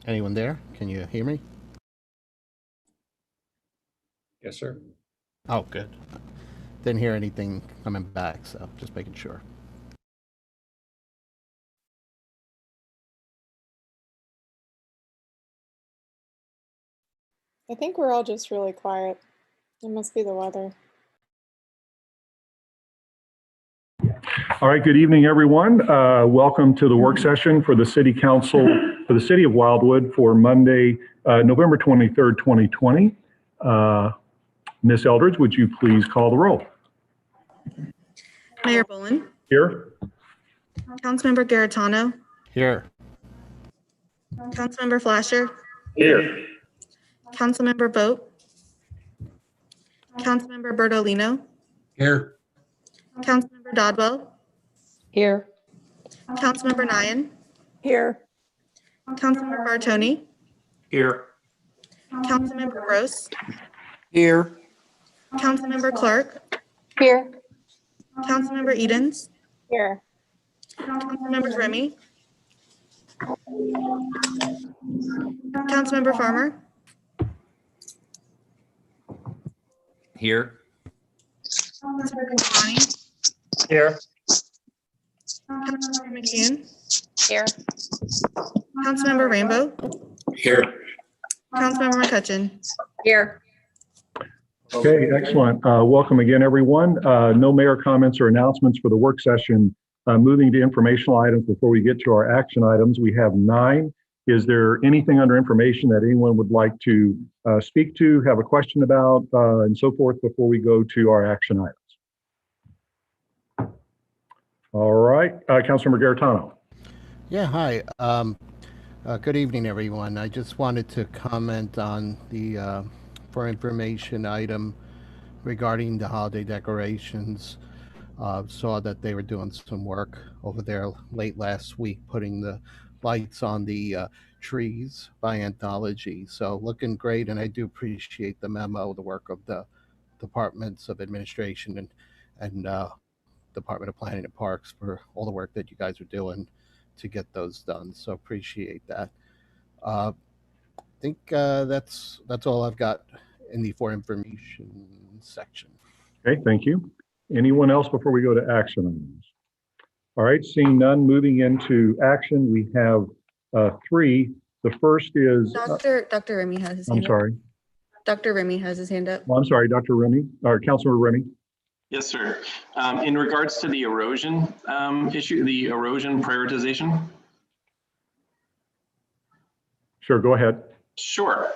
Anyone there? Can you hear me? Yes, sir. Oh, good. Didn't hear anything coming back, so just making sure. I think we're all just really quiet. It must be the weather. All right, good evening, everyone. Welcome to the work session for the City Council for the City of Wildwood for Monday, November 23rd, 2020. Ms. Eldridge, would you please call the roll? Mayor Bullen, Here. Councilmember Garitano, Here. Councilmember Flasher, Here. Councilmember Boat, Councilmember Bertolino, Here. Councilmember Dodwell, Here. Councilmember Nyan, Here. Councilmember Bartoni, Here. Councilmember Gross, Here. Councilmember Clark, Here. Councilmember Edens, Here. Councilmember Remy, Councilmember Farmer, Here. Councilmember Kamani, Here. Councilmember McCune, Here. Councilmember Rainbow, Here. Councilmember McCutcheon. Here. Okay, excellent. Welcome again, everyone. No mayor comments or announcements for the work session. Moving to informational items before we get to our action items, we have 9. Is there anything under information that anyone would like to speak to, have a question about, and so forth before we go to our action items? All right, Councilmember Garitano. Yeah, hi. Good evening, everyone. I just wanted to comment on the for information item regarding the holiday decorations. Saw that they were doing some work over there late last week, putting the lights on the trees by Anthology. So looking great, and I do appreciate the memo, the work of the departments of administration and Department of Planning and Parks for all the work that you guys are doing to get those done. So appreciate that. I think that's all I've got in the for information section. Okay, thank you. Anyone else before we go to action items? All right, seeing none, moving into action, we have 3. The first is, Dr. Remy has his I'm hand up. sorry. Dr. Remy has his hand up. Well, I'm sorry, Dr. Remy, or Councilor Remy. Yes, sir. In regards to the erosion issue, the erosion prioritization. Sure, go ahead. Sure.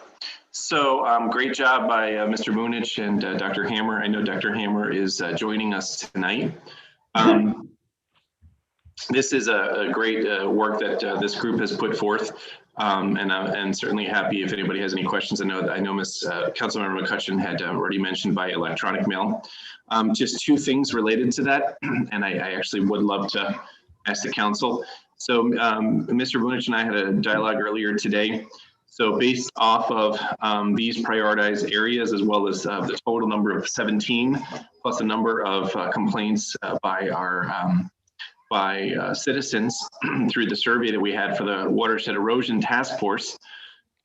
So great job by Mr. Bunich and Dr. Hammer. I know Dr. Hammer is joining us tonight. This is a great work that this group has put forth. And certainly happy if anybody has any questions. I know Ms. Councilmember McCutcheon had already mentioned by electronic mail. Just 2 things related to that, and I actually would love to ask the council. So Mr. Bunich and I had a dialogue earlier today. So based off of these prioritized areas, as well as the total number of 17, plus a number of complaints by our citizens through the survey that we had for the Watershed Erosion Task Force.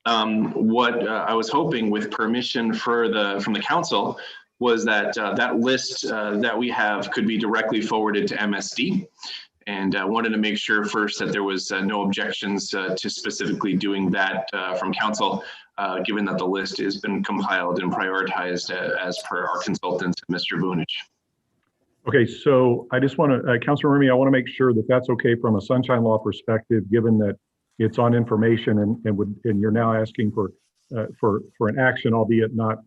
What I was hoping, with permission from the council, was that that list that we have could be directly forwarded to MSD. And I wanted to make sure first that there was no objections to specifically doing that from council, given that the list has been compiled and prioritized as per our consultant, Mr. Bunich. Okay, so I just want to, Councilor Remy, I want to make sure that that's okay from a sunshine law perspective, given that it's on information and you're now asking for an action, albeit not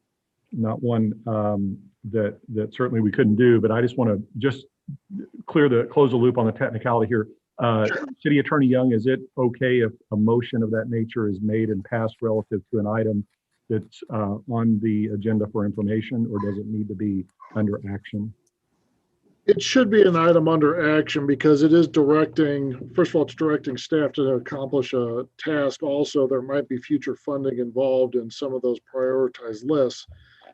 one that certainly we couldn't do. But I just want to just close the loop on the technicality here. Sure. City Attorney Young, is it okay if a motion of that nature is made and passed relative to an item that's on the agenda for information, or does it need to be under action? It should be an item under action because it is directing, first of all, it's directing staff to accomplish a task. Also, there might be future funding involved in some of those prioritized lists.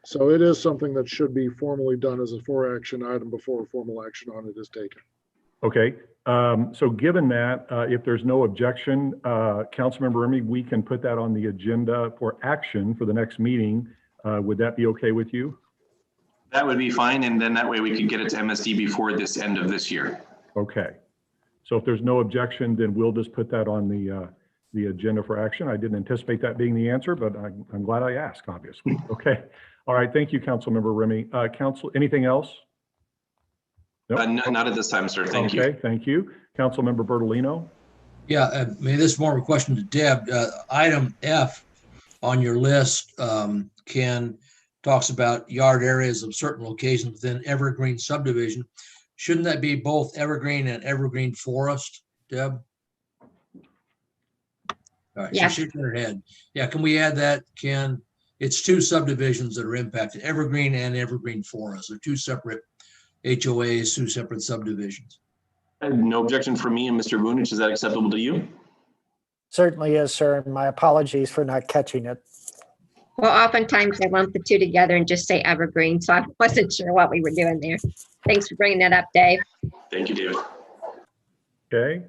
So it is something that should be formally done as a for action item before a formal action on it is taken. Okay, so given that, if there's no objection, Councilmember Remy, we can put that on the agenda for action for the next meeting. Would that be okay with you? That would be fine, and then that way we could get it to MSD before this end of this year. Okay. So if there's no objection, then we'll just put that on the agenda for action. I didn't anticipate that being the answer, but I'm glad I asked, obviously. Okay. All right. Thank you, Councilmember Remy. Council, anything else? Nope. Not at this time, sir. Thank you. Okay, thank you. Councilmember Bertolino? Yeah, maybe this is more of a question to Deb. Item F on your list, Ken, talks about yard areas of certain locations within Evergreen subdivision. Shouldn't that be both Evergreen and Evergreen Forest, Deb? All right, Yes. so she's in her head. Yeah, can we add that, Ken? It's two subdivisions that are impacted, Evergreen and Evergreen Forest. They're two separate HOAs, two separate subdivisions. No objection from me and Mr. Vunich. Is that acceptable to you? Certainly is, sir. And my apologies for not catching it. Well, oftentimes I lump the two together and just say evergreen, so I wasn't sure what we were doing there. Thanks for bringing that up, Dave. Thank you, David. Okay.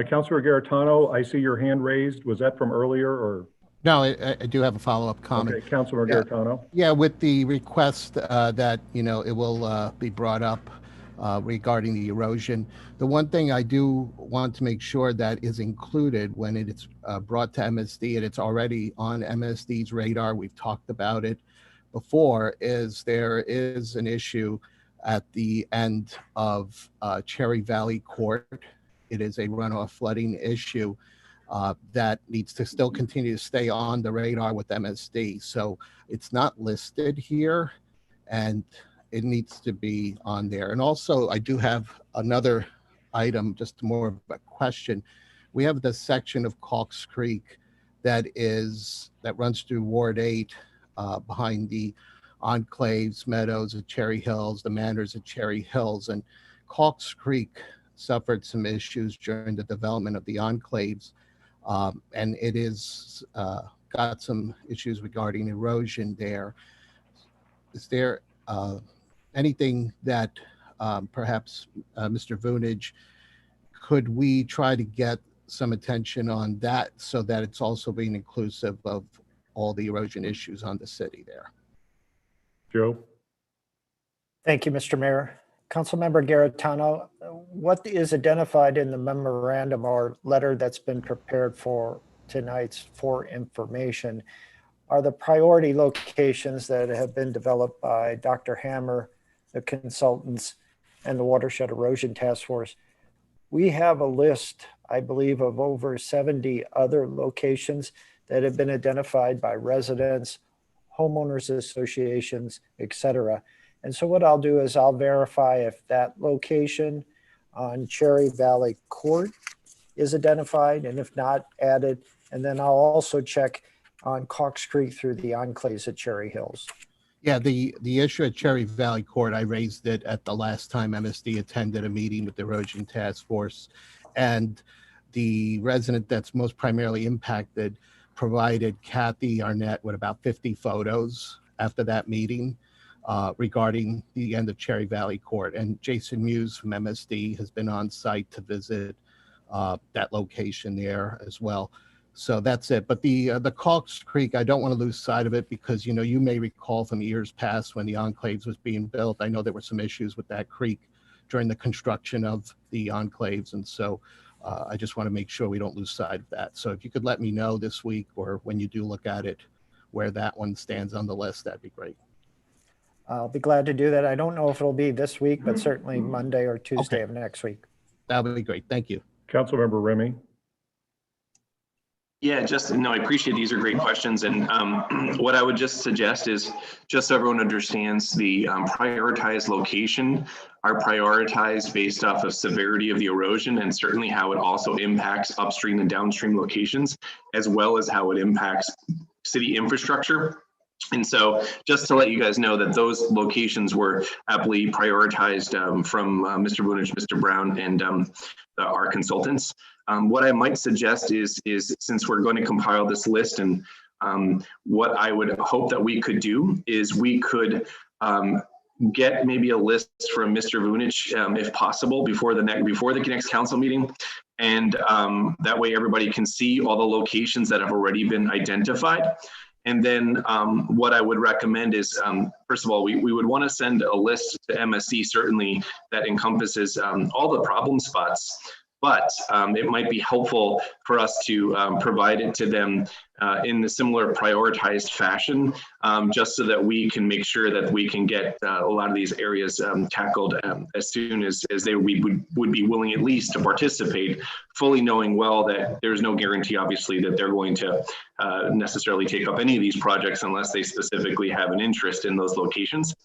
Councilor Garetano, I see your hand raised. Was that from earlier or? No, I do have a follow-up comment. Okay, Councilor Yeah. Garetano. Yeah, with the request that, it will be brought up regarding the erosion. The one thing I do want to make sure that is included when it's brought to MSD, and it's already on MSD's radar, we've talked about it before, is there is an issue at the end of Cherry Valley Court. It is a runoff flooding issue that needs to still continue to stay on the radar with MSD. So it's not listed here, and it needs to be on there. And also, I do have another item, just more of a question. We have the section of Calks Creek that runs through Ward 8 behind the enclaves, meadows at Cherry Hills, the manors at Cherry Hills. And Calks Creek suffered some issues during the development of the enclaves. And it is got some issues regarding erosion there. Is there anything that perhaps Mr. Vunich, could we try to get some attention on that so that it's also being inclusive of all the erosion issues on the city there? Joe? Thank you, Mr. Mayor. Councilmember Garetano, what is identified in the memorandum or letter that's been prepared for tonight's for information are the priority locations that have been developed by Dr. Hammer, the consultants, and the Watershed Erosion Task Force. We have a list, I believe, of over 70 other locations that have been identified by residents, homeowners associations, etc. And so what I'll do is I'll verify if that location on Cherry Valley Court is identified, and if not, added. And then I'll also check on Calks Creek through the enclaves at Cherry Hills. Yeah, the issue at Cherry Valley Court, I raised it at the last time MSD attended a meeting with the Erosion Task Force. And the resident that's most primarily impacted provided Kathy Arnett with about 50 photos after that meeting regarding the end of Cherry Valley Court. And Jason Muse from MSD has been on site to visit that location there as well. So that's it. But the Calks Creek, I don't want to lose sight of it because, you may recall from years past when the enclaves was being built, I know there were some issues with that creek during the construction of the enclaves. And so I just want to make sure we don't lose sight of that. So if you could let me know this week or when you do look at it, where that one stands on the list, that'd be great. I'll be glad to do that. I don't know if it'll be this week, but certainly Monday or Tuesday of next week. That would be great. Thank you. Councilmember Remy? Yeah, I appreciate these are great questions. And what I would just suggest is, just so everyone understands, the prioritized location are prioritized based off of severity of the erosion and certainly how it also impacts upstream and downstream locations, as well as how it impacts city infrastructure. And so just to let you guys know that those locations were aptly prioritized from Mr. Vunich, Mr. Brown, and our consultants. What I might suggest is since we're going to compile this list, and what I would hope that we could do is we could get maybe a list from Mr. Vunich, if possible, before the next council meeting. And that way everybody can see all the locations that have already been identified. And then what I would recommend is, first of all, we would want to send a list to MSC, certainly, that encompasses all the problem spots. But it might be helpful for us to provide it to them in a similar prioritized fashion, just so that we can make sure that we can get a lot of these areas tackled as soon as they would be willing at least to participate, fully knowing well that there's no guarantee, obviously, that they're going to necessarily take up any of these projects unless they specifically have an interest in those locations.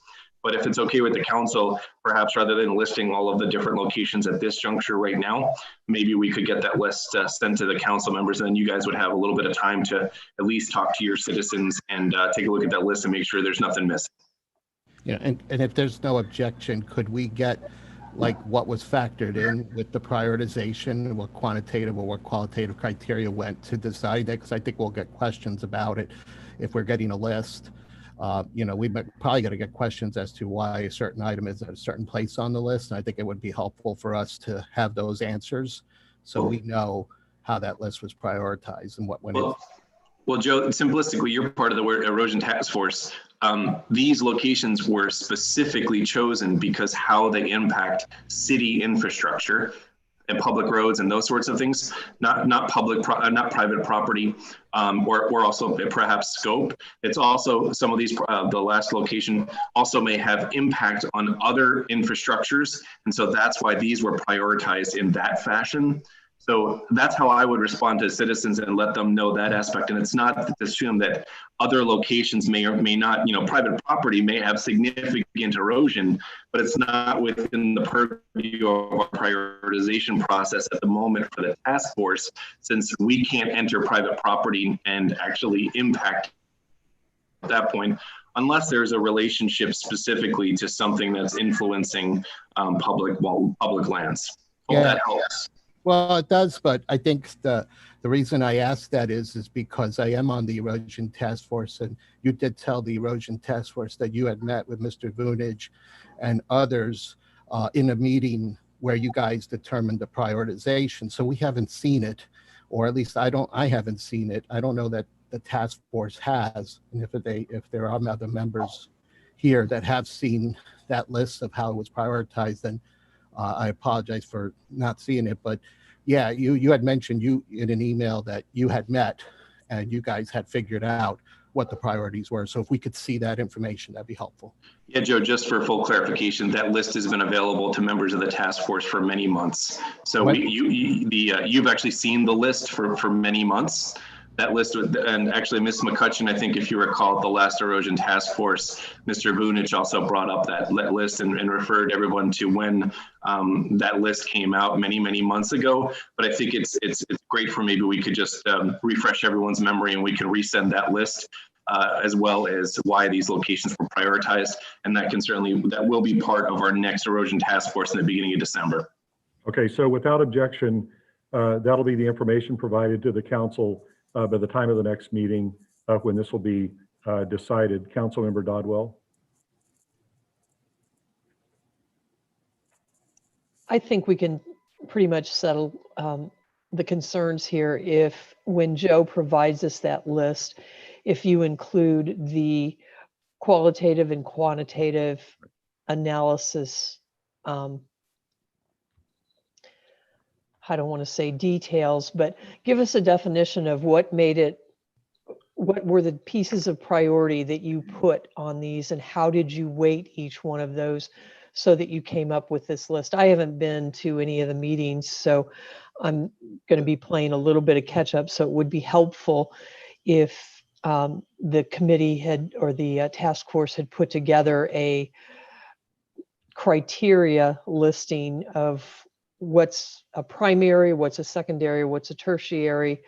But if it's okay with the council, perhaps rather than listing all of the different locations at this juncture right now, maybe we could get that list sent to the council members, and then you guys would have a little bit of time to at least talk to your citizens and take a look at that list and make sure there's nothing missing. Yeah, and if there's no objection, could we get like what was factored in with the prioritization and what quantitative or what qualitative criteria went to decide that? Because I think we'll get questions about it if we're getting a list. We probably going to get questions as to why a certain item is at a certain place on the list. And I think it would be helpful for us to have those answers so we know how that list was prioritized and what went in. Well, Joe, simplistically, you're part of the erosion task force. These locations were specifically chosen because how they impact city infrastructure and public roads and those sorts of things, not private property, or also perhaps scope. It's also some of these, the last location also may have impact on other infrastructures. And so that's why these were prioritized in that fashion. So that's how I would respond to citizens and let them know that aspect. And it's not to assume that other locations may or may not, private property may have significant erosion, but it's not within the purview of our prioritization process at the moment for the task force, since we can't enter private property and actually impact at that point, unless there's a relationship specifically to something that's influencing public lands. Hope that helps. Well, it does, but I think the reason I asked that is because I am on the erosion task force, and you did tell the erosion task force that you had met with Mr. Vunich and others in a meeting where you guys determined the prioritization. So we haven't seen it, or at least I haven't seen it. I don't know that the task force has, and if there are other members here that have seen that list of how it was prioritized, then I apologize for not seeing it, but yeah, you had mentioned in an email that you had met and you guys had figured out what the priorities were. So if we could see that information, that'd be helpful. Yeah, Joe, just for full clarification, that list has been available to members of the task force for many months. So you've actually seen the list for many months. That list, and actually Ms. McCutcheon, I think if you recall, the last erosion task force, Mr. Vunich also brought up that list and referred everyone to when that list came out many, many months ago. But I think it's great for maybe we could just refresh everyone's memory and we can resend that list as well as why these locations were prioritized. And that will be part of our next erosion task force in the beginning of December. Okay, so without objection, that'll be the information provided to the council by the time of the next meeting when this will be decided. Councilmember Dodwell. I think we can pretty much settle the concerns here if when Joe provides us that list, if you include the qualitative and quantitative analysis, I don't want to say details, but give us a definition of what were the pieces of priority that you put on these and how did you weight each one of those so that you came up with this list. I haven't been to any of the meetings, so I'm going to be playing a little bit of catch up. So it would be helpful if the committee or the task force had put together a criteria listing of what's a primary, what's a secondary, what's a tertiary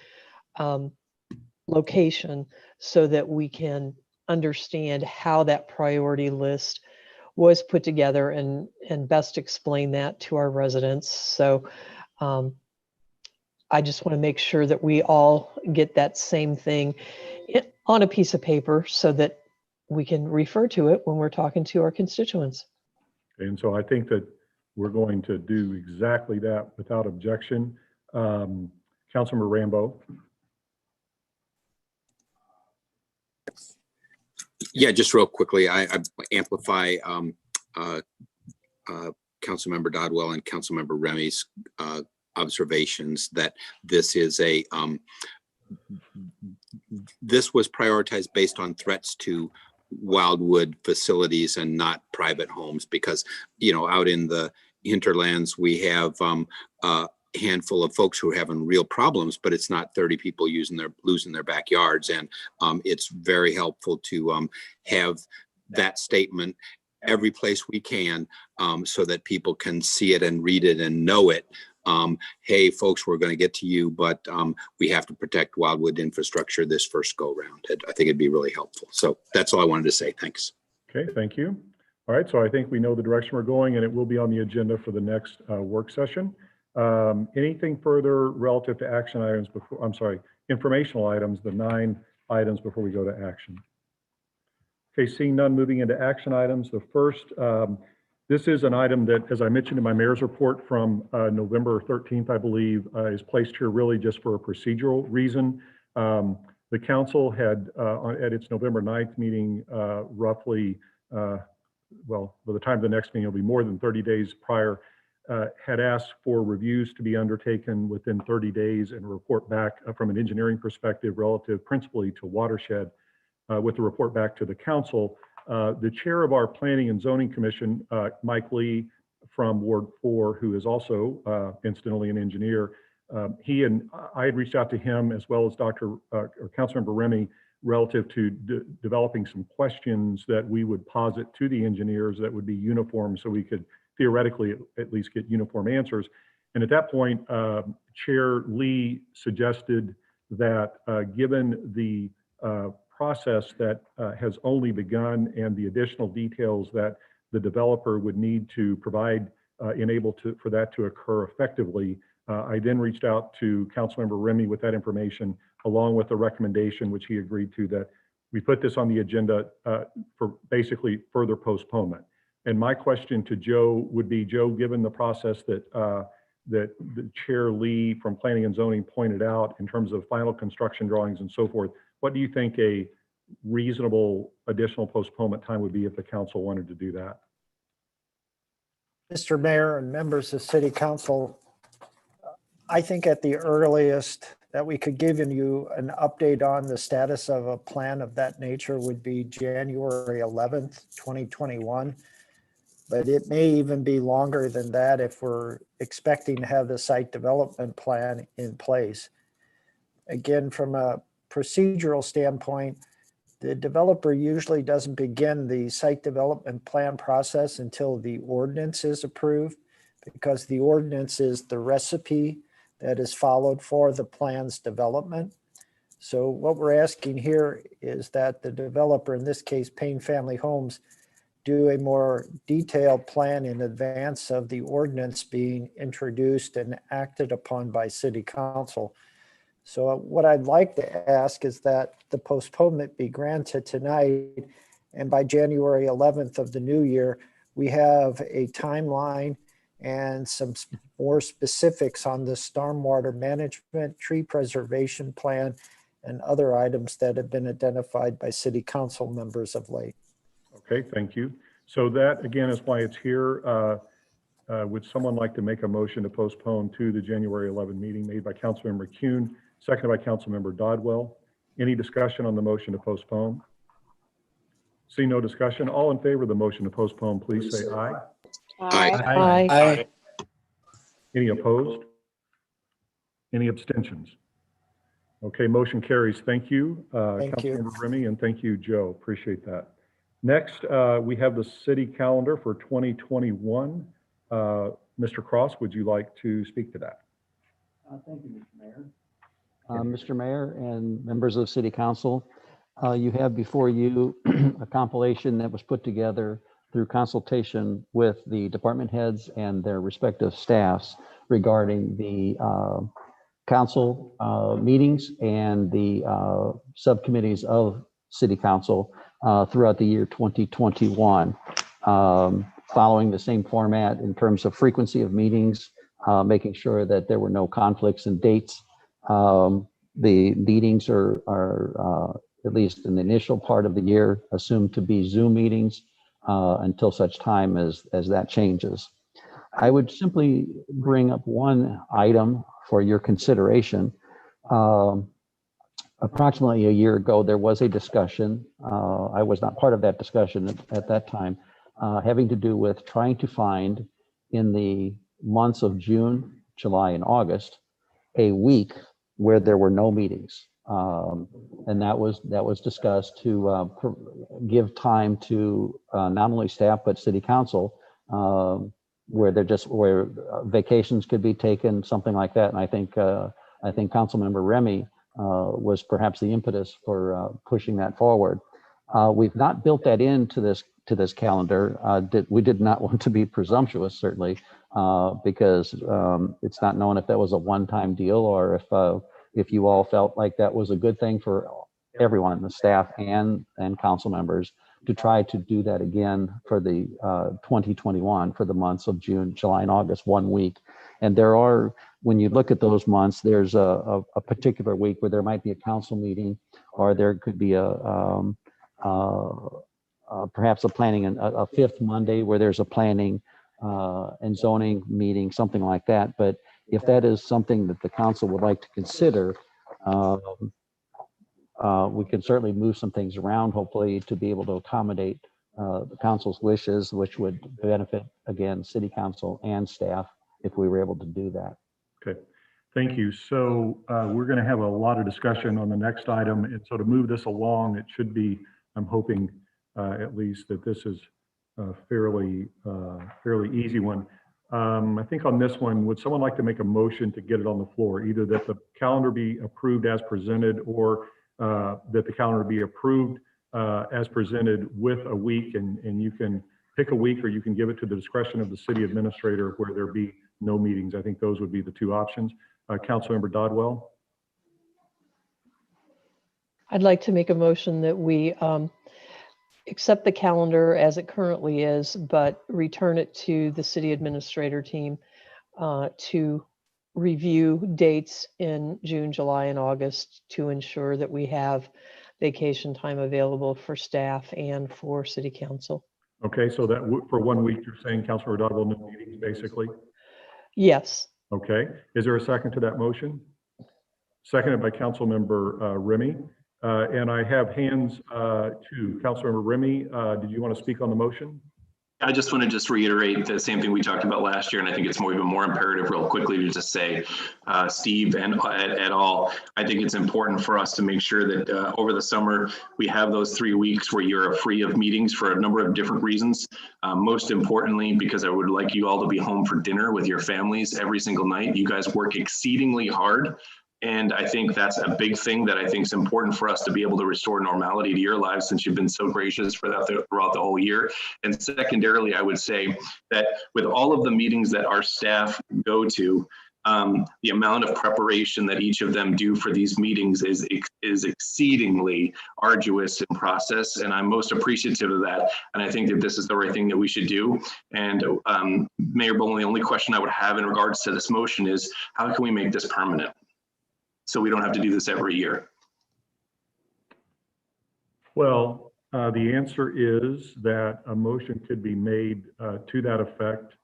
location, so that we can understand how that priority list was put together and best explain that to our residents. So I just want to make sure that we all get that same thing on a piece of paper so that we can refer to it when we're talking to our constituents. And so I think that we're going to do exactly that without objection. Councilmember Rambo. Yeah, just real quickly, I amplify Councilmember Dodwell and Councilmember Remy's observations that this is this was prioritized based on threats to wildwood facilities and not private homes, because, you know, out in the hinterlands, we have a handful of folks who are having real problems, but it's not 30 people losing their backyards. And it's very helpful to have that statement every place we can, so that people can see it and read it and know it. Hey, folks, we're going to get to you, but we have to protect wildwood infrastructure this first go round. I think it'd be really helpful. So that's all I wanted to say. Thanks. Okay, thank you. All right, so I think we know the direction we're going, and it will be on the agenda for the next work session. Anything further relative to action items before, I'm sorry, informational items, the 9 items before we go to action? Okay, seeing none, moving into action items. The first, this is an item that, as I mentioned in my mayor's report from November 13th, I believe, is placed here really just for a procedural reason. The council had, at its November 9th meeting, roughly, well, by the time of the next meeting, it'll be more than 30 days prior, had asked for reviews to be undertaken within 30 days and report back from an engineering perspective relative principally to watershed, with the report back to the council. The chair of our Planning and Zoning Commission, Mike Lee from Ward 4, who is also incidentally an engineer, he and I had reached out to him, as well as Councilmember Remy, relative to developing some questions that we would posit to the engineers that would be uniform, so we could theoretically at least get uniform answers. And at that point, Chair Lee suggested that given the process that has only begun and the additional details that the developer would need to provide for that to occur effectively, I then reached out to Councilmember Remy with that information, along with a recommendation, which he agreed to, that we put this on the agenda for basically further postponement. And my question to Joe would be, Joe, given the process that the Chair Lee from Planning and Zoning pointed out in terms of final construction drawings and so forth, what do you think a reasonable additional postponement time would be if the council wanted to do that? Mr. Mayor and members of City Council, I think at the earliest that we could give you an update on the status of a plan of that nature would be January 11th, 2021. But it may even be longer than that if we're expecting to have the site development plan in place. Again, from a procedural standpoint, the developer usually doesn't begin the site development plan process until the ordinance is approved, because the ordinance is the recipe that is followed for the plan's development. So what we're asking here is that the developer, in this case, Payne Family Homes, do a more detailed plan in advance of the ordinance being introduced and acted upon by City Council. So what I'd like to ask is that the postponement be granted tonight, and by January 11th of the new year, we have a timeline and some more specifics on the stormwater management, tree preservation plan, and other items that have been identified by City Council members of late. Okay, thank you. So that, again, is why it's here. Would someone like to make a motion to postpone to the January 11 meeting, made by Councilmember Kuhn, seconded by Councilmember Dodwell? Any discussion on the motion to postpone? See no discussion. All in favor of the motion to postpone, please say aye. Aye. Aye. Any opposed? Any abstentions? Okay, motion carries. Thank you, Thank you. Councilmember Remy, and thank you, Joe. Appreciate that. Next, we have the city calendar for 2021. Mr. Cross, would you like to speak to that? Thank you, Mr. Mayor. Mr. Mayor and members of City Council, you have before you a compilation that was put together through consultation with the department heads and their respective staffs regarding the council meetings and the subcommittees of city council throughout the year 2021. Following the same format in terms of frequency of meetings, making sure that there were no conflicts in dates. The meetings are at least in the initial part of the year, assumed to be Zoom meetings until such time as that changes. I would simply bring up one item for your consideration. Approximately a year ago, there was a discussion. I was not part of that discussion at that time, having to do with trying to find in the months of June, July, and August, a week where there were no meetings. And that was discussed to give time to not only staff, but city council, where vacations could be taken, something like that. And I think Councilmember Remy was perhaps the impetus for pushing that forward. We've not built that into this calendar. We did not want to be presumptuous, certainly, because it's not known if that was a one-time deal or if you all felt like that was a good thing for everyone, the staff and council members, to try to do that again for the 2021 for the months of June, July, and August, 1 week. And there are, when you look at those months, there's a particular week where there might be a council meeting, or there could be perhaps a fifth Monday where there's a planning and zoning meeting, something like that. But if that is something that the council would like to consider, we can certainly move some things around, hopefully, to be able to accommodate the council's wishes, which would benefit, again, city council and staff if we were able to do that. Okay, thank you. So we're going to have a lot of discussion on the next item. And so to move this along, it should be, I'm hoping at least that this is a fairly easy one. I think on this one, would someone like to make a motion to get it on the floor, either that the calendar be approved as presented, or that the calendar be approved as presented with a week, and you can pick a week, or you can give it to the discretion of the city administrator where there be no meetings. I think those would be the two options. Councilmember Dodwell. I'd like to make a motion that we accept the calendar as it currently is, but return it to the city administrator team to review dates in June, July, and August to ensure that we have vacation time available for staff and for city council. Okay, so that for 1 week, you're saying, Councilmember Dodwell, no meetings, basically? Yes. Okay, is there a second to that motion? Seconded by Councilmember Remy. And I have hands to Councilmember Remy. Did you want to speak on the motion? I just want to reiterate the same thing we talked about last year, and I think it's even more imperative real quickly to just say, Steve and et al., I think it's important for us to make sure that over the summer, we have those 3 weeks where you're free of meetings for a number of different reasons. Most importantly, because I would like you all to be home for dinner with your families every single night. You guys work exceedingly hard. And I think that's a big thing that I think is important for us to be able to restore normality to your lives, since you've been so gracious for that throughout the whole year. And secondarily, I would say that with all of the meetings that our staff go to, the amount of preparation that each of them do for these meetings is exceedingly arduous in process. And I'm most appreciative of that. And I think that this is the right thing that we should do. And Mayor Bowen, the only question I would have in regards to this motion is, how can we make this permanent, so we don't have to do this every year? Well, the answer is that a motion could be made to that effect.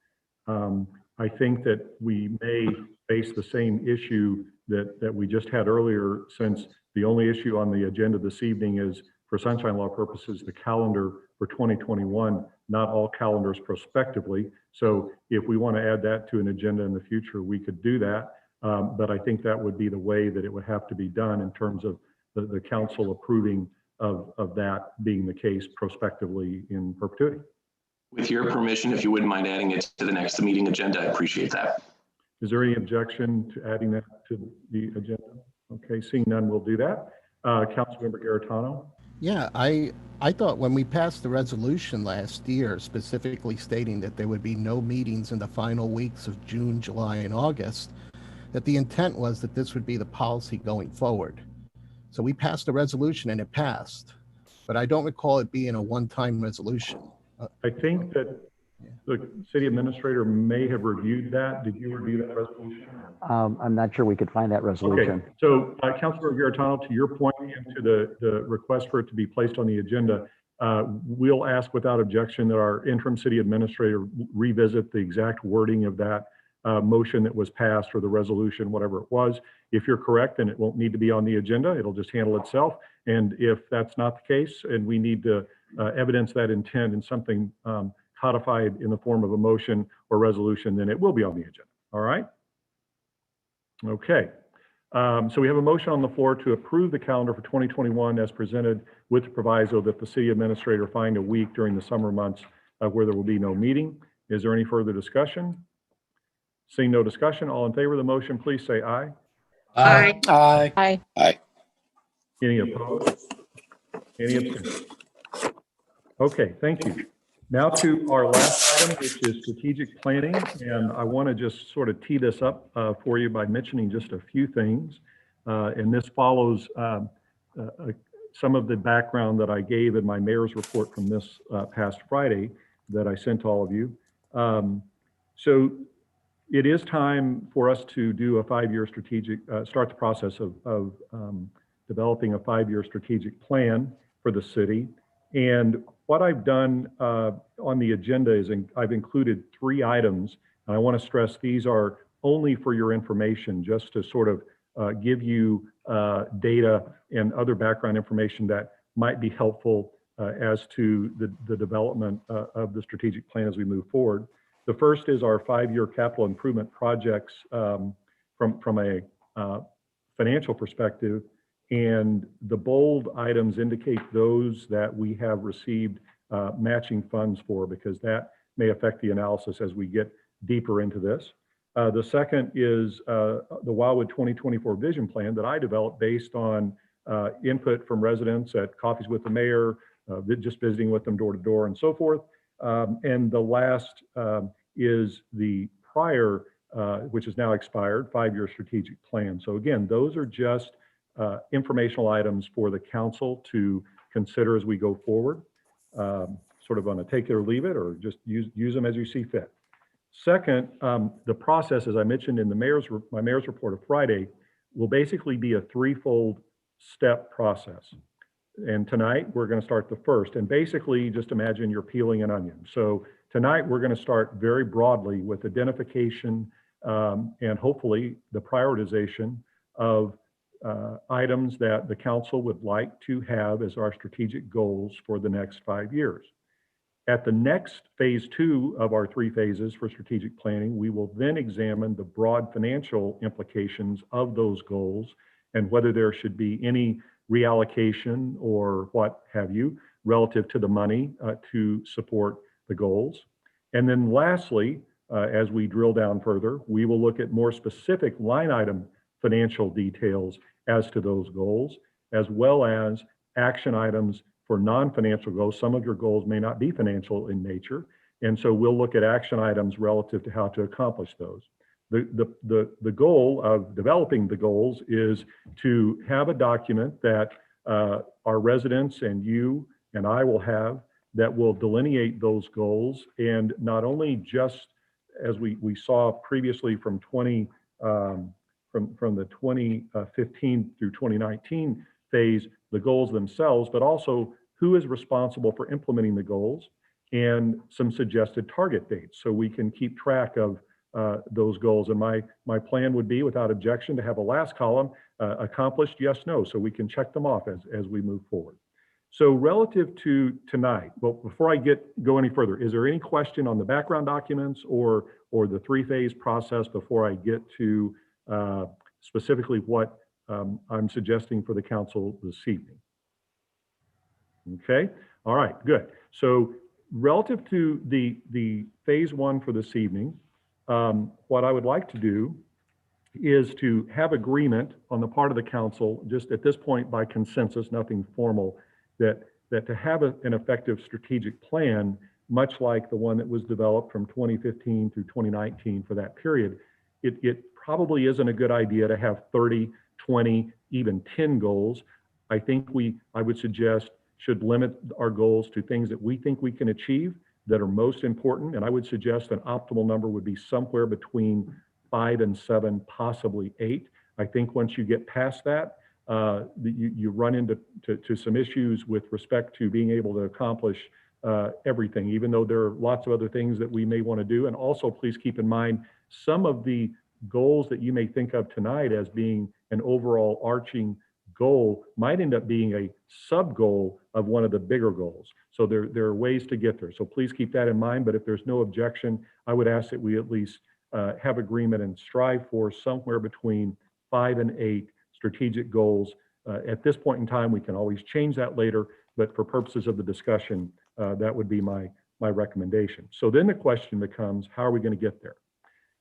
I think that we may face the same issue that we just had earlier, since the only issue on the agenda this evening is, for sunshine law purposes, the calendar for 2021, not all calendars prospectively. So if we want to add that to an agenda in the future, we could do that. But I think that would be the way that it would have to be done, in terms of the council approving of that being the case prospectively in perpetuity. With your permission, if you wouldn't mind adding it to the next meeting agenda, I appreciate that. Is there any objection to adding that to the agenda? Okay, seeing none, we'll do that. Councilmember Garritano. Yeah, I thought when we passed the resolution last year, specifically stating that there would be no meetings in the final weeks of June, July, and August, that the intent was that this would be the policy going forward. So we passed the resolution and it passed. but I don't recall it being a one-time resolution. I think that the city administrator may have reviewed that. Did you review that resolution? I'm not sure we could find that Okay, resolution. so Councilor Garitano, to your point and to the request for it to be placed on the agenda, we'll ask without objection that our interim city administrator revisit the exact wording of that motion that was passed, or the resolution, whatever it was. If you're correct, then it won't need to be on the agenda. It'll just handle itself. And if that's not the case, and we need to evidence that intent in something codified in the form of a motion or resolution, then it will be on the agenda. All right? Okay. So we have a motion on the floor to approve the calendar for 2021 as presented, with the proviso that the city administrator find a week during the summer months where there will be no meeting. Is there any further discussion? Seeing no discussion, all in favor of the motion, please say aye. Aye. Aye. Aye. Any opposed? Any abstentions? Okay, thank you. Now to our last item, which is strategic planning. And I want to just sort of tee this up for you by mentioning just a few things. And this follows some of the background that I gave in my mayor's report from this past Friday that I sent to all of you. So it is time for us to do a 5-year strategic, start the process of developing a 5-year strategic plan for the city. And what I've done on the agenda is I've included 3 items. And I want to stress these are only for your information, just to sort of give you data and other background information that might be helpful as to the development of the strategic plan as we move forward. The first is our 5-year capital improvement projects from a financial perspective. And the bold items indicate those that we have received matching funds for, because that may affect the analysis as we get deeper into this. The second is the Wildwood 2024 vision plan that I developed based on input from residents at Coffees with the Mayor, just visiting with them door to door and so forth. And the last is the prior, which is now expired, 5-year strategic plan. So again, those are just informational items for the council to consider as we go forward, sort of on a take it or leave it, or just use them as you see fit. Second, the process, as I mentioned in my mayor's report of Friday, will basically be a 3-fold step process. And tonight we're going to start the first, and basically just imagine you're peeling an onion. So tonight we're going to start very broadly with identification and hopefully the prioritization of items that the council would like to have as our strategic goals for the next 5 years. At the next phase 2 of our 3 phases for strategic planning, we will then examine the broad financial implications of those goals and whether there should be any reallocation or what have you relative to the money to support the goals. And then lastly, as we drill down further, we will look at more specific line item financial details as to those goals, as well as action items for non-financial goals. Some of your goals may not be financial in nature, and so we'll look at action items relative to how to accomplish those. The goal of developing the goals is to have a document that our residents and you and I will have that will delineate those goals, and not only just as we saw previously from the 2015 through 2019 phase, the goals themselves, but also who is responsible for implementing the goals and some suggested target dates so we can keep track of those goals. And my plan would be, without objection, to have a last column, accomplished, yes, no, so we can check them off as we move forward. So relative to tonight, well, before I go any further, is there any question on the background documents or the 3-phase process before I get to specifically what I'm suggesting for the council this evening? Okay, all right, good. So relative to the phase 1 for this evening, what I would like to do is to have agreement on the part of the council, just at this point by consensus, nothing formal, that to have an effective strategic plan, much like the one that was developed from 2015 through 2019 for that period, it probably isn't a good idea to have 30, 20, even 10 goals. I think I would suggest should limit our goals to things that we think we can achieve that are most important. And I would suggest an optimal number would be somewhere between 5 and 7, possibly 8. I think once you get past that, you run into some issues with respect to being able to accomplish everything, even though there are lots of other things that we may want to do. And also, please keep in mind, some of the goals that you may think of tonight as being an overall arching goal might end up being a sub goal of one of the bigger goals. So there are ways to get there. So please keep that in mind. But if there's no objection, I would ask that we at least have agreement and strive for somewhere between 5 and 8 strategic goals. At this point in time, we can always change that later, but for purposes of the discussion, that would be my recommendation. So then the question becomes, how are we going to get there?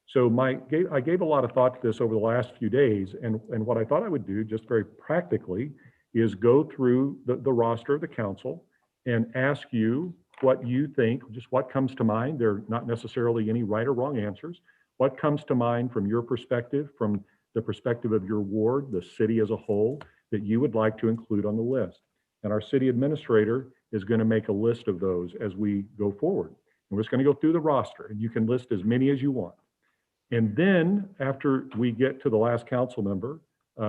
So I gave a lot of thought to this over the last few days, and what I thought I would do, just very practically, is go through the roster of the council and ask you what you think, just what comes to mind. There are not necessarily any right or wrong answers. What comes to mind from your perspective, from the perspective of your ward, the city as a whole, that you would like to include on the list? And our city administrator is going to make a list of those as we go forward. And we're just going to go through the roster, and you can list as many as you want. And then after we get to the last council member,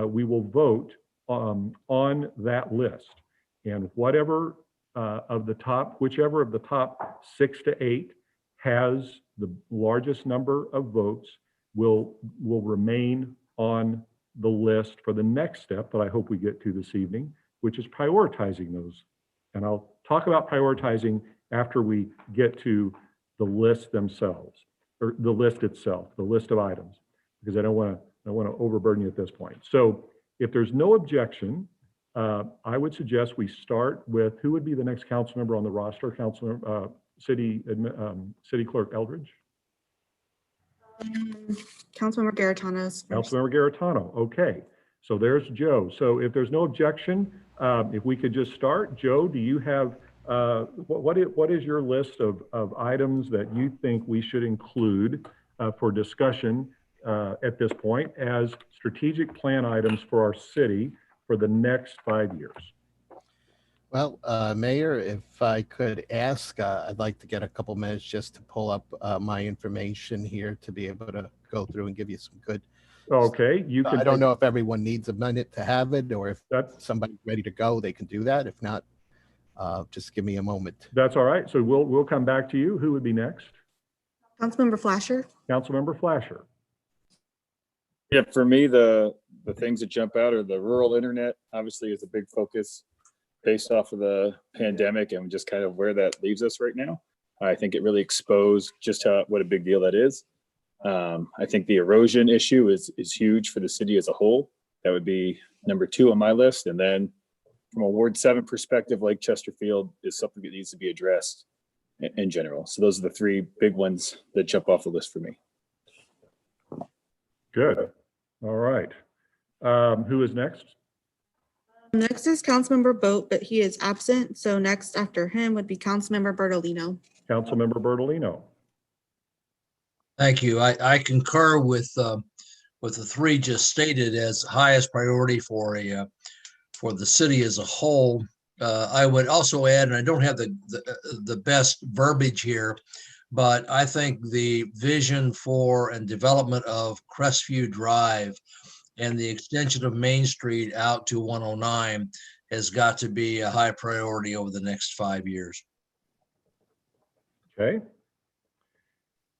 we will vote on that list. And whatever whichever of the top 6 to 8 has the largest number of votes will remain on the list for the next step that I hope we get to this evening, which is prioritizing those. And I'll talk about prioritizing after we get to the list themselves, or the list itself, the list of items, because I don't want to overburden you at this point. So if there's no objection, I would suggest we start with who would be the next council member on the roster. City Clerk Eldridge. Councilmember Garetano. Councilmember Garetano. Okay, so there's Joe. So if there's no objection, if we could just start. Joe, do you have what is your list of items that you think we should include for discussion at this point as strategic plan items for our city for the next 5 years? Well, Mayor, if I could ask, I'd like to get a couple minutes just to pull up my information here to be able to go through and give you some good. Okay, you can. I don't know if everyone needs a minute to have it, or if somebody's ready to go, they can do that. If not, just give me a moment. That's all right. So we'll come back to you. Who would be next? Councilmember Flasher. Councilmember Flasher. Yeah, for me, the things that jump out are the rural internet, obviously, is a big focus based off of the pandemic and just kind of where that leaves us right now. I think it really exposed just what a big deal that is. I think the erosion issue is huge for the city as a whole. That would be number 2 on my list. And then from a Ward 7 perspective, Lake Chesterfield is something that needs to be addressed in general. So those are the 3 big ones that jump off the list for me. Good. All right. Who is next? Next is Councilmember Boat, but he is absent. So next after him would be Councilmember Bertolino. Councilmember Bertolino. Thank you. I concur with the 3 just stated as highest priority for the city as a whole. I would also add, and I don't have the best verbiage here, but I think the vision for and development of Crestview Drive and the extension of Main Street out to 109 has got to be a high priority over the next 5 years. Okay.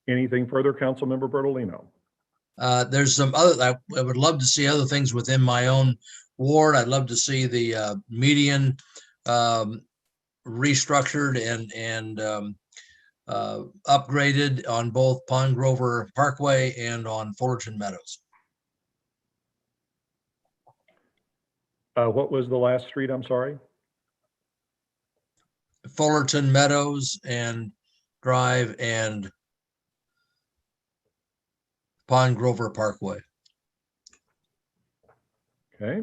Anything further, Councilmember Bertolino? There's some other, I would love to see other things within my own ward. I'd love to see the median restructured and upgraded on both Pine Grover Parkway and on Fullerton Meadows. What was the last street? I'm sorry. Fullerton Meadows and Drive and Pine Grover Parkway. Okay.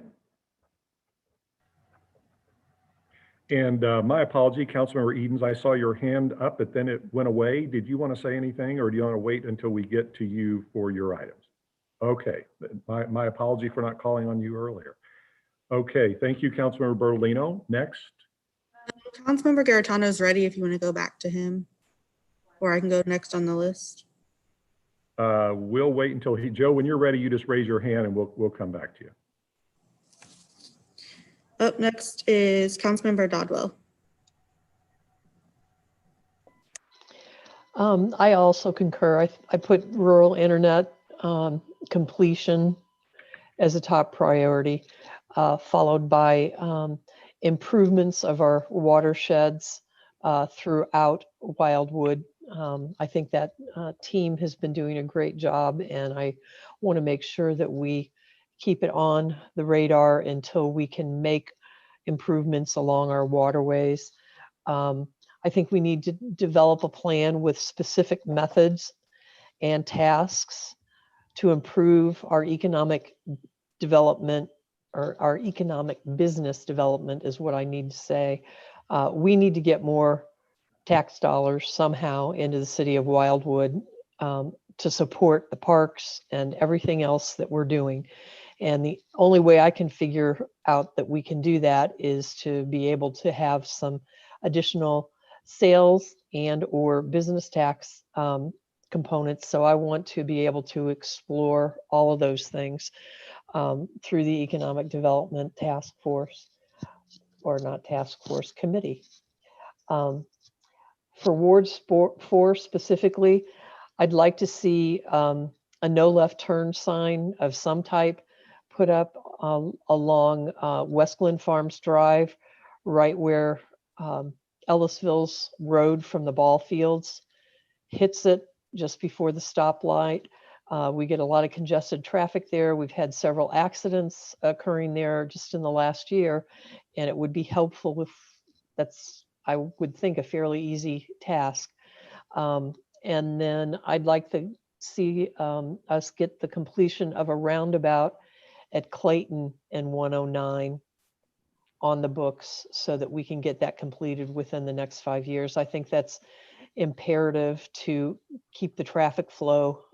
And my apology, Councilmember Edens, I saw your hand up, but then it went away. Did you want to say anything, or do you want to wait until we get to you for your items? Okay, my apology for not calling on you earlier. Okay, thank you, Councilmember Bertolino. Next. Councilmember Garitano is ready if you want to go back to him. Or I can go next on the list. We'll wait until Joe, when you're ready, you just raise your hand and we'll come back to you. Up next is Councilmember Dodwell. I also concur. I put rural internet completion as a top priority, followed by improvements of our watersheds throughout Wildwood. I think that team has been doing a great job, and I want to make sure that we keep it on the radar until we can make improvements along our waterways. I think we need to develop a plan with specific methods and tasks to improve our economic development, or our economic business development is what I need to say. We need to get more tax dollars somehow into the city of Wildwood to support the parks and everything else that we're doing. And the only way I can figure out that we can do that is to be able to have some additional sales and or business tax components. So I want to be able to explore all of those things through the Economic Development Task Force, or not task force, committee. For Ward 4 specifically, I'd like to see a no left turn sign of some type put up along Westland Farms Drive, right where Ellisville's road from the ball fields hits it just before the stoplight. We get a lot of congested traffic there. We've had several accidents occurring there just in the last year, and it would be helpful if that's, I would think, a fairly easy task. And then I'd like to see us get the completion of a roundabout at Clayton and 109 on the books so that we can get that completed within the next 5 years. I think that's imperative to keep the traffic flow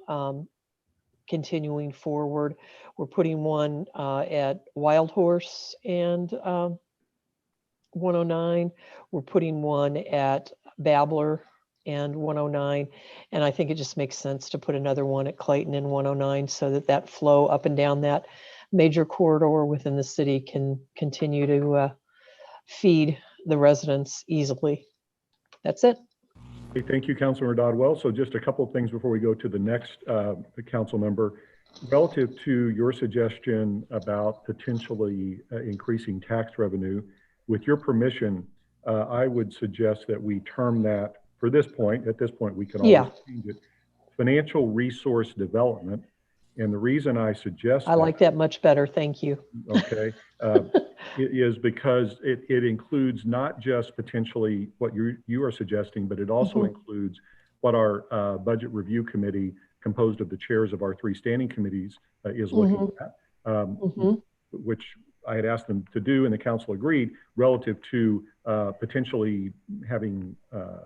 continuing forward. We're putting one at Wild Horse and 109. We're putting one at Babbler and 109. And I think it just makes sense to put another one at Clayton and 109 so that that flow up and down that major corridor within the city can continue to feed the residents easily. That's it. Okay, thank you, Councilmember Dodwell. So just a couple of things before we go to the next council member. Relative to your suggestion about potentially increasing tax revenue, with your permission, I would suggest that we term that for this point, at this point, we can always change it, financial resource development. And the reason I suggest I like that much better. Thank you. Okay. Is because it includes not just potentially what you are suggesting, but it also includes what our budget review committee, composed of the chairs of our 3 standing committees, is looking at, which I had asked them to do, and the council agreed, relative to potentially having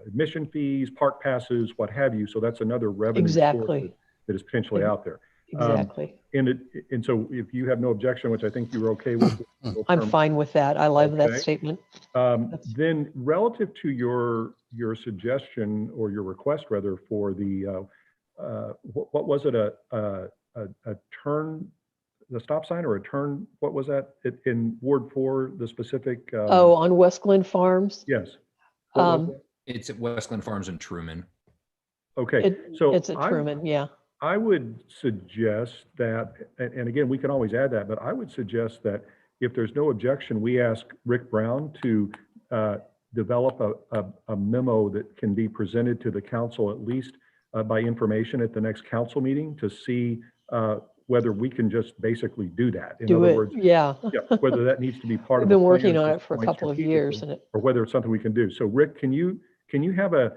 admission fees, park passes, what have you. So that's another revenue source that is potentially out there. Exactly. And so if you have no objection, which I think you were okay with. I'm fine with that. I love that statement. Then relative to your suggestion, or your request rather, for the, what was it, a turn, the stop sign, or a turn, what was that in Ward 4, the specific? On Westland Farms? Yes. It's at Westland Farms in Truman. Okay, so it's at Truman, yeah. I would suggest that, and again, we can always add that, but I would suggest that if there's no objection, we ask Rick Brown to develop a memo that can be presented to the council, at least by information at the next council meeting, to see whether we can just basically do that. In other words, whether that needs to be part of the plan. We've been working on it for a couple of years, or whether it's something we can do. So Rick, can you have a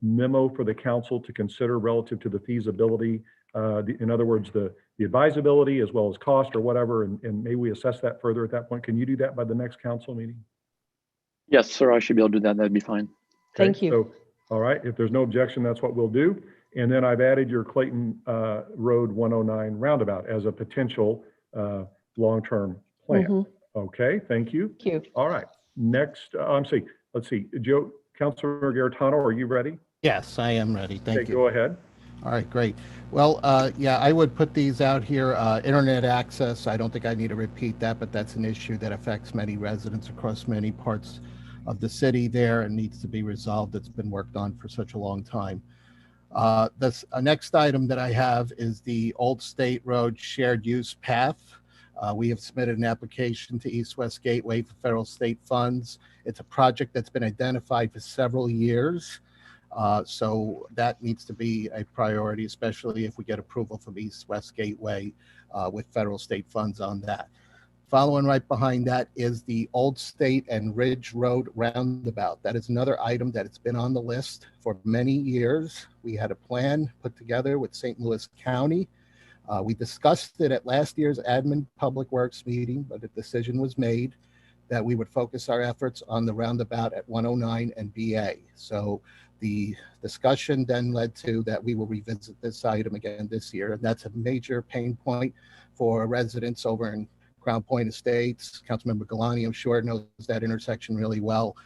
memo for the council to consider relative to the feasibility? In other words, the advisability as well as cost or whatever, and maybe we assess that further at that point. Can you do that by the next council meeting? Yes, sir, I should be able to do that. That'd be fine. Okay, thank you. So, all right, if there's no objection, that's what we'll do. And then I've added your Clayton Road 109 roundabout as a potential long-term plan. Okay, thank you. Thank you. All right. Next, let's see, Joe, Councilmember Garitano, are you ready? Yes, I am ready. Thank Okay, you. go ahead. All right, great. Well, yeah, I would put these out here. Internet access, I don't think I need to repeat that, but that's an issue that affects many residents across many parts of the city there and needs to be resolved. It's been worked on for such a long time. This next item that I have is the Old State Road Shared Use Path. We have submitted an application to East West Gateway for federal state funds. It's a project that's been identified for several years. So that needs to be a priority, especially if we get approval from East West Gateway with federal state funds on that. Following right behind that is the Old State and Ridge Road Roundabout. That is another item that it's been on the list for many years. We had a plan put together with St. Louis County. We discussed it at last year's Admin Public Works meeting, but a decision was made that we would focus our efforts on the roundabout at 109 and BA. So the discussion then led to that we will revisit this item again this year. And that's a major pain point for residents over in Crown Point Estates. Councilmember Galani, I'm sure, knows that intersection really well.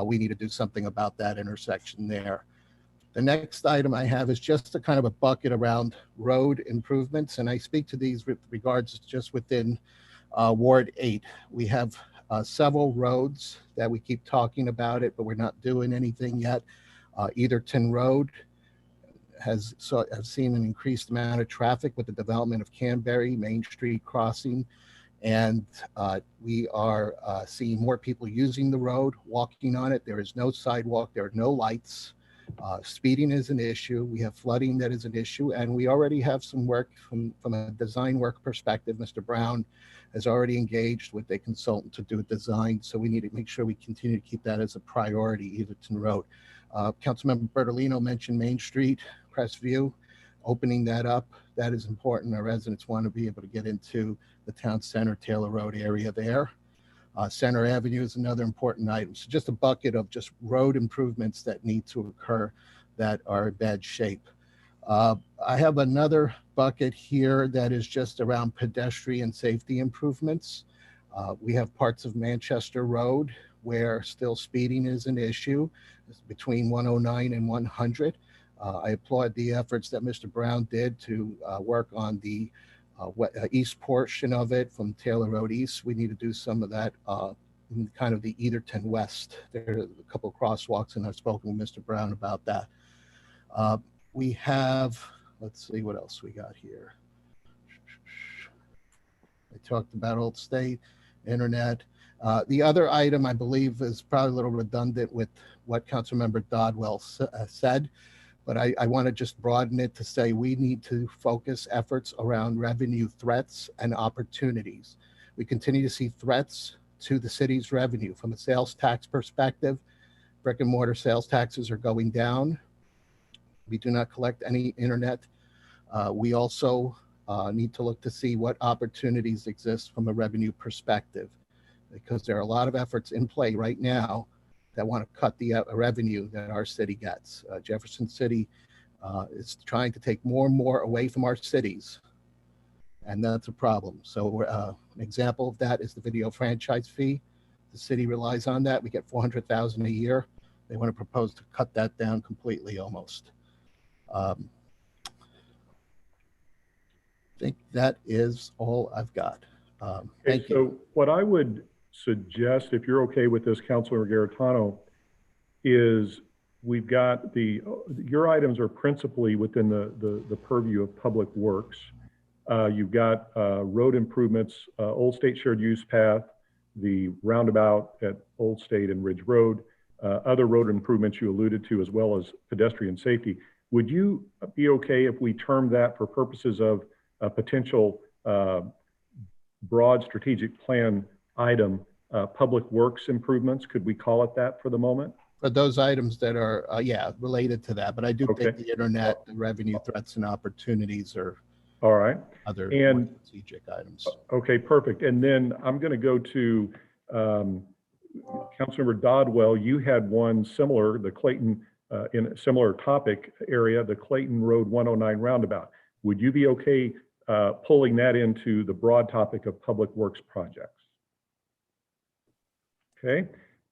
We need to do something about that intersection there. The next item I have is just a kind of a bucket around road improvements. And I speak to these with regards just within Ward 8. We have several roads that we keep talking about it, but we're not doing anything yet. Etherton Road has seen an increased amount of traffic with the development of Canberry Main Street crossing. And we are seeing more people using the road, walking on it. There is no sidewalk, there are no lights. Speeding is an issue. We have flooding that is an issue. And we already have some work from a design work perspective. Mr. Brown has already engaged with a consultant to do a design. So we need to make sure we continue to keep that as a priority, Etherton Road. Councilmember Bertolino mentioned Main Street, Crestview, opening that up. That is important. Our residents want to be able to get into the town center, Taylor Road area there. Center Avenue is another important item. So just a bucket of just road improvements that need to occur that are in bad shape. I have another bucket here that is just around pedestrian safety improvements. We have parts of Manchester Road where still speeding is an issue. It's between 109 and 100. I applaud the efforts that Mr. Brown did to work on the east portion of it from Taylor Road East. We need to do some of that in kind of the Etherton West. There are a couple of crosswalks, and I've spoken with Mr. Brown about that. We have, let's see what else we got here. I talked about Old State, internet. The other item I believe is probably a little redundant with what Councilmember Dodwell said, but I want to just broaden it to say we need to focus efforts around revenue threats and opportunities. We continue to see threats to the city's revenue from a sales tax perspective. Brick and mortar sales taxes are going down. We do not collect any internet. We also need to look to see what opportunities exist from a revenue perspective, because there are a lot of efforts in play right now that want to cut the revenue that our city gets. Jefferson City is trying to take more and more away from our cities, and that's a problem. So an example of that is the video franchise fee. The city relies on that. We get $400,000 a year. They want to propose to cut that down completely almost. I think that is all I've got. Thank you. So what I would suggest, if you're okay with this, Councilor Garitano, is we've got your items are principally within the purview of Public Works. You've got road improvements, Old State Shared Use Path, the roundabout at Old State and Ridge Road, other road improvements you alluded to, as well as pedestrian safety. Would you be okay if we term that, for purposes of a potential broad strategic plan item, Public Works improvements? Could we call it that for the moment? For those items that are, related to that, but I do think the internet, the revenue threats and opportunities are all right. Other strategic items. Okay, perfect. And then I'm going to go to Councilmember Dodwell. You had one similar, the Clayton, in a similar topic area, the Clayton Road 109 roundabout. Would you be okay pulling that into the broad topic of Public Works projects? Okay.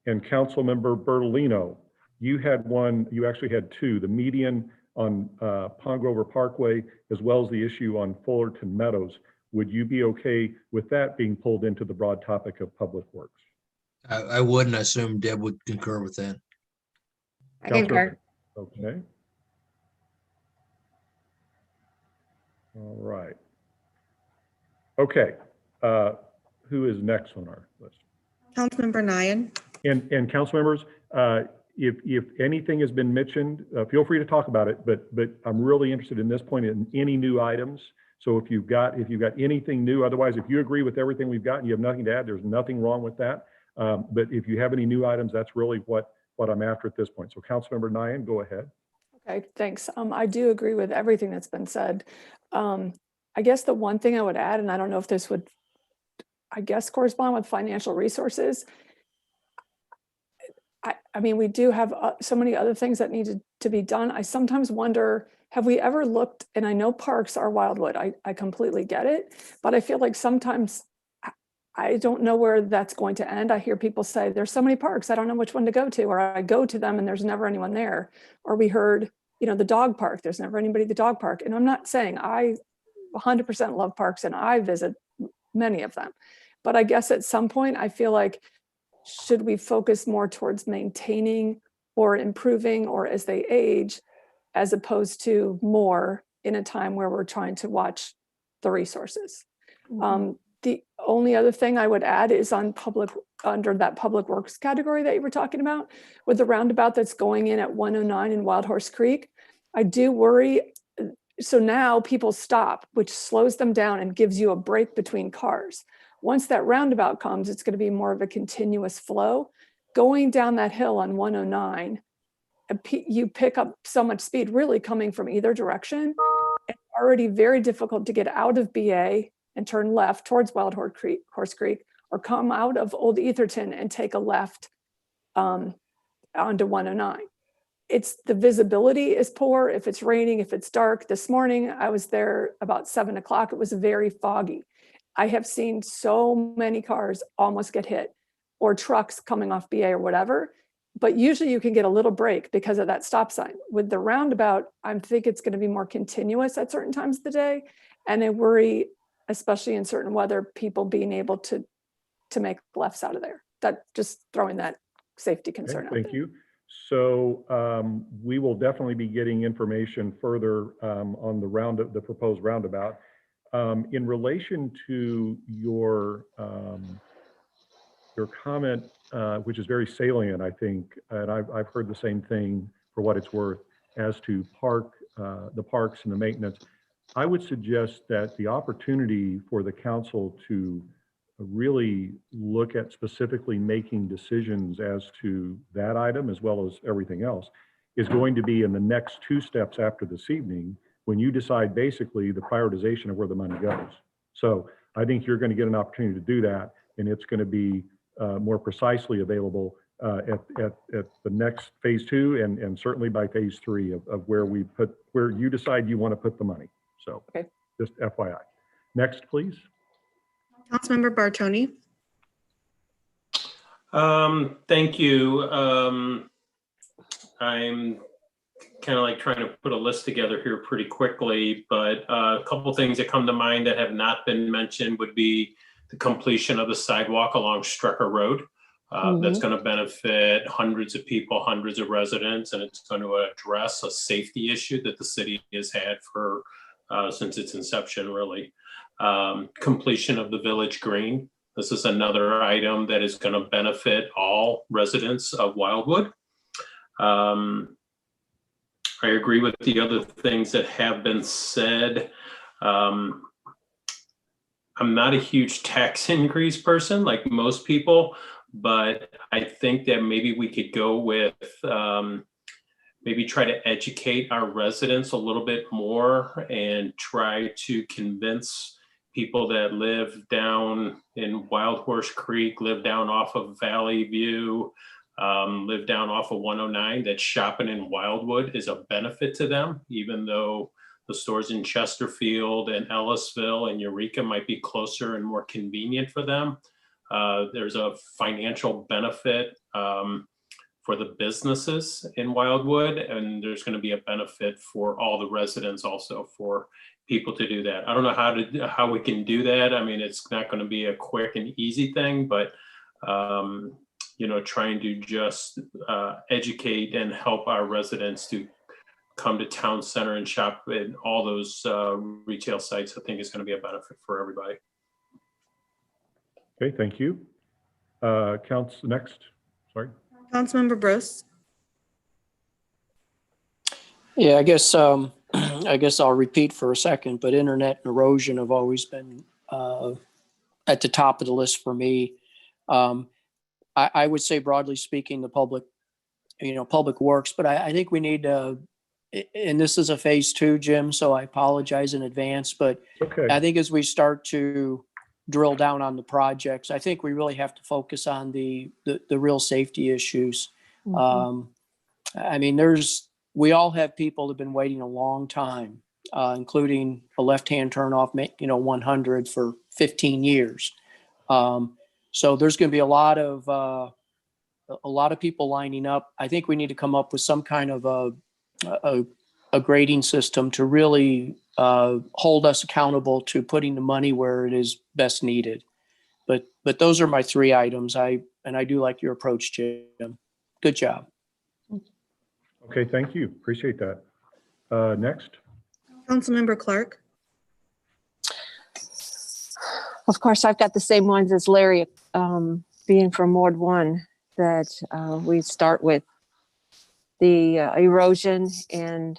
And Councilmember Bertolino, you had one, you actually had two, the median on Pond Grover Parkway, as well as the issue on Fullerton Meadows. Would you be okay with that being pulled into the broad topic of Public Works? I wouldn't assume Deb would concur with that. I concur. Okay. All right. Okay. Who is next on our list? Councilmember Nyan. And council members, if anything has been mentioned, feel free to talk about it, but I'm really interested in this point in any new items. So if you've got anything new, otherwise, if you agree with everything we've got and you have nothing to add, there's nothing wrong with that. But if you have any new items, that's really what I'm after at this point. So Councilmember Nyan, go ahead. Okay, thanks. I do agree with everything that's been said. I guess the one thing I would add, and I don't know if this would, I guess, correspond with financial resources. I mean, we do have so many other things that needed to be done. I sometimes wonder, have we ever looked, and I know parks are Wildwood, I completely get it, but I feel like sometimes I don't know where that's going to end. I hear people say, there's so many parks, I don't know which one to go to, or I go to them and there's never anyone there. Or we heard, the dog park, there's never anybody at the dog park. And I'm not saying I 100% love parks and I visit many of them. But I guess at some point, I feel like, should we focus more towards maintaining or improving or as they age, as opposed to more in a time where we're trying to watch the resources? The only other thing I would add is on under that public works category that you were talking about, with the roundabout that's going in at 109 in Wild Horse Creek. I do worry. So now people stop, which slows them down and gives you a break between cars. Once that roundabout comes, it's going to be more of a continuous flow. Going down that hill on 109, you pick up so much speed really coming from either direction. It's already very difficult to get out of BA and turn left towards Wild Horse Creek, or come out of Old Etherton and take a left onto 109. The visibility is poor if it's raining, if it's dark. This morning, I was there about 7 o'clock. It was very foggy. I have seen so many cars almost get hit, or trucks coming off BA or whatever, but usually you can get a little break because of that stop sign. With the roundabout, I think it's going to be more continuous at certain times of the day. And I worry, especially in certain weather, people being able to make lefts out of there. That, just throwing that safety concern out there. Thank you. So we will definitely be getting information further on the proposed roundabout. In relation to your comment, which is very salient, I think, and I've heard the same thing for what it's worth, as to the parks and the maintenance, I would suggest that the opportunity for the council to really look at specifically making decisions as to that item, as well as everything else, is going to be in the next two steps after this evening, when you decide basically the prioritization of where the money goes. So I think you're going to get an opportunity to do that, and it's going to be more precisely available at the next phase 2, and certainly by phase 3 of where you decide you want to put the money. So just FYI. Next, please. Councilmember Bartoni. Thank you. I'm kind of like trying to put a list together here pretty quickly, but a couple things that come to mind that have not been mentioned would be the completion of the sidewalk along Strecker Road. That's going to benefit hundreds of people, hundreds of residents, and it's going to address a safety issue that the city has had for since its inception, really. Completion of the Village Green. This is another item that is going to benefit all residents of Wildwood. I agree with the other things that have been said. I'm not a huge tax increase person like most people, but I think that maybe we could go with maybe try to educate our residents a little bit more and try to convince people that live down in Wild Horse Creek, live down off of Valley View, live down off of 109, that shopping in Wildwood is a benefit to them, even though the stores in Chesterfield and Ellisville and Eureka might be closer and more convenient for them. There's a financial benefit for the businesses in Wildwood, and there's going to be a benefit for all the residents also for people to do that. I don't know how we can do that. I mean, it's not going to be a quick and easy thing, but trying to just educate and help our residents to come to town center and shop at all those retail sites, I think is going to be a benefit for everybody. Okay, thank you. Next, sorry. Councilmember Bros. Yeah, I guess I'll repeat for a second, but internet and erosion have always been at the top of the list for me. I would say broadly speaking, the public works, but I think we need to, and this is a phase 2, Jim, so I apologize in advance, but okay. I think as we start to drill down on the projects, I think we really have to focus on the real safety issues. I mean, we all have people that have been waiting a long time, including a left-hand turnoff, 100 for 15 years. So there's going to be a lot of people lining up. I think we need to come up with some kind of a grading system to really hold us accountable to putting the money where it is best needed. But those are my 3 items. I do like your approach, Jim. Good job. Okay, thank you. Appreciate that. Next. Councilmember Clark. Of course, I've got the same ones as Larry, being from Ward 1, that we start with the erosion and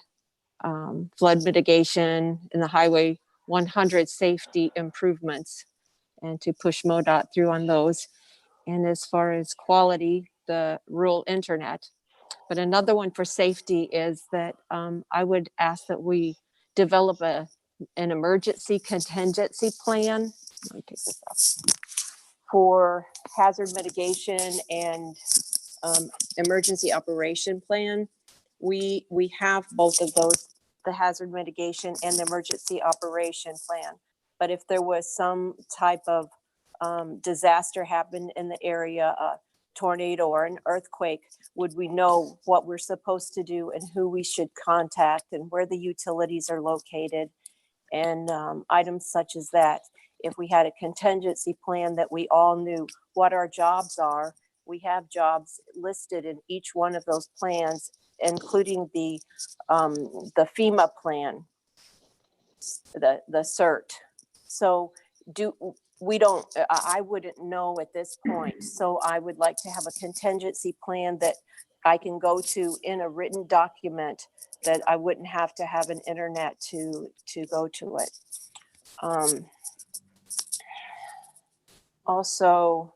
flood mitigation and the Highway 100 safety improvements, and to push MoDOT through on those. And as far as quality, the rural internet. But another one for safety is that I would ask that we develop an emergency contingency plan. Let me take this up. For hazard mitigation and emergency operation plan. We have both of those, the hazard mitigation and the emergency operation plan. But if there was some type of disaster happen in the area, a tornado or an earthquake, would we know what we're supposed to do and who we should contact and where the utilities are located, and items such as that. If we had a contingency plan that we all knew what our jobs are, we have jobs listed in each one of those plans, including the FEMA plan, the CERT. So I wouldn't know at this point. So I would like to have a contingency plan that I can go to in a written document, that I wouldn't have to have an internet to go to it. Also,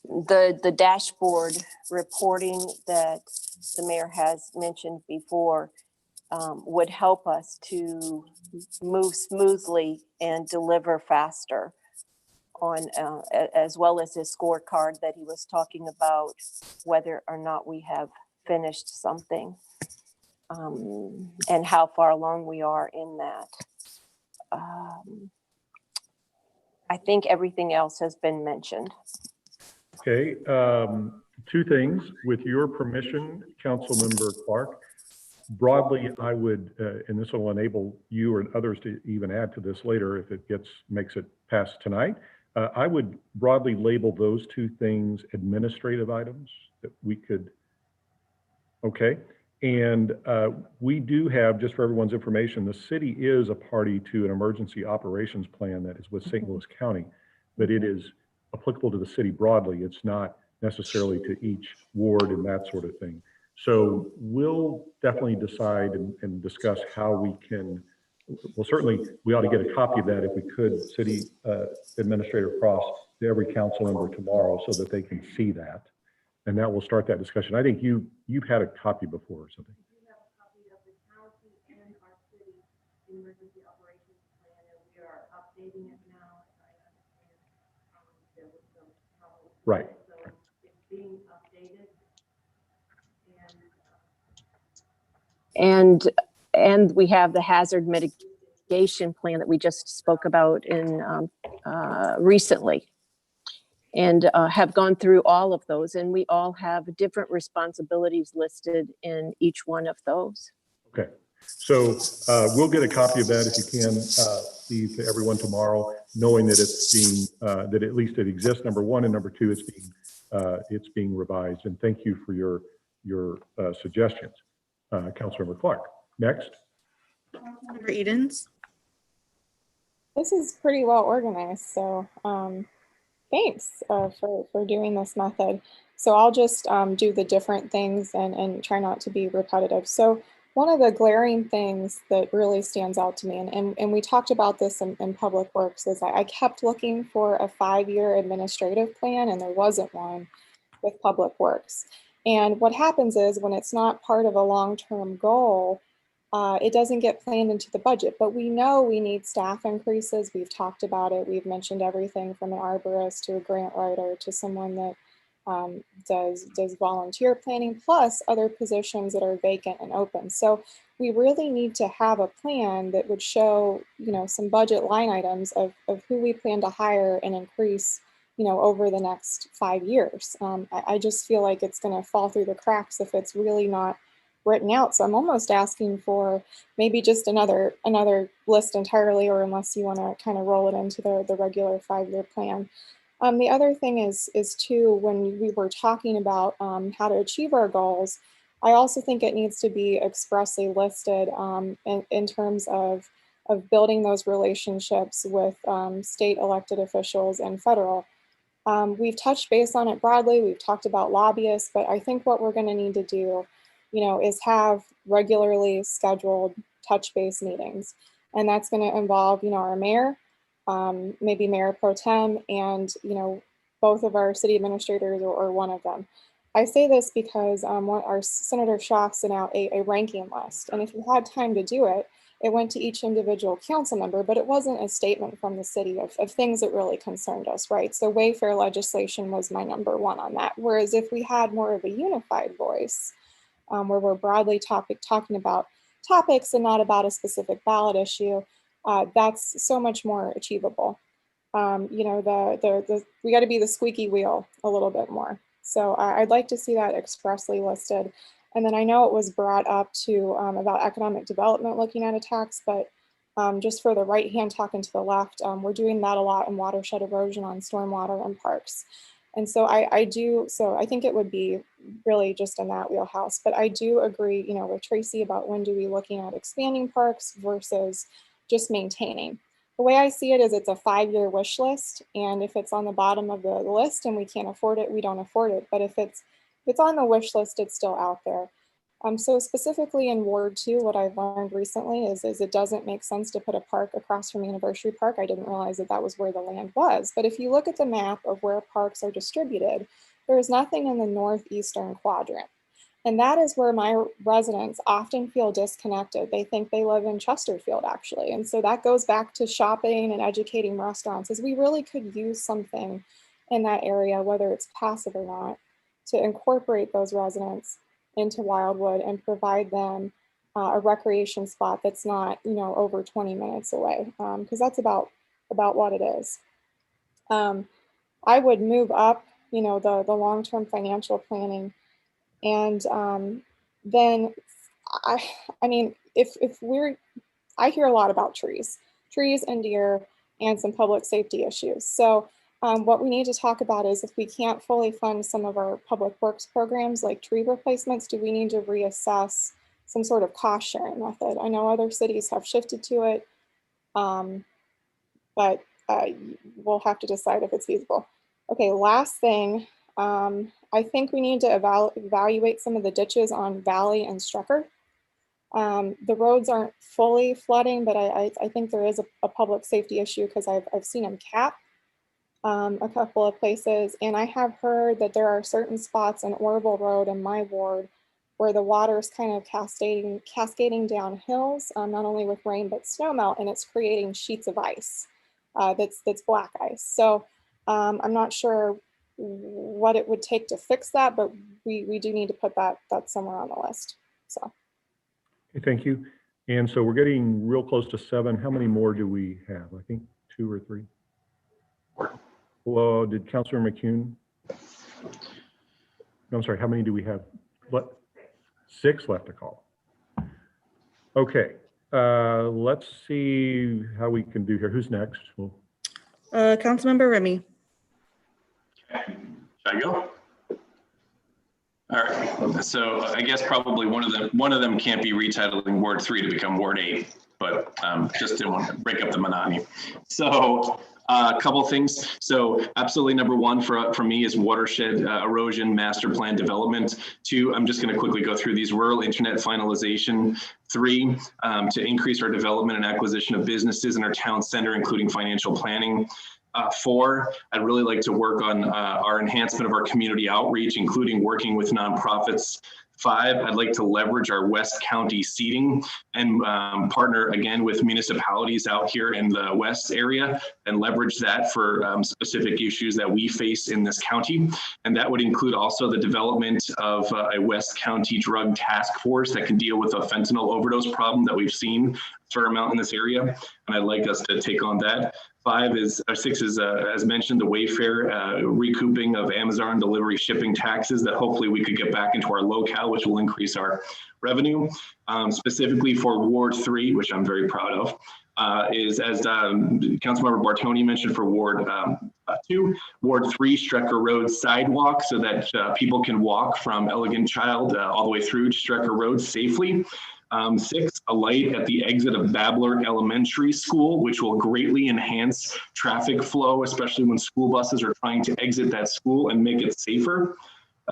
the dashboard reporting that the mayor has mentioned before would help us to move smoothly and deliver faster on, as well as his scorecard that he was talking about, whether or not we have finished something and how far along we are in that. I think everything else has been mentioned. Okay, 2 things. With your permission, Councilmember Clark, broadly, I would, and this will enable you or others to even add to this later if it makes it past tonight. I would broadly label those 2 things administrative items that we could, okay. And we do have, just for everyone's information, the city is a party to an emergency operations plan that is with St. Louis County, but it is applicable to the city broadly. It's not necessarily to each ward and that sort of thing. So we'll definitely decide and discuss how we can, well, certainly we ought to get a copy of that if we could, City Administrator Cross, to every council member tomorrow so that they can see that. And that will start that discussion. I think you've had a copy before or something. We have a copy of the county and our city emergency operations plan, and we are updating it now. As I understand, there was some trouble. Right. So it's being updated. And we have the hazard mitigation plan that we just spoke about in recently. and have gone through all of those, and we all have different responsibilities listed in each one of those. Okay, so we'll get a copy of that if you can, Steve, to everyone tomorrow, knowing that it's being, that at least it exists, number one, and number two, it's being revised. And thank you for your suggestions. Councilmember Clark, next. Councilmember Edens. This is pretty well organized, so thanks for doing this method. So I'll just do the different things and try not to be repetitive. So one of the glaring things that really stands out to me, and we talked about this in Public Works, is I kept looking for a 5-year administrative plan, and there wasn't one with Public Works. And what happens is when it's not part of a long-term goal, it doesn't get planned into the budget, but we know we need staff increases. We've talked about it. We've mentioned everything from an arborist to a grant writer to someone that does volunteer planning, plus other positions that are vacant and open. So we really need to have a plan that would show, some budget line items of who we plan to hire and increase, over the next 5 years. I just feel like it's going to fall through the cracks if it's really not written out. So I'm almost asking for maybe just another list entirely, or unless you want to kind of roll it into the regular 5-year plan. The other thing is too, when we were talking about how to achieve our goals, I also think it needs to be expressly listed in terms of building those relationships with state elected officials and federal. We've touched base on it broadly. We've talked about lobbyists, but I think what we're going to need to do is have regularly scheduled touch base meetings. And that's going to involve, our mayor, maybe Mayor Pro Tem, and, both of our city administrators or one of them. I say this because our Senator Schaaf sent out a ranking list. And if you had time to do it, it went to each individual council member, but it wasn't a statement from the city of things that really concerned us, right? So Wayfair legislation was my number one on that. Whereas if we had more of a unified voice, where we're broadly talking about topics and not about a specific ballot issue, that's so much more achievable. We got to be the squeaky wheel a little bit more. So I'd like to see that expressly listed. And then I know it was brought up to about economic development looking at a tax, but just for the right hand talking to the left, we're doing that a lot in watershed erosion on stormwater and parks. And so I think it would be really just in that wheelhouse, but I do agree, with Tracy about when do we looking at expanding parks versus just maintaining. The way I see it is it's a 5-year wish list. And if it's on the bottom of the list and we can't afford it, we don't afford it. But if it's on the wish list, it's still out there. So specifically in Ward 2, what I've learned recently is it doesn't make sense to put a park across from University Park. I didn't realize that was where the land was. But if you look at the map of where parks are distributed, there is nothing in the northeastern quadrant. And that is where my residents often feel disconnected. They think they live in Chesterfield, actually. And so that goes back to shopping and educating restaurants, is we really could use something in that area, whether it's passive or not, to incorporate those residents into Wildwood and provide them a recreation spot that's not, over 20 minutes away, because that's about what it is. I would move up, the long-term financial planning, and then I hear a lot about trees and deer and some public safety issues. So what we need to talk about is if we can't fully fund some of our public works programs like tree replacements, do we need to reassess some sort of cost sharing method? I know other cities have shifted to it, but we'll have to decide if it's feasible. Okay, last thing, I think we need to evaluate some of the ditches on Valley and Strecker. The roads aren't fully flooding, but I think there is a public safety issue because I've seen them cap a couple of places. And I have heard that there are certain spots in Orville Road in my ward where the water is kind of cascading down hills, not only with rain, but snow melt, and it's creating sheets of ice that's black ice. So I'm not sure what it would take to fix that, but we do need to put that somewhere on the list. So. Okay, thank you. And so we're getting real close to 7. How many more do we have? I think 2 or 3. Well, did Councilor McCune? No, I'm sorry, how many do we have? What? 6 left to call. Okay, let's see how we can do here. Who's next? Well, Councilmember Remy. Should I go? All right, so I guess probably one of them can't be retitling Ward 3 to become Ward 8, but just didn't want to break up the monotony. So a couple things. So absolutely number one for me is watershed erosion master plan development. 2, I'm just going to quickly go through these: rural internet finalization. 3, to increase our development and acquisition of businesses in our town center, including financial planning. 4, I'd really like to work on our enhancement of our community outreach, including working with nonprofits. 5, I'd like to leverage our West County seating and partner again with municipalities out here in the West area and leverage that for specific issues that we face in this county. And that would include also the development of a West County drug task force that can deal with a fentanyl overdose problem that we've seen a fair amount in this area. And I'd like us to take on that. 6 is, as mentioned, the Wayfair recouping of Amazon delivery shipping taxes that hopefully we could get back into our locale, which will increase our revenue. Specifically for Ward 3, which I'm very proud of, is, as Councilmember Bartoni mentioned, for Ward 2, Ward 3 Strecker Road sidewalk so that people can walk from Elegant Child all the way through to Strecker Road safely. 6, a light at the exit of Babbler Elementary School, which will greatly enhance traffic flow, especially when school buses are trying to exit that school and make it safer.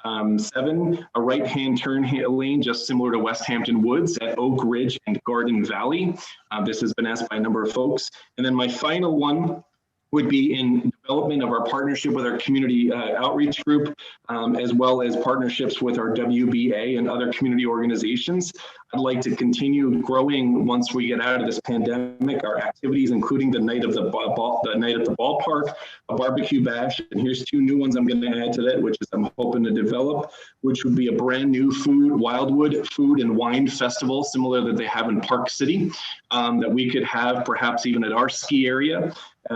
7, a right-hand turn lane, just similar to West Hampton Woods at Oak Ridge and Garden Valley. This has been asked by a number of folks. And then my final one would be in development of our partnership with our community outreach group, as well as partnerships with our WBA and other community organizations. I'd like to continue growing once we get out of this pandemic, our activities, including the night of the ballpark, a barbecue bash, and here's 2 new ones I'm going to add to that, which is I'm hoping to develop, which would be a brand new Wildwood Food and Wine Festival, similar that they have in Park City, that we could have perhaps even at our ski area.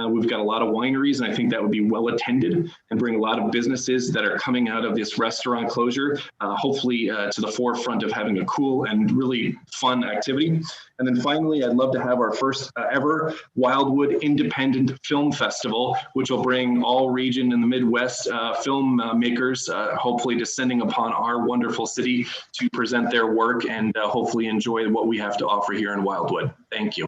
We've got a lot of wineries, and I think that would be well attended and bring a lot of businesses that are coming out of this restaurant closure, hopefully to the forefront of having a cool and really fun activity. And then finally, I'd love to have our first ever Wildwood Independent Film Festival, which will bring all region in the Midwest filmmakers, hopefully descending upon our wonderful city to present their work and hopefully enjoy what we have to offer here in Wildwood. Thank you.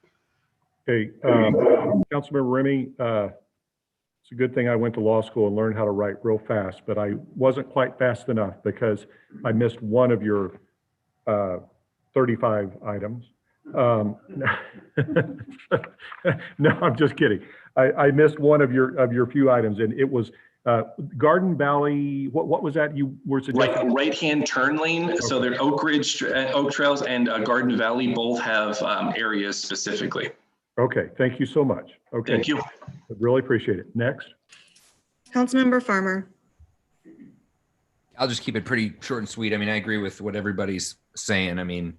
Okay, Councilmember Remy, it's a good thing I went to law school and learned how to write real fast, but I wasn't quite fast enough because I missed one of your 35 items. No, I'm just kidding. I missed one of your few items, and it was Garden Valley. What was that you were suggesting? Right-hand turn lane. Okay. So there, Oak Ridge, Oak Trails, and Garden Valley both have areas specifically. Okay, thank you so much. Okay, thank you. I really appreciate it. Next, Councilmember Farmer. I'll just keep it pretty short and sweet. I mean, I agree with what everybody's saying. I mean,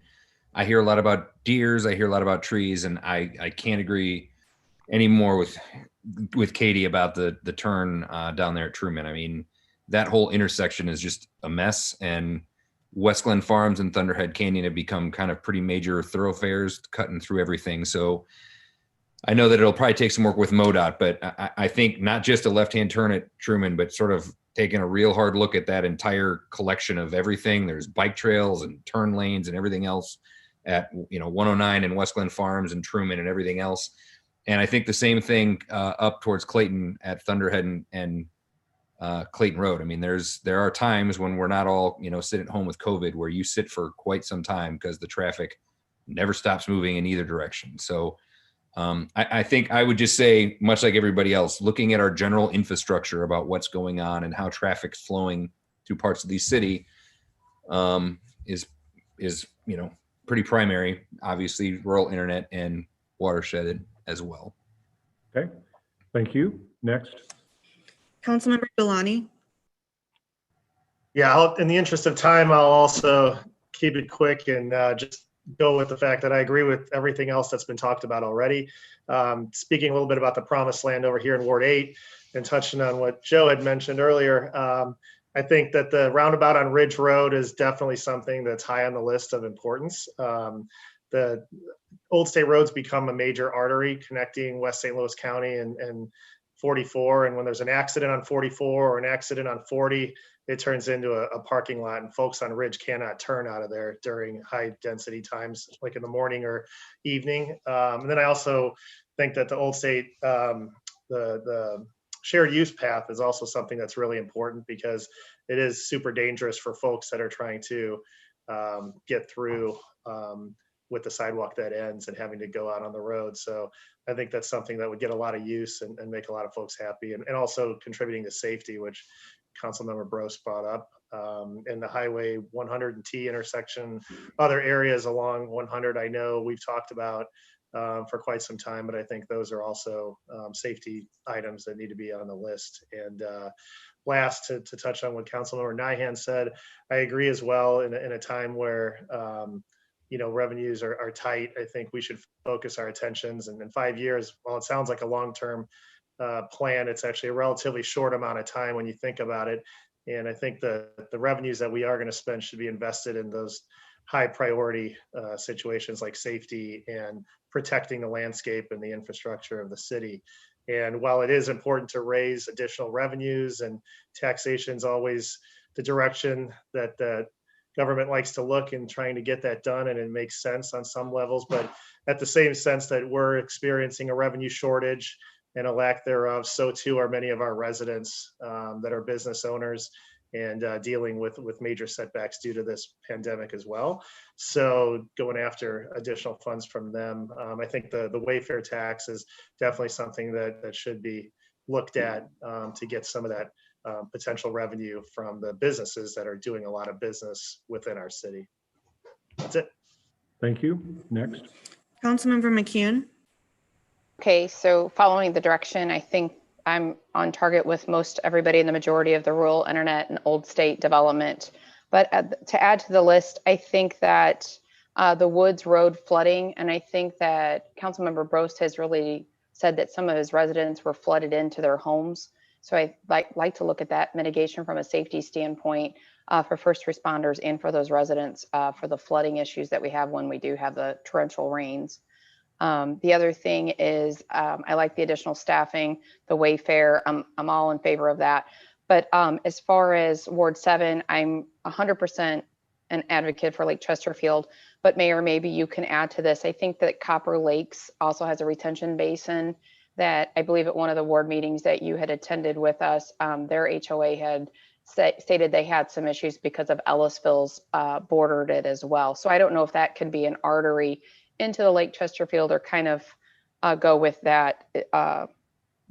I hear a lot about deers, I hear a lot about trees, and I can't agree anymore with Katie about the turn down there at Truman. I mean, that whole intersection is just a mess, and West Glen Farms and Thunderhead Canyon have become kind of pretty major thoroughfares cutting through everything. So I know that it'll probably take some work with MoDOT, but I think not just a left-hand turn at Truman, but sort of taking a real hard look at that entire collection of everything. There's bike trails and turn lanes and everything else at 109 and West Glen Farms and Truman and everything else. And I think the same thing up towards Clayton at Thunderhead and Clayton Road. I mean, there are times when we're not all sitting at home with COVID where you sit for quite some time because the traffic never stops moving in either direction. So I think I would just say, much like everybody else, looking at our general infrastructure about what's going on and how traffic's flowing through parts of the city is pretty primary. Obviously, rural internet and watershed as well. Okay, thank you. Next, Councilmember Delaney. Yeah, in the interest of time, I'll also keep it quick and just go with the fact that I agree with everything else that's been talked about already. Speaking a little bit about the promised land over here in Ward 8, and touching on what Joe had mentioned earlier, I think that the roundabout on Ridge Road is definitely something that's high on the list of importance. The Old State Road's become a major artery connecting West St. Louis County and 44. And when there's an accident on 44 or an accident on 40, it turns into a parking lot, and folks on Ridge cannot turn out of there during high density times, like in the morning or evening. And then I also think that the Old State, the shared use path is also something that's really important, because it is super dangerous for folks that are trying to get through with the sidewalk that ends and having to go out on the road. So I think that's something that would get a lot of use and make a lot of folks happy, and also contributing to safety, which Councilmember Gross brought up, in the Highway 100 and T intersection. Other areas along 100, I know we've talked about for quite some time, but I think those are also safety items that need to be on the list. And last, to touch on what Councilmember Nyhan said, I agree as well. In a time where revenues are tight, I think we should focus our attentions. And in 5 years, while it sounds like a long-term plan, it's actually a relatively short amount of time when you think about it. And I think the revenues that we are going to spend should be invested in those high priority situations like safety and protecting the landscape and the infrastructure of the city. And while it is important to raise additional revenues, and taxation is always the direction that the government likes to look in trying to get that done, and it makes sense on some levels, but at the same sense that we're experiencing a revenue shortage and a lack thereof, so too are many of our residents that are business owners and dealing with major setbacks due to this pandemic as well. So going after additional funds from them, I think the Wayfair tax is definitely something that should be looked at to get some of that potential revenue from the businesses that are doing a lot of business within our city. That's it. Thank you. Next. Councilmember McCune. Okay, so following the direction, I think I'm on target with most everybody in the majority of the rural internet and Old State development. But to add to the list, I think that the Woods Road flooding, and I think that Councilmember Brost has really said that some of his residents were flooded into their homes. So I like to look at that mitigation from a safety standpoint for first responders and for those residents for the flooding issues that we have when we do have the torrential rains. The other thing is I like the additional staffing, the Wayfair. I'm all in favor of that. But as far as Ward 7, I'm 100% an advocate for Lake Chesterfield. But Mayor, maybe you can add to this. I think that Copper Lakes also has a retention basin that I believe at one of the ward meetings that you had attended with us, their HOA had stated they had some issues because of Ellisville's bordered it as well. So I don't know if that could be an artery into the Lake Chesterfield, or kind of go with that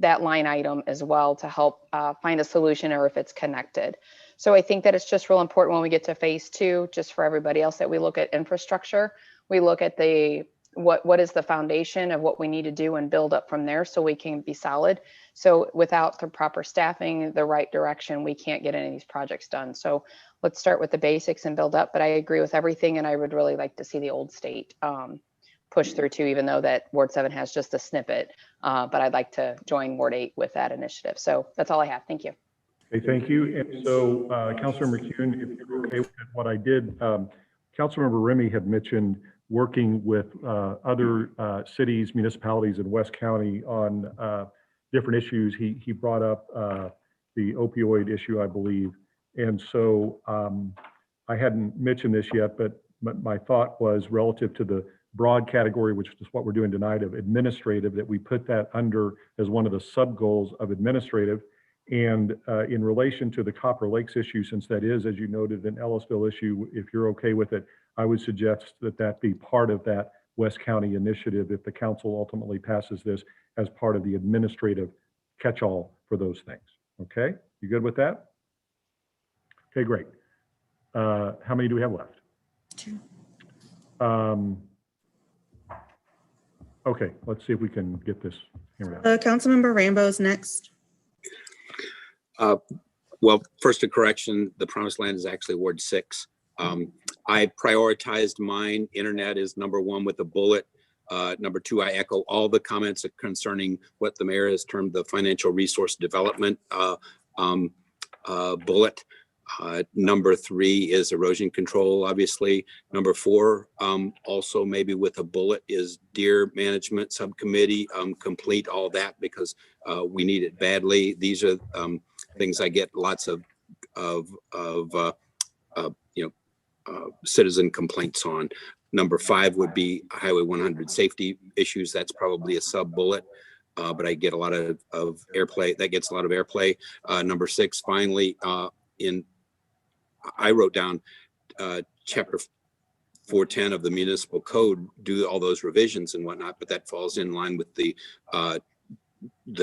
that line item as well to help find a solution, or if it's connected. So I think that it's just real important when we get to phase 2, just for everybody else, that we look at infrastructure. We look at the what is the foundation of what we need to do and build up from there so we can be solid. So without the proper staffing, the right direction, we can't get any of these projects done. So let's start with the basics and build up. But I agree with everything, and I would really like to see the Old State push through too, even though that Ward 7 has just a snippet. But I'd like to join Ward 8 with that initiative. So that's all I have. Thank you. Okay, thank you. And so, Councilor McCune, if you're okay with what I did, Councilmember Remy had mentioned working with other cities, municipalities in West County on different issues. He brought up the opioid issue, I believe. And so I hadn't mentioned this yet, but my thought was relative to the broad category, which is what we're doing tonight, of administrative, that we put that under as one of the sub goals of administrative. And in relation to the Copper Lakes issue, since that is, as you noted, an Ellisville issue, if you're okay with it, I would suggest that that be part of that West County initiative if the council ultimately passes this as part of the administrative catch-all for those things. Okay, you good with that? Okay, great. How many do we have left? 2. Okay, let's see if we can get this. Here we go. Councilmember Rambo is next. Well, first a correction, the Promised Land is actually Ward 6. I prioritized mine. Internet is number 1 with a bullet. Number two, I echo all the comments concerning what the mayor has termed the financial resource development bullet. Number three is erosion control, obviously. Number four, also maybe with a bullet, is deer management subcommittee. Complete all that because we need it badly. These are things I get lots of citizen complaints on. Number five would be Highway 100 safety issues. That's probably a sub bullet. But I get a lot of airplay. That gets a lot of airplay. Number six, finally, I wrote down chapter 410 of the municipal code, do all those revisions and whatnot, but that falls in line with the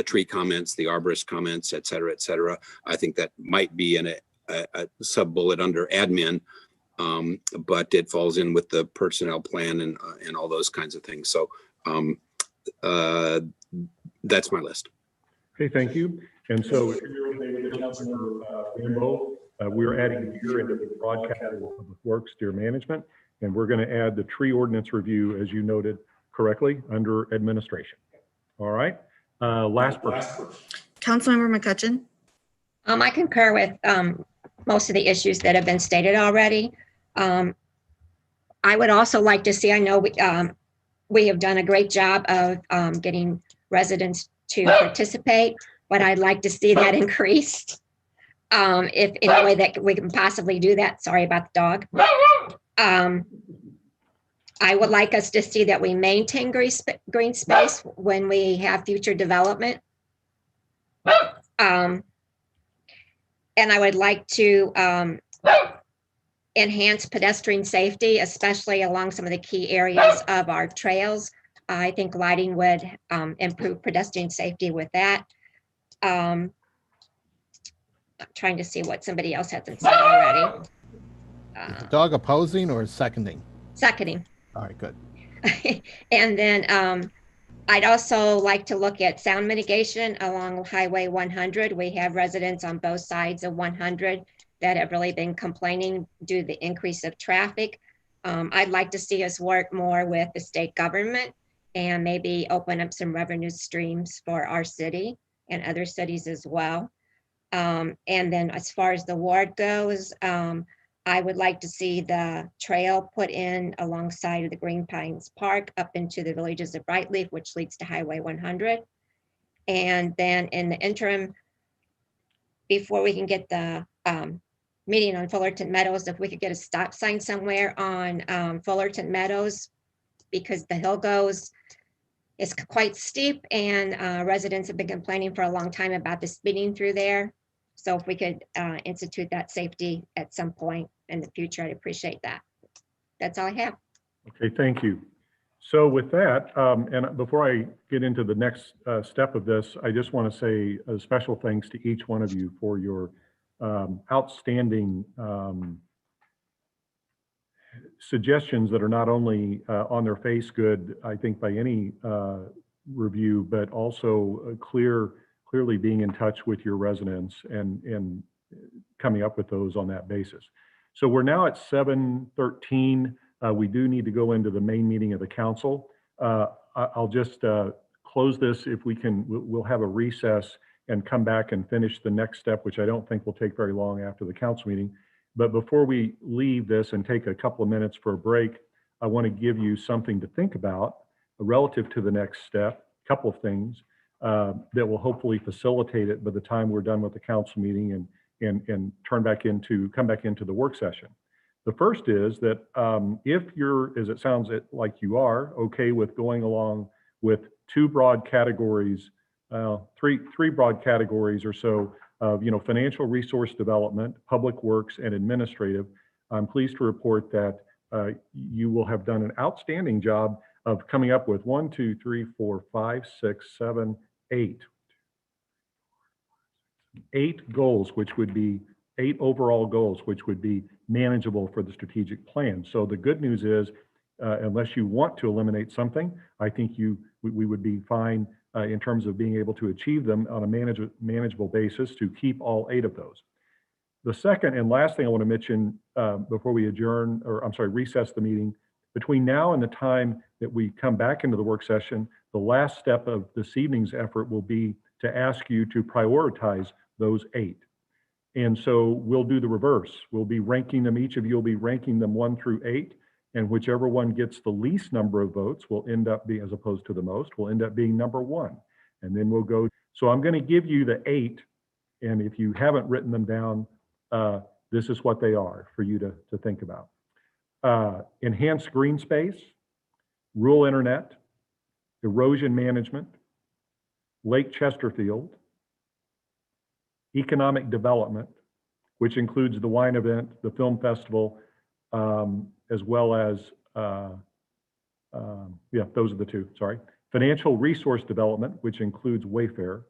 tree comments, the arborist comments, et cetera, et cetera. I think that might be in a sub bullet under admin, but it falls in with the personnel plan and all those kinds of things. So that's my list. Okay, thank you. And so if you're okay with it, Councilmember Rambo, we're adding deer into the broad category of public works, deer management, and we're going to add the tree ordinance review, as you noted correctly, under administration. All right. Last person. Councilmember McCutcheon. I concur with most of the issues that have been stated already. I would also like to see, I know we have done a great job of getting residents to participate, but I'd like to see that increased. If in a way that we can possibly do that. Sorry about the dog. I would like us to see that we maintain green space when we have future development. And I would like to enhance pedestrian safety, especially along some of the key areas of our trails. I think lighting would improve pedestrian safety with that. I'm trying to see what somebody else hasn't said already. Is the dog opposing or seconding? Seconding. All right, good. And then I'd also like to look at sound mitigation along Highway 100. We have residents on both sides of 100 that have really been complaining due to the increase of traffic. I'd like to see us work more with the state government and maybe open up some revenue streams for our city and other cities as well. And then as far as the ward goes, I would like to see the trail put in alongside of the Green Pines Park up into the villages of Brightleaf, which leads to Highway 100. And then in the interim, before we can get the meeting on Fullerton Meadows, if we could get a stop sign somewhere on Fullerton Meadows, because the hill goes, it's quite steep and residents have been complaining for a long time about the speeding through there. So if we could institute that safety at some point in the future, I'd appreciate that. That's all I have. Okay, thank you. So with that, and before I get into the next step of this, I just want to say a special thanks to each one of you for your outstanding suggestions that are not only on their face good, I think by any review, but also clearly being in touch with your residents and coming up with those on that basis. So we're now at 7:13. We do need to go into the main meeting of the council. I'll just close this if we can. We'll have a recess and come back and finish the next step, which I don't think will take very long after the council meeting. But before we leave this and take a couple of minutes for a break, I want to give you something to think about relative to the next step, a couple of things that will hopefully facilitate it by the time we're done with the council meeting and come back into the work session. The first is that if you're, as it sounds like you are, okay with going along with three broad categories or so of financial resource development, public works, and administrative, I'm pleased to report that you will have done an outstanding job of coming up with 1, 2, 3, 4, 5, 6, 7, 8. 8 goals, which would be 8 overall goals, which would be manageable for the strategic plan. So the good news is, unless you want to eliminate something, I think we would be fine in terms of being able to achieve them on a manageable basis to keep all 8 of those. The second and last thing I want to mention before we recess the meeting Between now and the time that we come back into the work session, the last step of this evening's effort will be to ask you to prioritize those 8. And so we'll do the reverse. We'll be ranking them, each of you will be ranking them 1 through 8, and whichever one gets the least number of votes will end up being, as opposed to the most, will end up being number 1. And then we'll go, so I'm going to give you the 8, and if you haven't written them down, this is what they are for you to think about. Enhanced green space, rural internet, erosion management, Lake Chesterfield, economic development, which includes the wine event, the film festival, as well as, yeah, those are the 2, sorry. Financial resource development, which includes Wayfair.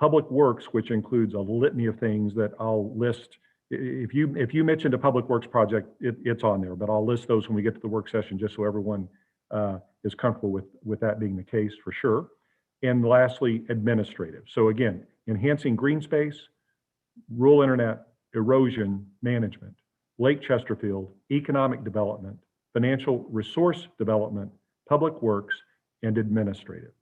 Public works, which includes a litany of things that I'll list. If you mentioned a public works project, it's on there, but I'll list those when we get to the work session, just so everyone is comfortable with that being the case for sure. And lastly, administrative. So again, enhancing green space, rural internet, erosion management, Lake Chesterfield, economic development, financial resource development, public works, and administrative.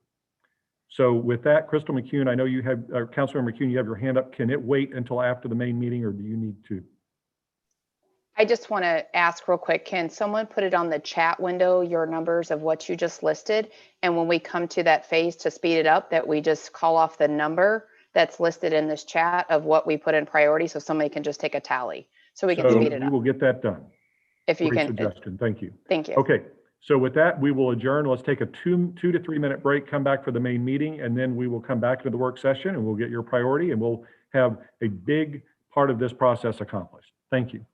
So with that, Crystal McCune, I know you have, Councilmember McCune, you have your hand up. Can it wait until after the main meeting, or do you need to? I just want to ask real quick, can someone put it on the chat window, your numbers of what you just listed? And when we come to that phase to speed it up, that we just call off the number that's listed in this chat of what we put in priority, so somebody can just take a tally, so we can speed it We up. will get that done. If you Great can. suggestion, thank you. Thank you. Okay, so with that, we will adjourn. Let's take a 2 to 3 minute break, come back for the main meeting, and then we will come back to the work session and we'll get your priority and we'll have a big part of this process accomplished. Thank you.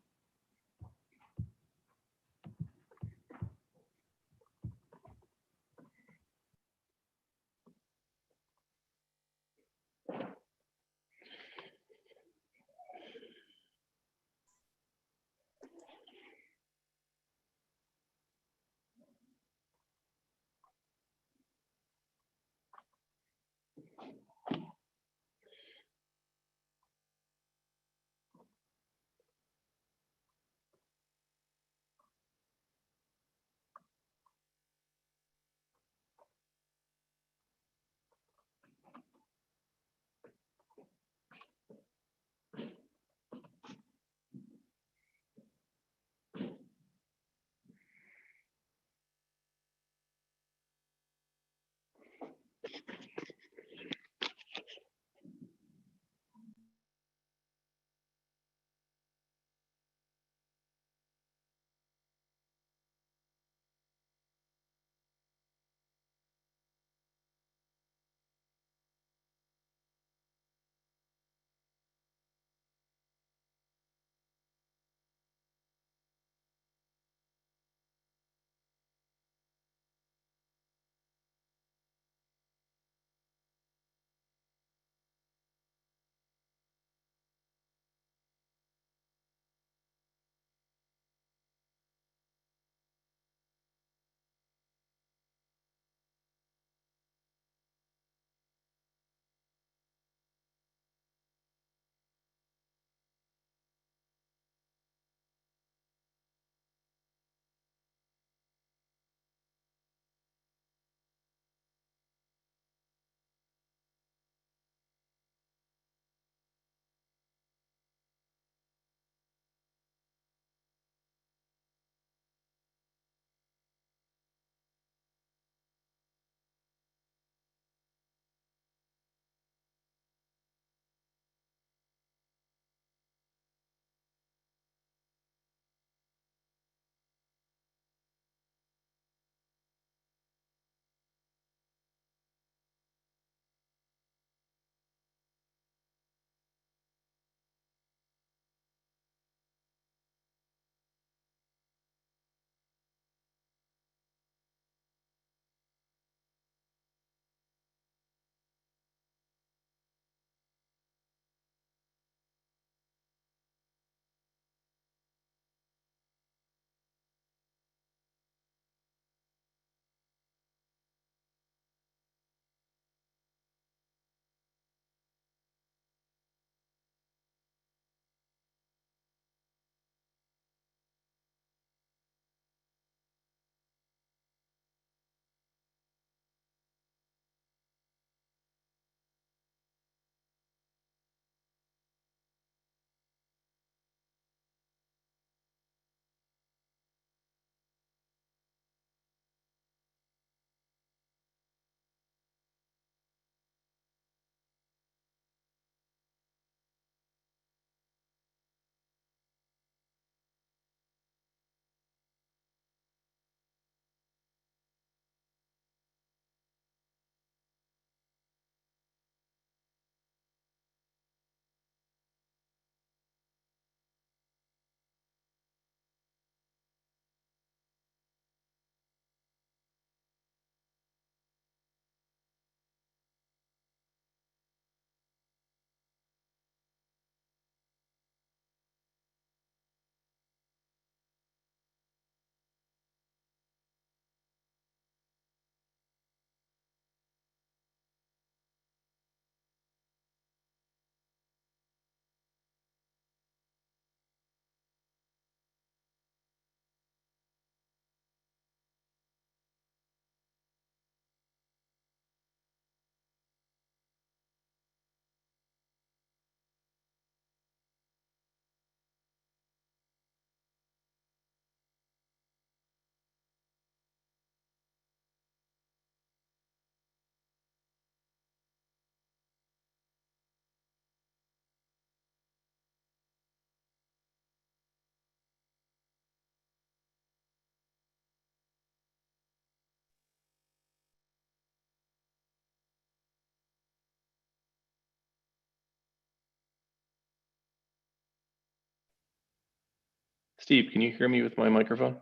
Steve, can you hear me with my microphone?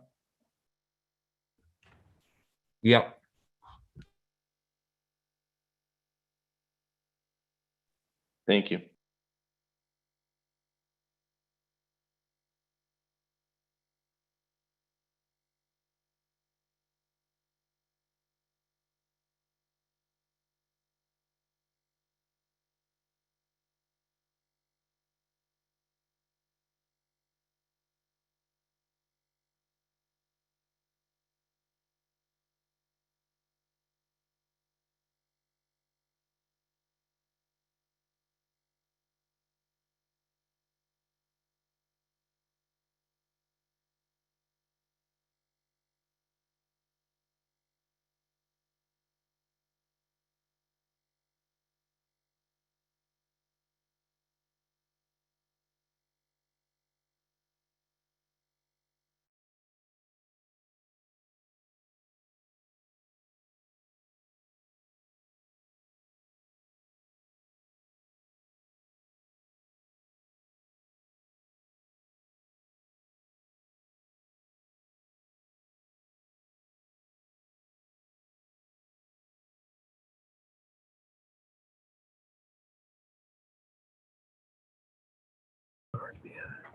Yep. Thank you.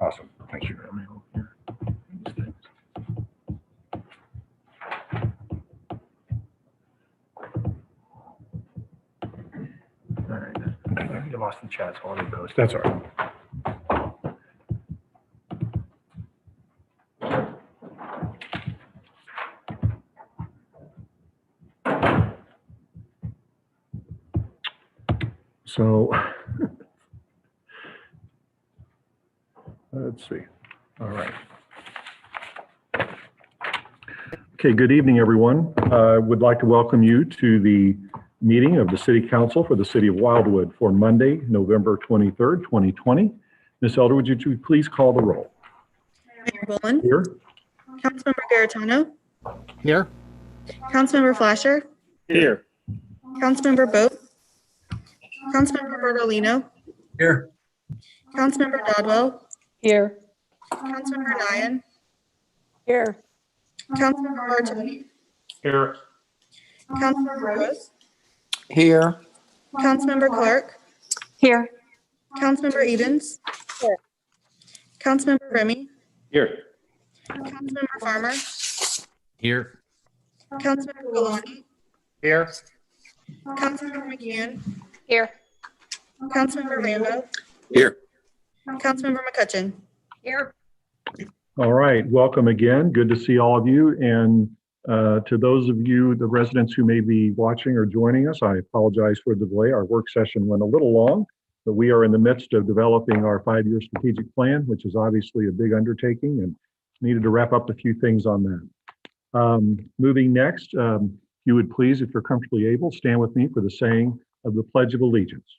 Awesome. Thank you. All right. You lost the chat, so I'll leave those. That's all right. So let's see. All right. Okay, good evening, everyone. I would like to welcome you to the meeting of the City Council for the City of Wildwood for Monday, November 23rd, 2020. Ms. Elder, would you please call the roll? Mayor Bullen. Here. Councilmember Garitano. Here. Councilmember Flasher. Here. Councilmember Boat. Councilmember Bertolino. Here. Councilmember Dodwell. Here. Councilmember Ryan. Here. Councilmember Barton. Here. Councilmember Rose. Here. Councilmember Clark. Here. Councilmember Edens. Here. Councilmember Remy. Here. Councilmember Farmer. Here. Councilmember Galani. Here. Councilmember McCune. Here. Councilmember Rambo. Here. Councilmember McCutcheon. Here. All right, welcome again. Good to see all of you. And to those of you, the residents who may be watching or joining us, I apologize for the delay. Our work session went a little long, but we are in the midst of developing our 5-year strategic plan, which is obviously a big undertaking and needed to wrap up a few things on that. Moving next, if you would please, if you're comfortably able, stand with me for the saying of the Pledge of Allegiance.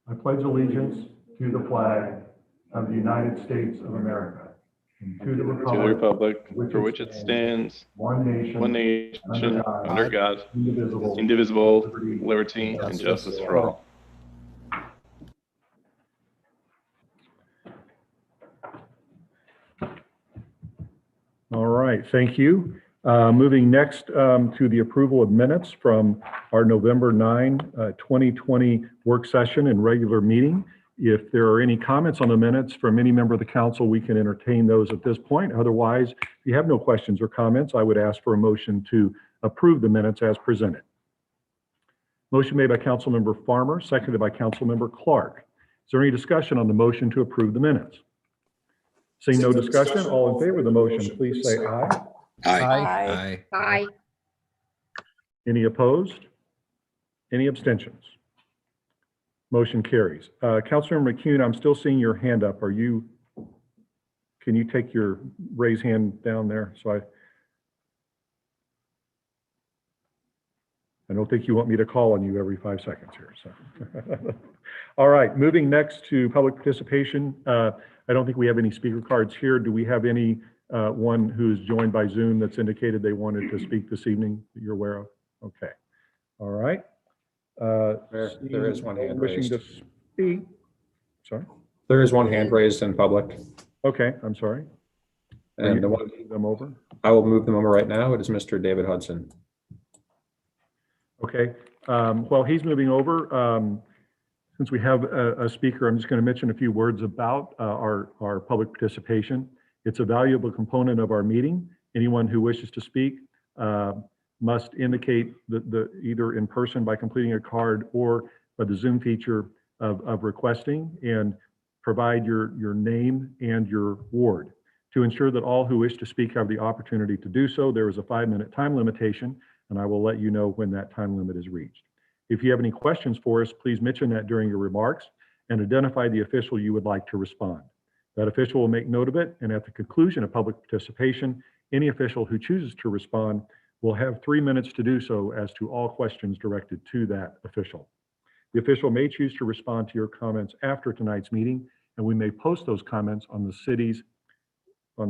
I pledge allegiance to the flag of the United States of America and to the republic for which it stands, one nation, under God, indivisible, liberty, and justice for all. All right, thank you. Moving next to the approval of minutes from our November 9, 2020 work session and regular meeting. If there are any comments on the minutes from any member of the council, we can entertain those at this point. Otherwise, if you have no questions or comments, I would ask for a motion to approve the minutes as presented. Motion made by Councilmember Farmer, seconded by Councilmember Clark. Is there any discussion on the motion to approve the minutes? Seeing no discussion, all in favor of the motion, please say aye. Aye. Aye. Any opposed? Any abstentions? Motion carries. Councilmember McCune, I'm still seeing your hand up. Can you take your raise hand down there? So I don't think you want me to call on you every 5 seconds here. So, all right, moving next to public participation. I don't think we have any speaker cards here. Do we have any one who's joined by Zoom that's indicated they wanted to speak this evening that you're aware of? Okay. All right. There is one hand wishing raised. to Speak. Sorry. There is one hand raised in public. Okay, I'm sorry. Are And you the one, moving them over? I will move them over right now. It is Mr. David Hudson. Okay, while he's moving over, since we have a speaker, I'm just going to mention a few words about our public participation. It's a valuable component of our meeting. Anyone who wishes to speak must indicate either in person by completing a card or by the Zoom feature of requesting, and provide your name and your ward. To ensure that all who wish to speak have the opportunity to do so, there is a 5-minute time limitation, and I will let you know when that time limit is reached. If you have any questions for us, please mention that during your remarks and identify the official you would like to respond. That official will make note of it, and at the conclusion of public participation, any official who chooses to respond will have 3 minutes to do so as to all questions directed to that official. The official may choose to respond to your comments after tonight's meeting, and we may post those comments on the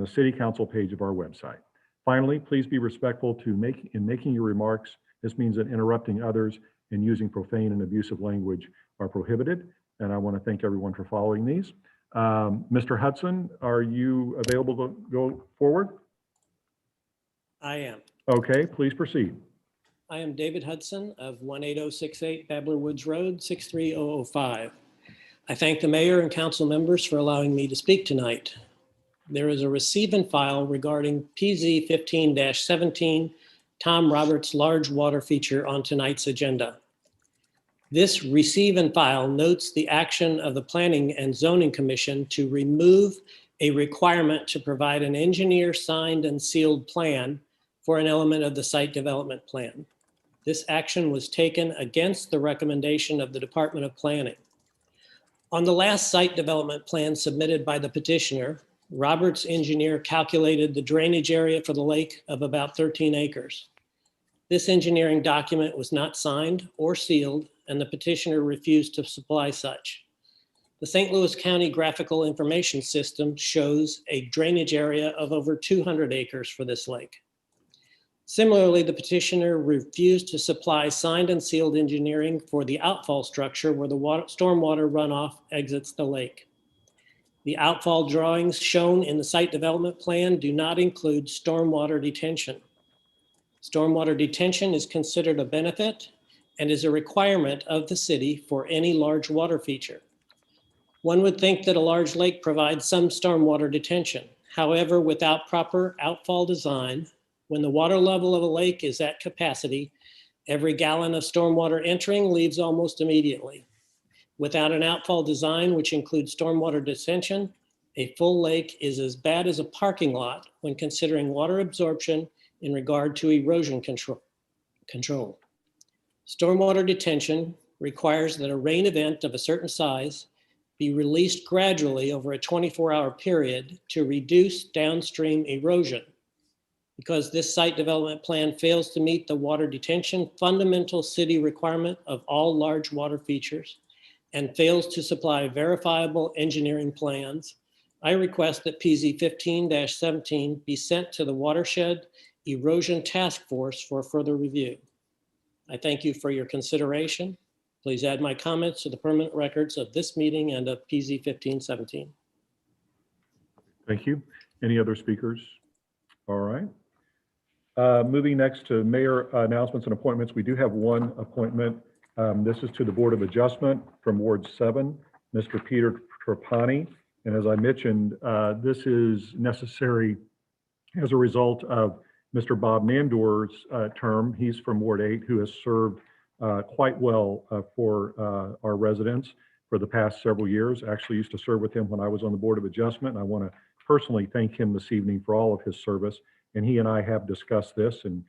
City Council page of our website. Finally, please be respectful in making your remarks. This means that interrupting others and using profane and abusive language are prohibited, and I want to thank everyone for following these. Mr. Hudson, are you available to go forward? I am. Okay, please proceed. I am David Hudson of 18068 Babbler Woods Road, 63005. I thank the mayor and council members for allowing me to speak tonight. There is a receive and file regarding PZ 15-17 Tom Roberts large water feature on tonight's agenda. This receive and file notes the action of the Planning and Zoning Commission to remove a requirement to provide an engineer signed and sealed plan for an element of the site development plan. This action was taken against the recommendation of the Department of Planning. On the last site development plan submitted by the petitioner, Roberts engineer calculated the drainage area for the lake of about 13 acres. This engineering document was not signed or sealed, and the petitioner refused to supply such. The St. Louis County Graphical Information System shows a drainage area of over 200 acres for this lake. Similarly, the petitioner refused to supply signed and sealed engineering for the outfall structure where the stormwater runoff exits the lake. The outfall drawings shown in the site development plan do not include stormwater detention. Stormwater detention is considered a benefit and is a requirement of the city for any large water feature. One would think that a large lake provides some stormwater detention. However, without proper outfall design, when the water level of a lake is at capacity, every gallon of stormwater entering leaves almost immediately. Without an outfall design, which includes stormwater detention, a full lake is as bad as a parking lot when considering water absorption in regard to erosion control. Stormwater detention requires that a rain event of a certain size be released gradually over a 24-hour period to reduce downstream erosion. Because this site development plan fails to meet the water detention fundamental city requirement of all large water features and fails to supply verifiable engineering plans, I request that PZ 15-17 be sent to the Watershed Erosion Task Force for further review. I thank you for your consideration. Please add my comments to the permanent records of this meeting and of PZ 15-17. Thank you. Any other speakers? All right. Moving next to mayor announcements and appointments. We do have one appointment. This is to the Board of Adjustment from Ward 7, Mr. Peter Trapani. And as I mentioned, this is necessary as a result of Mr. Bob Nandor's term. He's from Ward 8, who has served quite well for our residents for the past several years. Actually used to serve with him when I was on the Board of Adjustment. And I want to personally thank him this evening for all of his service. And he and I have discussed this, and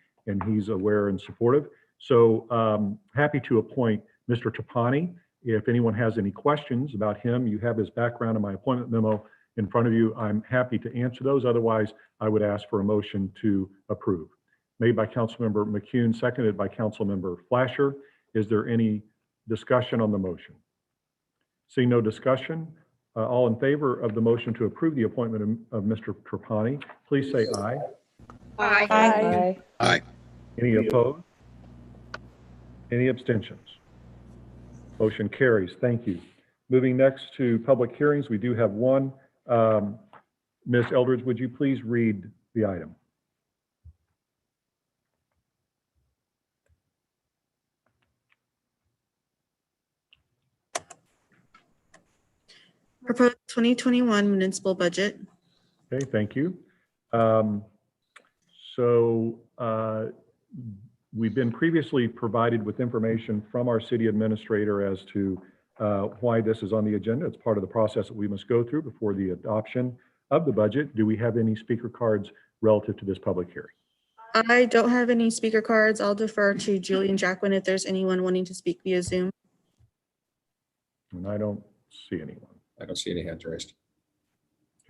he's aware and supportive. So happy to appoint Mr. Trapani. If anyone has any questions about him, you have his background in my appointment memo in front of you. I'm happy to answer those. Otherwise, I would ask for a motion to approve. Made by Councilmember McCune, seconded by Councilmember Flasher. Is there any discussion on the motion? Seeing no discussion, all in favor of the motion to approve the appointment of Mr. Trapani, please say aye. Aye. Aye. Aye. Any opposed? Any abstentions? Motion carries. Thank you. Moving next to public hearings, we do have one. Ms. Eldridge, would you please read the item? Proposed 2021 municipal budget. Okay, thank you. We've been previously provided with information from our city administrator as to why this is on the agenda. It's part of the process that we must go through before the adoption of the budget. Do we have any speaker cards relative to this public hearing? I don't have any speaker cards. I'll defer to Julian Jacquin if there's anyone wanting to speak via Zoom. And I don't see anyone. I don't see any hands raised.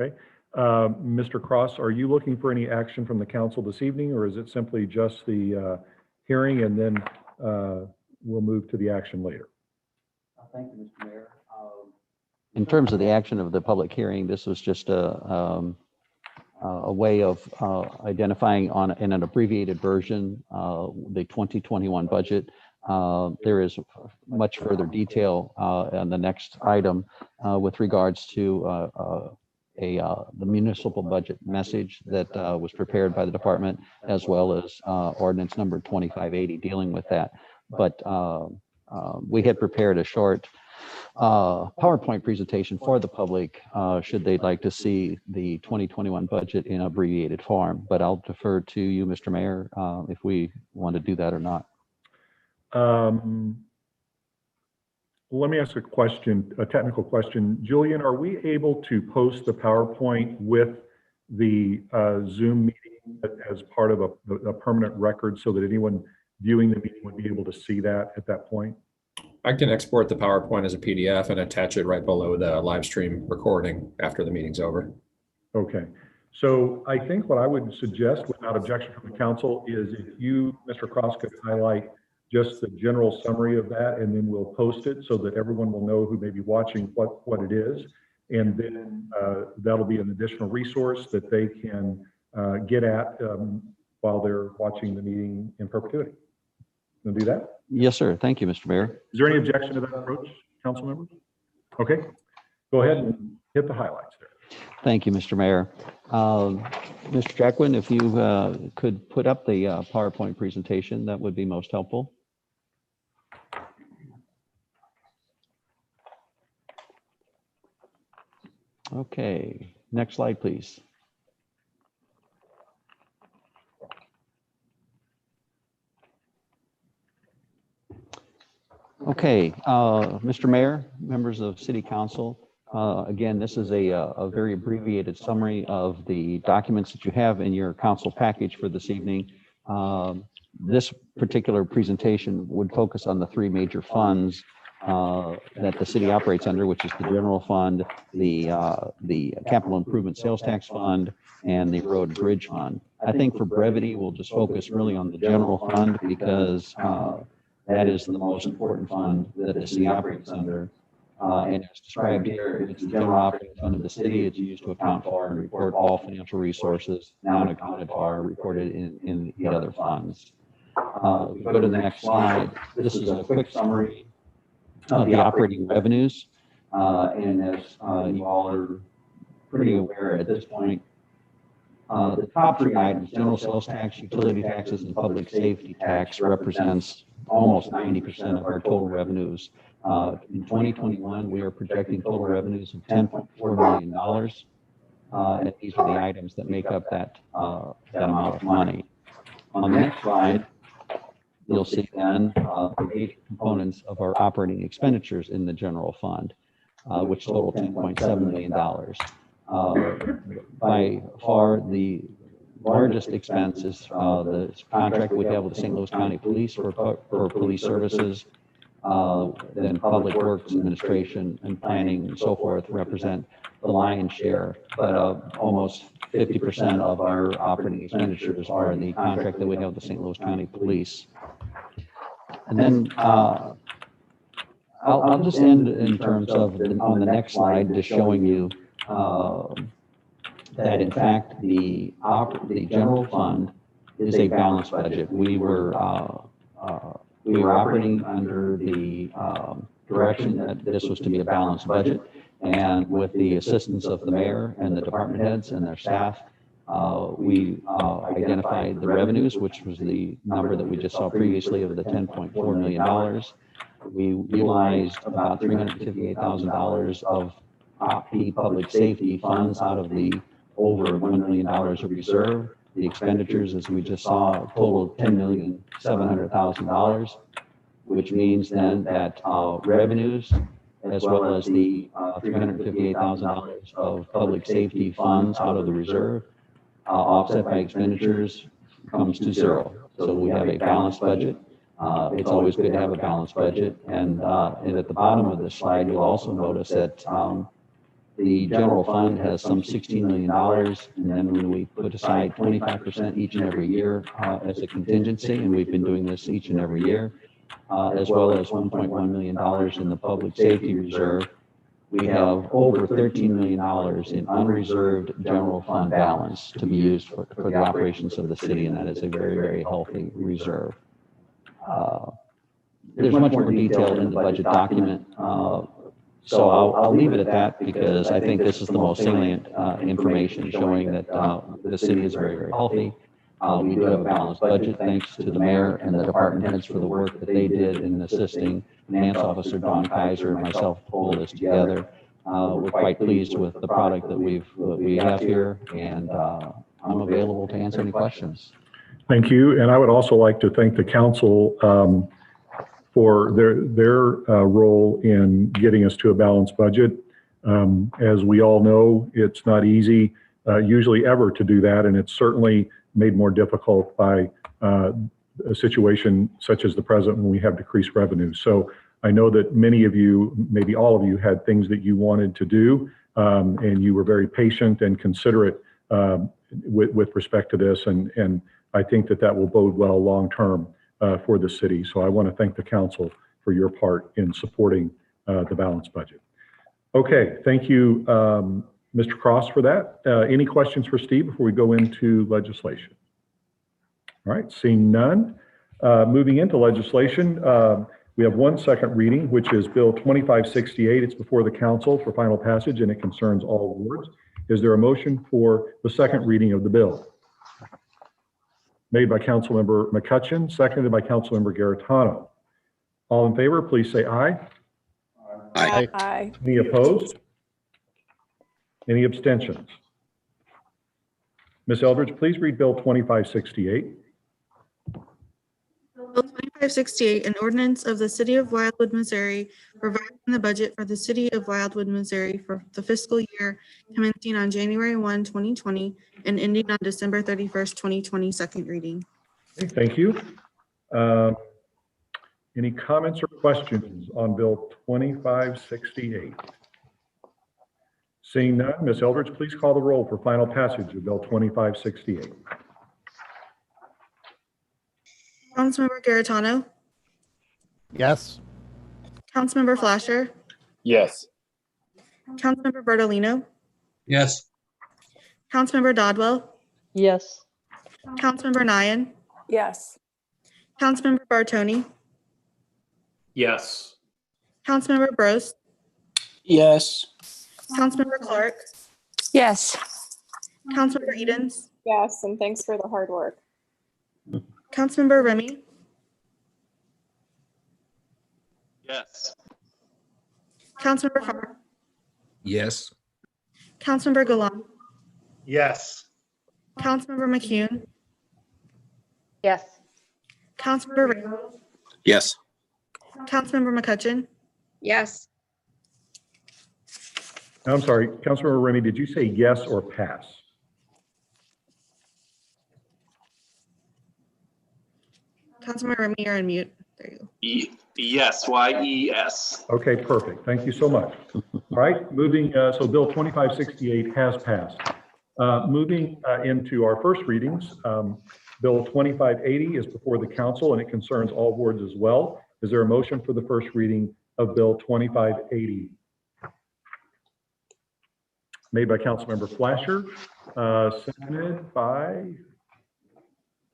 Okay. Mr. Cross, are you looking for any action from the council this evening, or is it simply just the hearing and then we'll move to the action later? Thank you, Mr. Mayor. In terms of the action of the public hearing, this was just a way of identifying in an abbreviated version the 2021 budget. There is much further detail on the next item with regards to the municipal budget message that was prepared by the department, as well as ordinance number 2580 dealing with that. But we had prepared a short PowerPoint presentation for the public should they like to see the 2021 budget in abbreviated form. But I'll defer to you, Mr. Mayor, if we want to do that or not. Let me ask a question, a technical question. Julian, are we able to post the PowerPoint with the Zoom meeting as part of a permanent record so that anyone viewing the meeting would be able to see that at that point? I can export the PowerPoint as a PDF and attach it right below the live stream recording after the meeting's over. Okay. So I think what I would suggest, without objection from the council, is if you, Mr. Cross, could highlight just the general summary of that, and then we'll post it so that everyone will know who may be watching what it is. And then that'll be an additional resource that they can get at while they're watching the meeting in perpetuity. Can I do that? Yes, sir. Thank you, Mr. Mayor. Is there any objection to that approach, council members? Okay, go ahead and hit the highlights there. Thank you, Mr. Mayor. Mr. Jacquin, if you could put up the PowerPoint presentation, that would be most helpful. Okay, next slide, please. Okay, Mr. Mayor, members of City Council, again, this is a very abbreviated summary of the documents that you have in your council package for this evening. This particular presentation would focus on the three major funds that the city operates under, which is the general fund, the capital improvement sales tax fund, and the road and bridge fund. I think for brevity, we'll just focus really on the general fund because that is the most important fund that the city operates under. And as described here, it's the general operating fund of the city. It's used to account for and report all financial resources not accounted for, reported in the other funds. If we go to the next slide, this is a quick summary of the operating revenues. And as you all are pretty aware at this point, the top three items, general sales tax, utility taxes, and public safety tax, represents almost 90% of our total revenues. In 2021, we are projecting total revenues of $10.4 million. And these are the items that make up that amount of money. On the next slide, you'll see then the major components of our operating expenditures in the general fund, which total $10.7 million. By far, the largest expense is the contract we have with the St. Louis County Police for police services. Then Public Works Administration and Planning and so forth represent the lion's share, but almost 50% of our operating expenditures are in the contract that we have with the St. Louis County Police. And then I'll just end in terms of on the next slide, just showing you that in fact the general fund is a balanced budget. We were operating under the direction that this was to be a balanced budget. And with the assistance of the mayor and the department heads and their staff, we identified the revenues, which was the number that we just saw previously of the $10.4 million. We utilized about $358,000 of OPP public safety funds out of the over $1 million of reserve. The expenditures, as we just saw, totaled $10,700,000, which means then that revenues, as well as the $358,000 of public safety funds out of the reserve, offset by expenditures, comes to zero. So we have a balanced budget. It's always good to have a balanced budget. And at the bottom of this slide, you'll also notice that the general fund has some $16 million. And then when we put aside 25% each and every year as a contingency, and we've been doing this each and every year, as well as $1.1 million in the public safety reserve, we have over $13 million in unreserved general fund balance to be used for the operations of the city, and that is a very, very healthy reserve. There's much more detail in the budget document, so I'll leave it at that because I think this is the most salient information showing that the city is very, very healthy. We do have a balanced budget thanks to the mayor and the department heads for the work that they did in assisting Finance Officer Don Kaiser and myself to pull this together. We're quite pleased with the product that we have here, and I'm available to answer any questions. Thank you. And I would also like to thank the council for their role in getting us to a balanced budget. As we all know, it's not easy usually ever to do that, and it's certainly made more difficult by a situation such as the present when we have decreased revenue. So I know that many of you, maybe all of you, had things that you wanted to do, and you were very patient and considerate with respect to this, and I think that will bode well long-term for the city. So I want to thank the council for your part in supporting the balanced budget. Okay, thank you, Mr. Cross, for that. Any questions for Steve before we go into legislation? All right, seeing none. Moving into legislation, we have one second reading, which is Bill 2568. It's before the council for final passage, and it concerns all wards. Is there a motion for the second reading of the bill? Made by Councilmember McCutcheon, seconded by Councilmember Garetano. All in favor, please say aye. Aye. Aye. Any opposed? Any abstentions? Ms. Eldridge, please read Bill 2568. Bill 2568, an ordinance of the City of Wildwood, Missouri, providing the budget for the City of Wildwood, Missouri for the fiscal year commencing on January 1, 2020 and ending on December 31st, 2020, second reading. Okay, thank you. Any comments or questions on Bill 2568? Seeing none, Ms. Eldridge, please call the roll for final passage of Bill 2568. Councilmember Garetano, Yes. Councilmember Flasher, Yes. Councilmember Bertolino, Yes. Councilmember Dodwell, Yes. Councilmember Nyan, Yes. Councilmember Bartoni, Yes. Councilmember Bros, Yes. Councilmember Clark, Yes. Councilmember Edens, Yes, and thanks for the hard work. Councilmember Remy, Yes. Councilmember Farr, Yes. Councilmember Golan, Yes. Councilmember McCune, Yes. Councilmember Ramos, Yes. Councilmember McCutcheon, Yes. I'm sorry, Councilmember Remy, did you say yes or pass? Councilmember Remy, you're on mute. There you go. Yes, Y-E-S. Okay, perfect. Thank you so much. All right, moving, so Bill 2568 has passed. Moving into our first readings, Bill 2580 is before the council and it concerns all wards as well. Is there a motion for the first reading of Bill 2580? Made by Councilmember Flasher, seconded by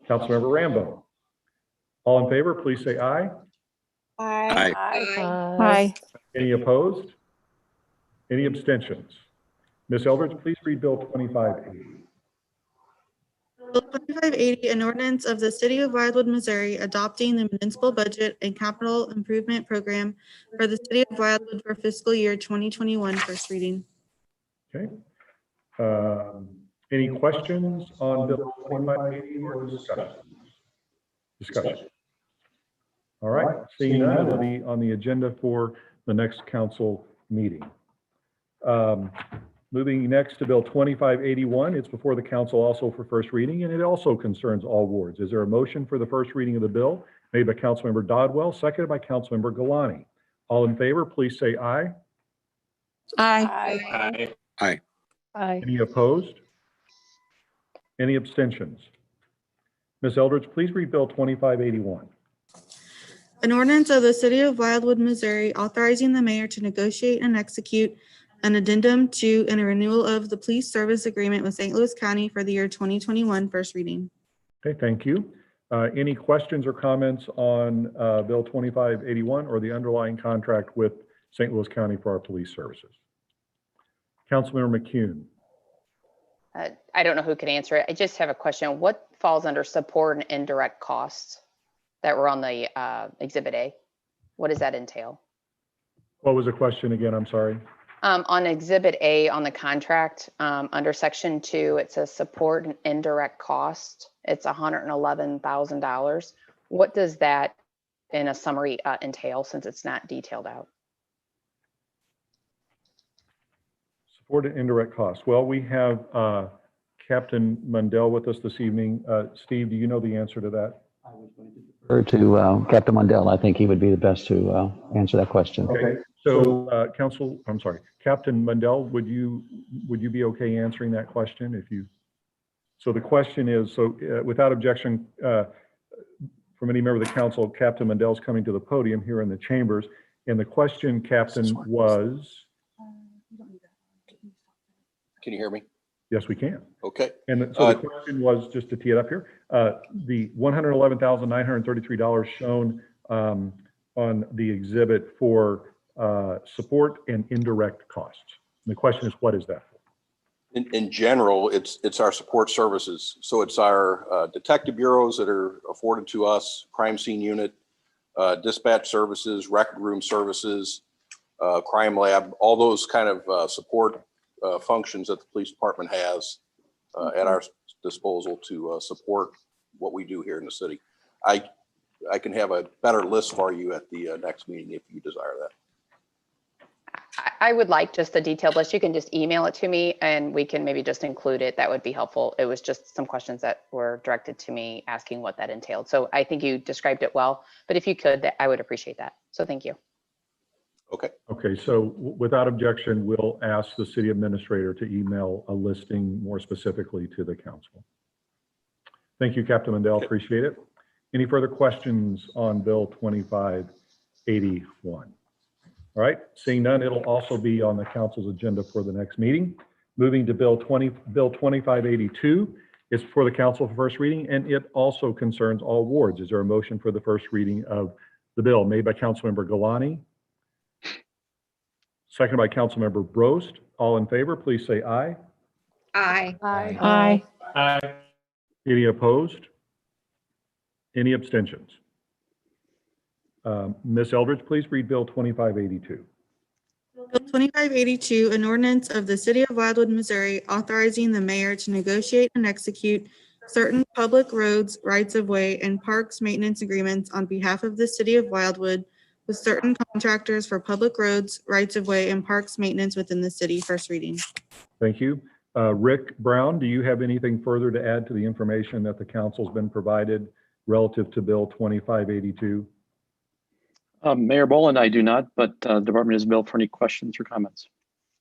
Councilmember Rambo. All in favor, please say aye. Aye. Aye. Any opposed? Any abstentions? Ms. Eldridge, please read Bill 2580. Bill 2580, an ordinance of the City of Wildwood, Missouri, adopting the municipal budget and capital improvement program for the City of Wildwood for fiscal year 2021, first reading. Okay. Any questions on Bill 2580 or discussion? Discussion. All right, seeing none, it'll be on the agenda for the next council meeting. Moving next to Bill 2581, it's before the council also for first reading, and it also concerns all wards. Is there a motion for the first reading of the bill made by Councilmember Dodwell, seconded by Councilmember Galani? All in favor, please say aye. Aye. Aye. Aye. Any opposed? Any abstentions? Ms. Eldridge, please read Bill 2581. An ordinance of the City of Wildwood, Missouri, authorizing the mayor to negotiate and execute an addendum to and a renewal of the police service agreement with St. Louis County for the year 2021, first reading. Okay, thank you. Any questions or comments on Bill 2581 or the underlying contract with St. Louis County for our police services? Councilmember McCune. I don't know who can answer it. I just have a question. What falls under support and indirect costs that were on the Exhibit A? What does that entail? What was the question again? I'm sorry. On Exhibit A on the contract, under Section 2, it says support and indirect cost. It's $111,000. What does that, in a summary, entail, since it's not detailed out? Support and indirect costs. Well, we have Captain Mundell with us this evening. Steve, do you know the answer to that? Or to Captain Mundell, I think he would be the best to answer that question. Okay. So, Captain Mundell, would you be okay answering that question if you? So the question is, without objection from any member of the council, Captain Mundell is coming to the podium here in the chambers, and the question, Captain, was. Can you hear me? Yes, we can. Okay. And so the question was, just to tee it up here, the $111,933 shown on the exhibit for support and indirect costs. And the question is, what is that for? In general, it's our support services. So it's our detective bureaus that are afforded to us, crime scene unit, dispatch services, record room services, crime lab, all those kind of support functions that the police department has at our disposal to support what we do here in the city. I can have a better list for you at the next meeting if you desire that. I would like just the detailed list. You can just email it to me and we can maybe just include it. That would be helpful. It was just some questions that were directed to me asking what that entailed. So I think you described it well, but if you could, I would appreciate that. So thank you. Okay. Okay, so without objection, we'll ask the city administrator to email a listing more specifically to the council. Thank you, Captain Mundell. Okay. Appreciate it. Any further questions on Bill 2581? All right, seeing none, it'll also be on the council's agenda for the next meeting. Moving to Bill 2582, it's for the council for first reading, and it also concerns all wards. Is there a motion for the first reading of the bill made by Councilmember Galani? Seconded by Councilmember Brost. All in favor, please say aye. Aye. Aye. Aye. Any opposed? Any abstentions? Ms. Eldridge, please read Bill 2582. Bill 2582, an ordinance of the City of Wildwood, Missouri, authorizing the mayor to negotiate and execute certain public roads, rights-of-way, and parks maintenance agreements on behalf of the City of Wildwood with certain contractors for public roads, rights-of-way, and parks maintenance within the city. First reading. Thank you. Rick Brown, do you have anything further to add to the information that the council's been provided relative to Bill 2582? Mayor Boland, I do not, but the department is available for any questions or comments.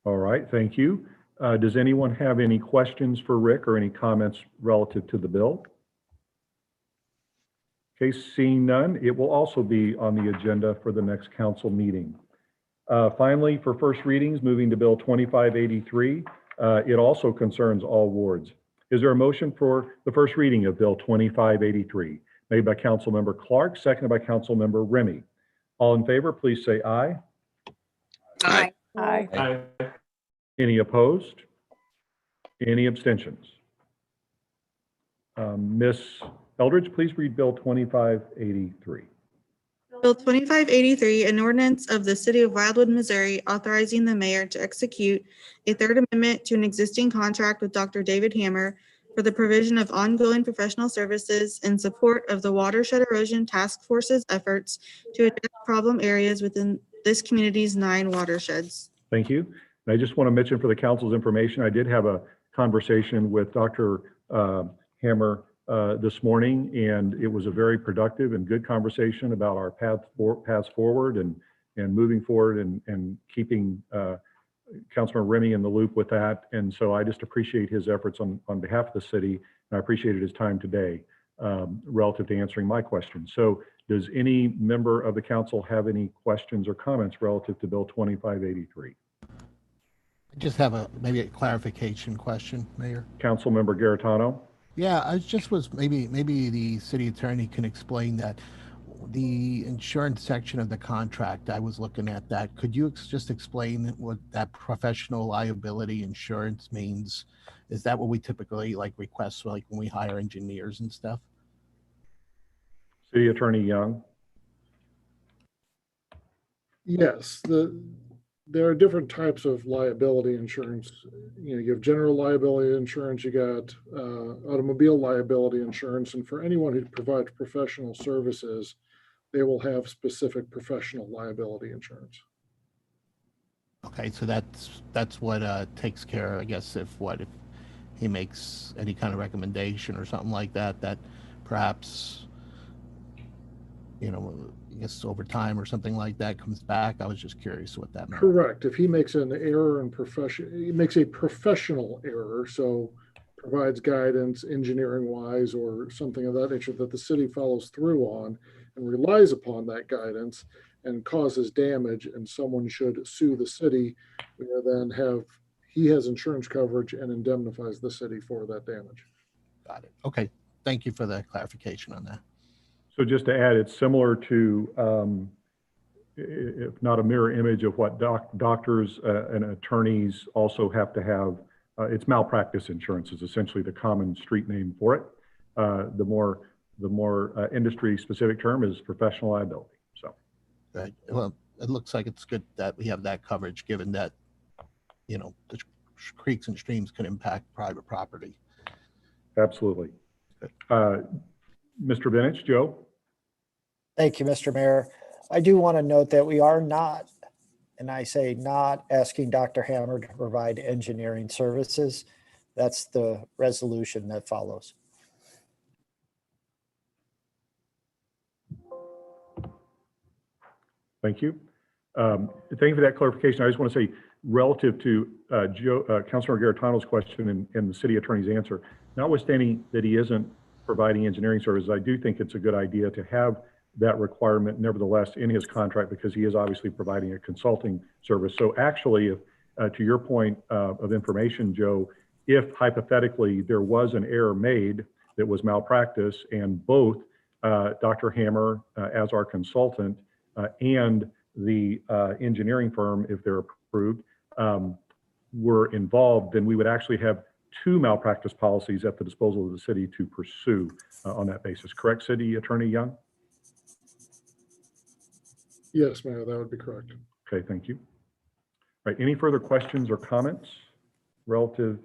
All right, thank you. Does anyone have any questions for Rick or any comments relative to the bill? Okay, seeing none, it will also be on the agenda for the next council meeting. Finally, for first readings, moving to Bill 2583, it also concerns all wards. Is there a motion for the first reading of Bill 2583, made by Councilmember Clark, seconded by Councilmember Remy? All in favor, please say aye. Aye. Aye. Any opposed? Any abstentions? Ms. Eldridge, please read Bill 2583. Bill 2583, an ordinance of the City of Wildwood, Missouri, authorizing the mayor to execute a third amendment to an existing contract with Dr. David Hammer for the provision of ongoing professional services in support of the Watershed Erosion Task Force's efforts to address problem areas within this community's 9 watersheds. Thank you. And I just want to mention for the council's information, I did have a conversation with Dr. Hammer this morning, and it was a very productive and good conversation about our paths forward and moving forward and keeping Councilman Remy in the loop with that. And so I just appreciate his efforts on behalf of the city, and I appreciated his time today relative to answering my questions. So does any member of the council have any questions or comments relative to Bill 2583? I just have maybe a clarification question, Mayor. Councilmember Garetano. Yeah, I was maybe the city attorney can explain that. The insurance section of the contract, I was looking at that. Could you just explain what that professional liability insurance means? Is that what we typically request when we hire engineers and stuff? City Attorney Young. Yes, there are different types of liability insurance. You have general liability insurance, you got automobile liability insurance, and for anyone who provides professional services, they will have specific professional liability insurance. Okay, so that's what takes care, I guess, if he makes any kind of recommendation or something like that, that perhaps, I guess over time or something like that comes back. I was just curious what that meant. Correct. If he makes an error in he makes a professional error, so provides guidance engineering wise or something of that nature that the city follows through on and relies upon that guidance and causes damage, and someone should sue the city, then he has insurance coverage and indemnifies the city for that damage. Got it. Okay. Thank you for the clarification on that. So just to add, it's similar to, if not a mirror image of what doctors and attorneys also have to have. It's malpractice insurance is essentially the common street name for it. The more industry specific term is professional liability. So, right. Well, it looks like it's good that we have that coverage, given that the creeks and streams can impact private property. Absolutely. Mr. Vinich, Joe. Thank you, Mr. Mayor. I do want to note that we are not, and I say not, asking Dr. Hammer to provide engineering services. That's the resolution that follows. Thank you. Thank you for that clarification. I just want to say, relative to Councilor Garetano's question and the city attorney's answer, notwithstanding that he isn't providing engineering services, I do think it's a good idea to have that requirement nevertheless in his contract, because he is obviously providing a consulting service. So actually, to your point of information, Joe, if hypothetically there was an error made that was malpractice, and both Dr. Hammer as our consultant and the engineering firm, if they're approved, were involved, then we would actually have 2 malpractice policies at the disposal of the city to pursue on that basis. Correct, City Attorney Young? Yes, Mayor, that would be correct. Okay, thank you. All right, any further questions or comments relative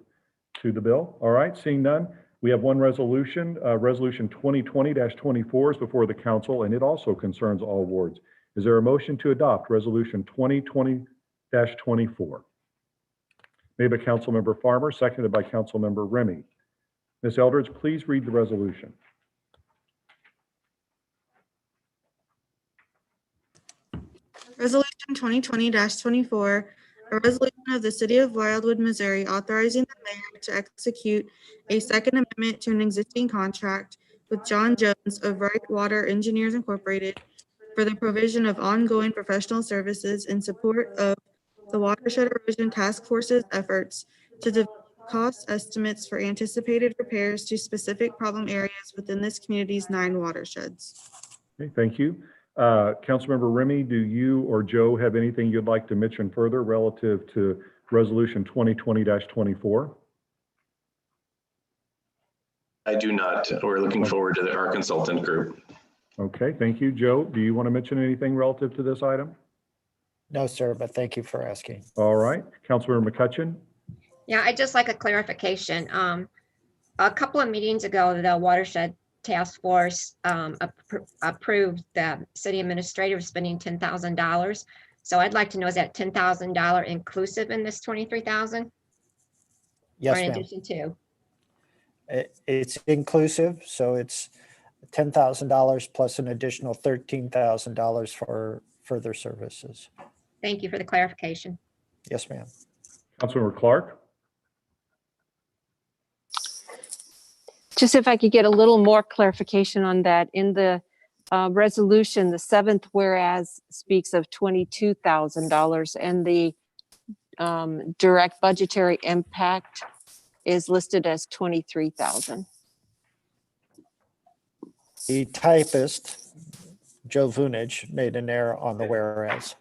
to the bill? All right, seeing none, we have one resolution, Resolution 2020-24 is before the council, and it also concerns all wards. Is there a motion to adopt Resolution 2020-24? Made by Councilmember Farmer, seconded by Councilmember Remy. Ms. Eldridge, please read the resolution. Resolution 2020-24, a resolution of the City of Wildwood, Missouri, authorizing the mayor to execute a second amendment to an existing contract with John Jones of Wright Water Engineers Incorporated for the provision of ongoing professional services in support of the Watershed Erosion Task Force's efforts to develop cost estimates for anticipated repairs to specific problem areas within this community's 9 watersheds. Okay, thank you. Councilmember Remy, do you or Joe have anything you'd like to mention further relative to Resolution 2020-24? I do not. We're looking forward to our consultant group. Okay, thank you. Joe, do you want to mention anything relative to this item? No, sir, but thank you for asking. All right, Councilmember McCutcheon. Yeah, I'd just like a clarification. A couple of meetings ago, the Watershed Task Force approved the city administrator spending $10,000. So I'd like to know, is that $10,000 inclusive in this 23,000? Yes, or in ma'am. addition to? It's inclusive, so it's $10,000 plus an additional $13,000 for further services. Thank you for the clarification. Yes, ma'am. Councilmember Clark. Just if I could get a little more clarification on that. In the resolution, the seventh whereas speaks of $22,000 and the direct budgetary impact is listed as 23,000. The typist, Joe Vunich, made an error on the whereas.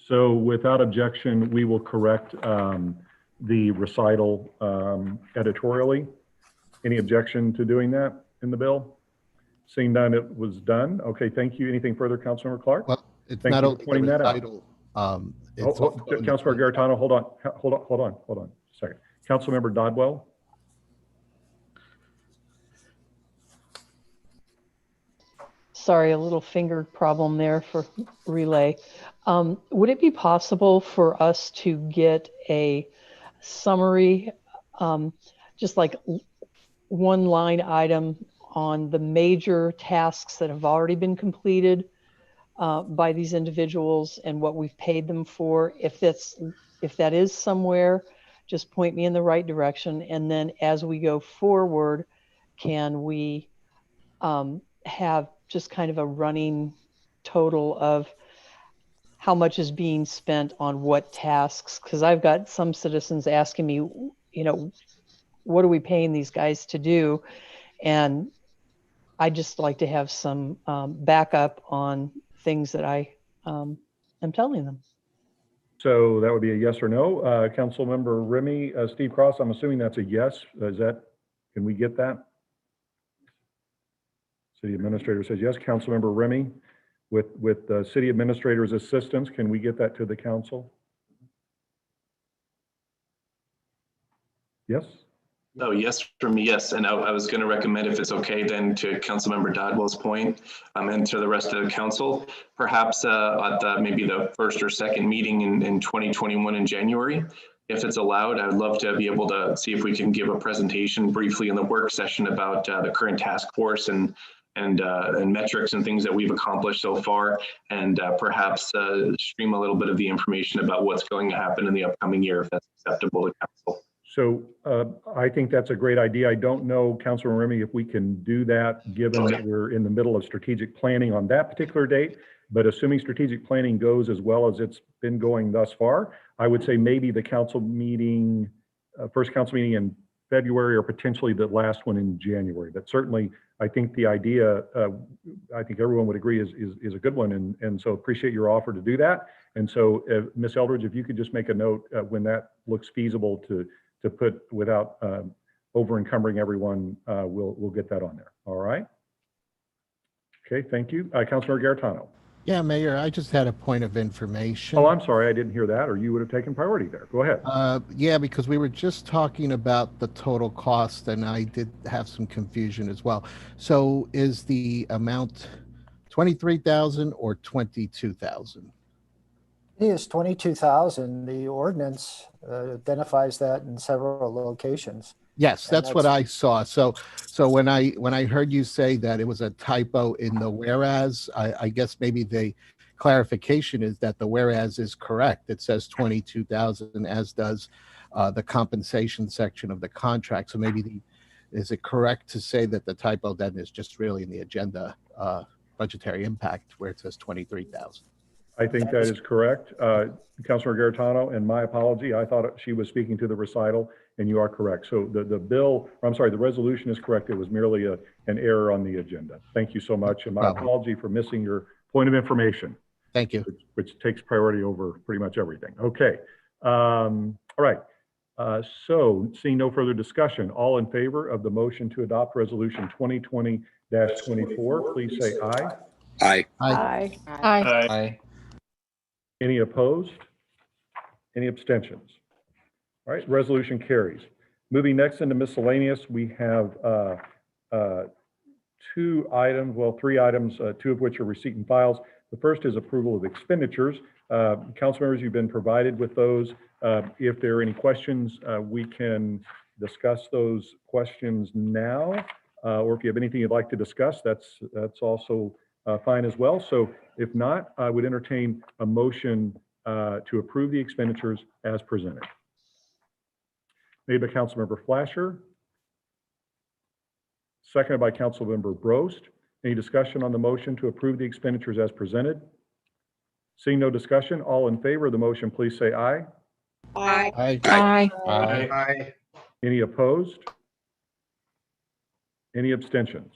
So without objection, we will correct the recital editorially. Any objection to doing that in the bill? Seeing none, it was done. Okay, thank you. Anything further, Councilmember Clark? Well, it's Thank not you only for pointing the that out. recital, it's Oh, also in the- Councilmember Garitano, hold on a second. Councilmember Dodwell. Sorry, a little finger problem there for relay. Would it be possible for us to get a summary, just like one line item on the major tasks that have already been completed by these individuals and what we've paid them for? If that is somewhere, just point me in the right direction. And then as we go forward, can we have just kind of a running total of how much is being spent on what tasks? Because I've got some citizens asking me, you know, what are we paying these guys to do? And I just like to have some backup on things that I am telling them. So that would be a yes or no. Councilmember Remy, Steve Cross, I'm assuming that's a yes. Can we get that? City Administrator says yes. Councilmember Remy, with the City Administrator's assistance, can we get that to the council? Yes? Oh, yes, from me, yes. And I was going to recommend, if it's okay, then to Councilmember Dodwell's point, and to the rest of the council, perhaps at maybe the first or second meeting in 2021 in January, if it's allowed, I'd love to be able to see if we can give a presentation briefly in the work session about the current task force and metrics and things that we've accomplished so far, and perhaps stream a little bit of the information about what's going to happen in the upcoming year, if that's acceptable to council. So I think that's a great idea. I don't know, Councilor Remy, if we can do that, given that we're in the middle of strategic planning on that particular date. But assuming strategic planning goes as well as it's been going thus far, I would say maybe the council meeting, first council meeting in February, or potentially the last one in January. But certainly, I think the idea, I think everyone would agree is a good one. And so appreciate your offer to do that. And so Ms. Eldridge, if you could just make a note when that looks feasible to put without over encumbering everyone, we'll get that on there. All right. Okay, thank you. Councilor Garitano. Yeah, Mayor, I just had a point of information. Oh, I'm sorry, I didn't hear that, or you would have taken priority there. Go ahead. Yeah, because we were just talking about the total cost, and I did have some confusion as well. So is the amount 23,000 or 22,000? It is 22,000. The ordinance identifies that in several locations. Yes, that's what I saw. So when I heard you say that it was a typo in the whereas, I guess maybe the clarification is that the whereas is correct. It says 22,000, as does the compensation section of the contract. So maybe is it correct to say that the typo then is just really in the agenda budgetary impact where it says 23,000? I think that is correct. Councilor Garitano, and my apology, I thought she was speaking to the recital, and you are correct. So the bill, or I'm sorry, the resolution is correct. It was merely an error on the agenda. Thank you so much. And my apology for missing your point of information. Thank you. Which takes priority over pretty much everything. Okay. All right. So seeing no further discussion, all in favor of the motion to adopt resolution 2020-24, please say aye. Aye. Aye. Aye. Any opposed? Any abstentions? All right, resolution carries. Moving next into miscellaneous, we have three items, two of which are receipt and files. The first is approval of expenditures. Council members, you've been provided with those. If there are any questions, we can discuss those questions now. Or if you have anything you'd like to discuss, that's also fine as well. So if not, I would entertain a motion to approve the expenditures as presented. Made by Councilmember Flasher. Seconded by Councilmember Brost. Any discussion on the motion to approve the expenditures as presented? Seeing no discussion, all in favor of the motion, please say aye. Aye. Aye. Aye. Aye. Any opposed? Any abstentions?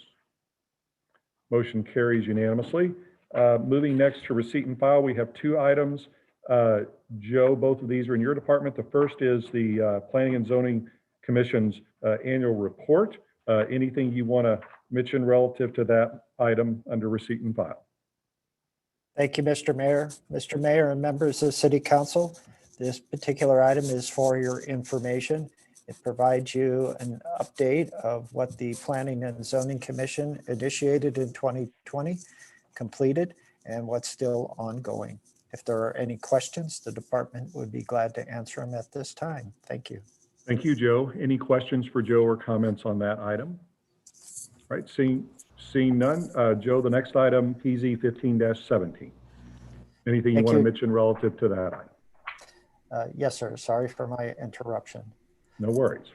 Motion carries unanimously. Moving next to receipt and file, we have two items. Joe, both of these are in your department. The first is the Planning and Zoning Commission's annual report. Anything you want to mention relative to that item under receipt and file? Thank you, Mr. Mayor. Mr. Mayor and members of City Council, this particular item is for your information. It provides you an update of what the Planning and Zoning Commission initiated in 2020, completed, and what's still ongoing. If there are any questions, the department would be glad to answer them at this time. Thank you. Thank you, Joe. Any questions for Joe or comments on that item? All right, seeing none. Joe, the next item, PZ 15-17. Anything you want to mention relative to that item? Yes, sir. Sorry for my interruption. No worries.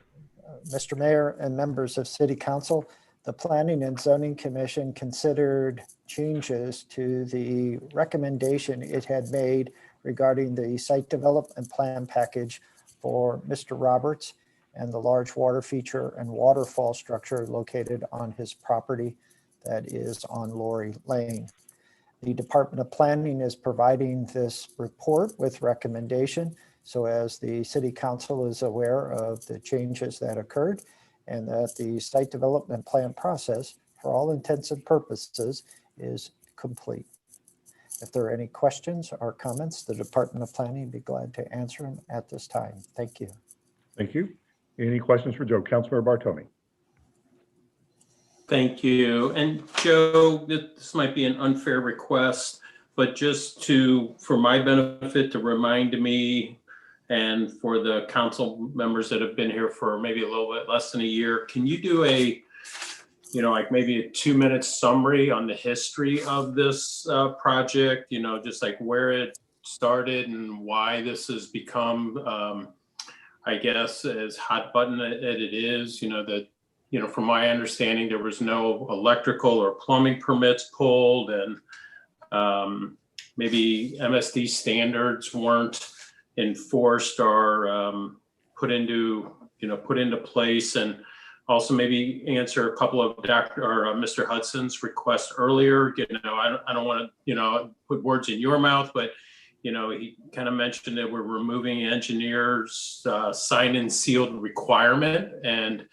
Mr. Mayor and members of City Council, the Planning and Zoning Commission considered changes to the recommendation it had made regarding the site development plan package for Mr. Roberts and the large water feature and waterfall structure located on his property that is on Lori Lane. The Department of Planning is providing this report with recommendation so as the City Council is aware of the changes that occurred and that the site development plan process, for all intents and purposes, is complete. If there are any questions or comments, the Department of Planning would be glad to answer them at this time. Thank you. Thank you. Any questions for Joe? Councilmember Bartoni. Thank you. And Joe, this might be an unfair request, but just for my benefit, to remind me and for the council members that have been here for maybe a little bit less than a year, can you do like maybe a 2-minute summary on the history of this project, just like where it started and why this has become, I guess, as hot button as it is, from my understanding, there was no electrical or plumbing permits pulled, and maybe MSD standards weren't enforced or put into place, and also maybe answer a couple of Mr. Hudson's requests earlier. I don't want to put words in your mouth, but he kind of mentioned that we're removing engineers' signed and sealed requirement, and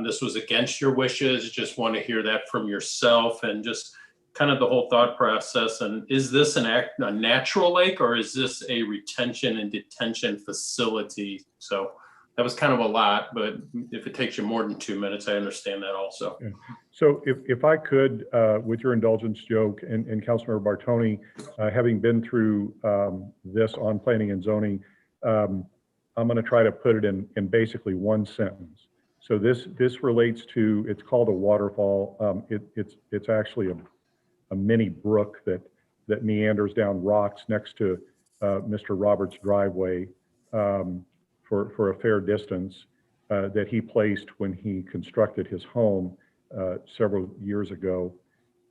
this was against your wishes. Just want to hear that from yourself and just kind of the whole thought process. And is this a natural lake, or is this a retention and detention facility? So that was kind of a lot, but if it takes you more than 2 minutes, I understand that also. Yeah. So if I could, with your indulgence, Joe and Councilmember Bartoni, having been through this on planning and zoning, I'm going to try to put it in basically one sentence. So this relates to, it's called a waterfall. It's actually a mini brook that meanders down rocks next to Mr. Roberts' driveway for a fair distance that he placed when he constructed his home several years ago.